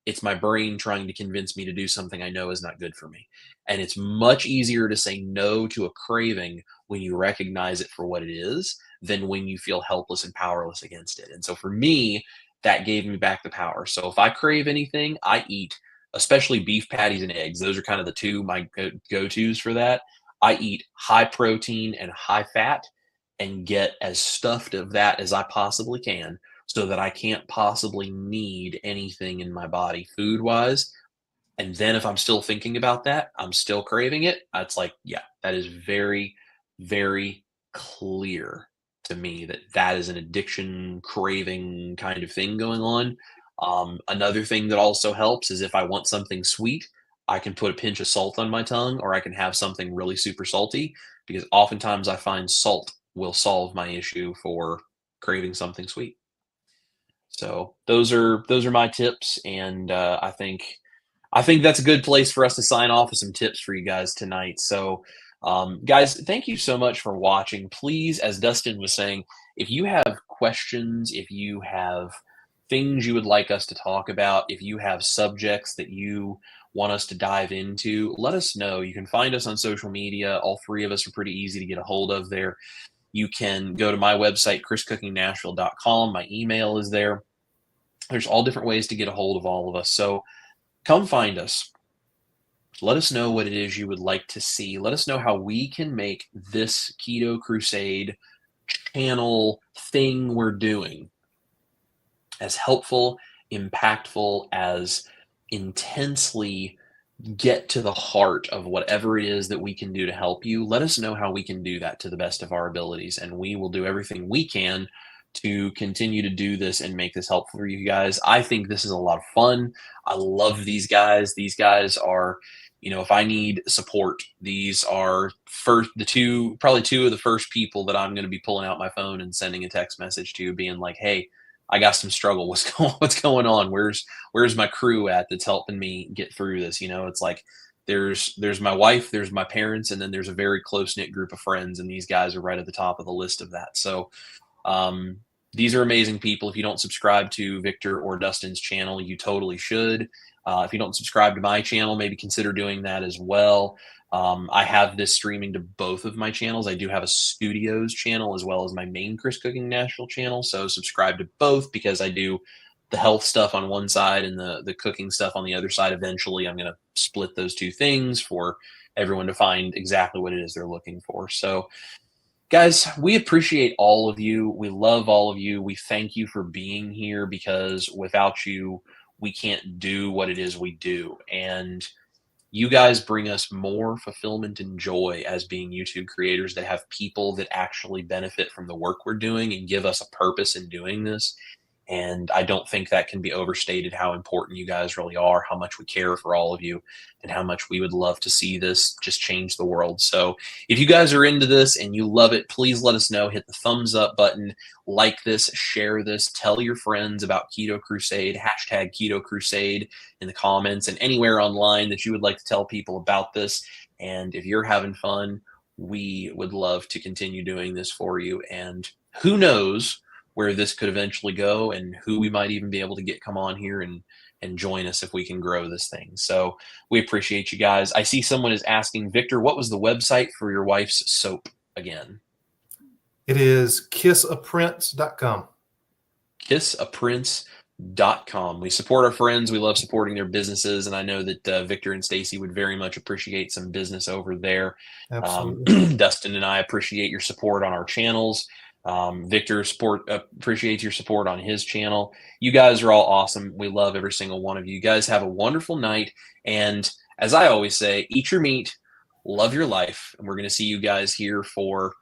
It's my brain trying to convince me to do something I know is not good for me. And it's much easier to say no to a craving when you recognize it for what it is than when you feel helpless and powerless against it. And so for me, that gave me back the power. So if I crave anything, I eat, especially beef patties and eggs. Those are kind of the two my go-tos for that. I eat high protein and high fat and get as stuffed of that as I possibly can so that I can't possibly need anything in my body food-wise. And then if I'm still thinking about that, I'm still craving it, it's like, yeah, that is very, very clear to me that is an addiction craving kind of thing going on. Another thing that also helps is if I want something sweet, I can put a pinch of salt on my tongue, or I can have something really super salty, because oftentimes I find salt will solve my issue for craving something sweet. So those are my tips, and I think that's a good place for us to sign off with some tips for you guys tonight. So guys, thank you so much for watching. Please, as Dustin was saying, if you have questions, if you have things you would like us to talk about, if you have subjects that you want us to dive into, let us know. You can find us on social media. All three of us are pretty easy to get a hold of there. You can go to my website, chriscookingnashville.com. My email is there. There's all different ways to get a hold of all of us. So come find us. Let us know what it is you would like to see. Let us know how we can make this Keto Crusade channel thing we're doing as helpful, impactful, as intensely get to the heart of whatever it is that we can do to help you. Let us know how we can do that to the best of our abilities, and we will do everything we can to continue to do this and make this helpful for you guys. I think this is a lot of fun. I love these guys. These guys are, if I need support, these are probably two of the first people that I'm going to be pulling out my phone and sending a text message to, being like, hey, I got some struggle. What's going on? Where's my crew at that's helping me get through this? It's like there's my wife, there's my parents, and then there's a very close-knit group of friends, and these guys are right at the top of the list of that. So These are amazing people. If you don't subscribe to Victor or Dustin's channel, you totally should. If you don't subscribe to my channel, maybe consider doing that as well. I have this streaming to both of my channels. I do have a studios channel as well as my main Chris Cooking National channel. So subscribe to both, because I do the health stuff on one side and the cooking stuff on the other side. Eventually, I'm going to split those two things for everyone to find exactly what it is they're looking for. So guys, we appreciate all of you. We love all of you. We thank you for being here, because without you, we can't do what it is we do. And you guys bring us more fulfillment and joy as being YouTube creators that have people that actually benefit from the work we're doing and give us a purpose in doing this. And I don't think that can be overstated, how important you guys really are, how much we care for all of you, and how much we would love to see this just change the world. So if you guys are into this and you love it, please let us know. Hit the thumbs up button, like this, share this, tell your friends about Keto Crusade, hashtag Keto Crusade in the comments and anywhere online that you would like to tell people about this. And if you're having fun, we would love to continue doing this for you. And who knows where this could eventually go, and who we might even be able to get come on here and join us if we can grow this thing. So we appreciate you guys. I see someone is asking, Victor, what was the website for your wife's soap again? It is kissaprince.com. Kissaprince.com. We support our friends. We love supporting their businesses, and I know that Victor and Stacy would very much appreciate some business over there. Absolutely. Dustin and I appreciate your support on our channels. Victor appreciates your support on his channel. You guys are all awesome. We love every single one of you. You guys have a wonderful night. And as I always say, eat your meat, love your life. And we're going to see you guys here for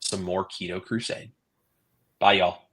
some more Keto Crusade. Bye, y'all.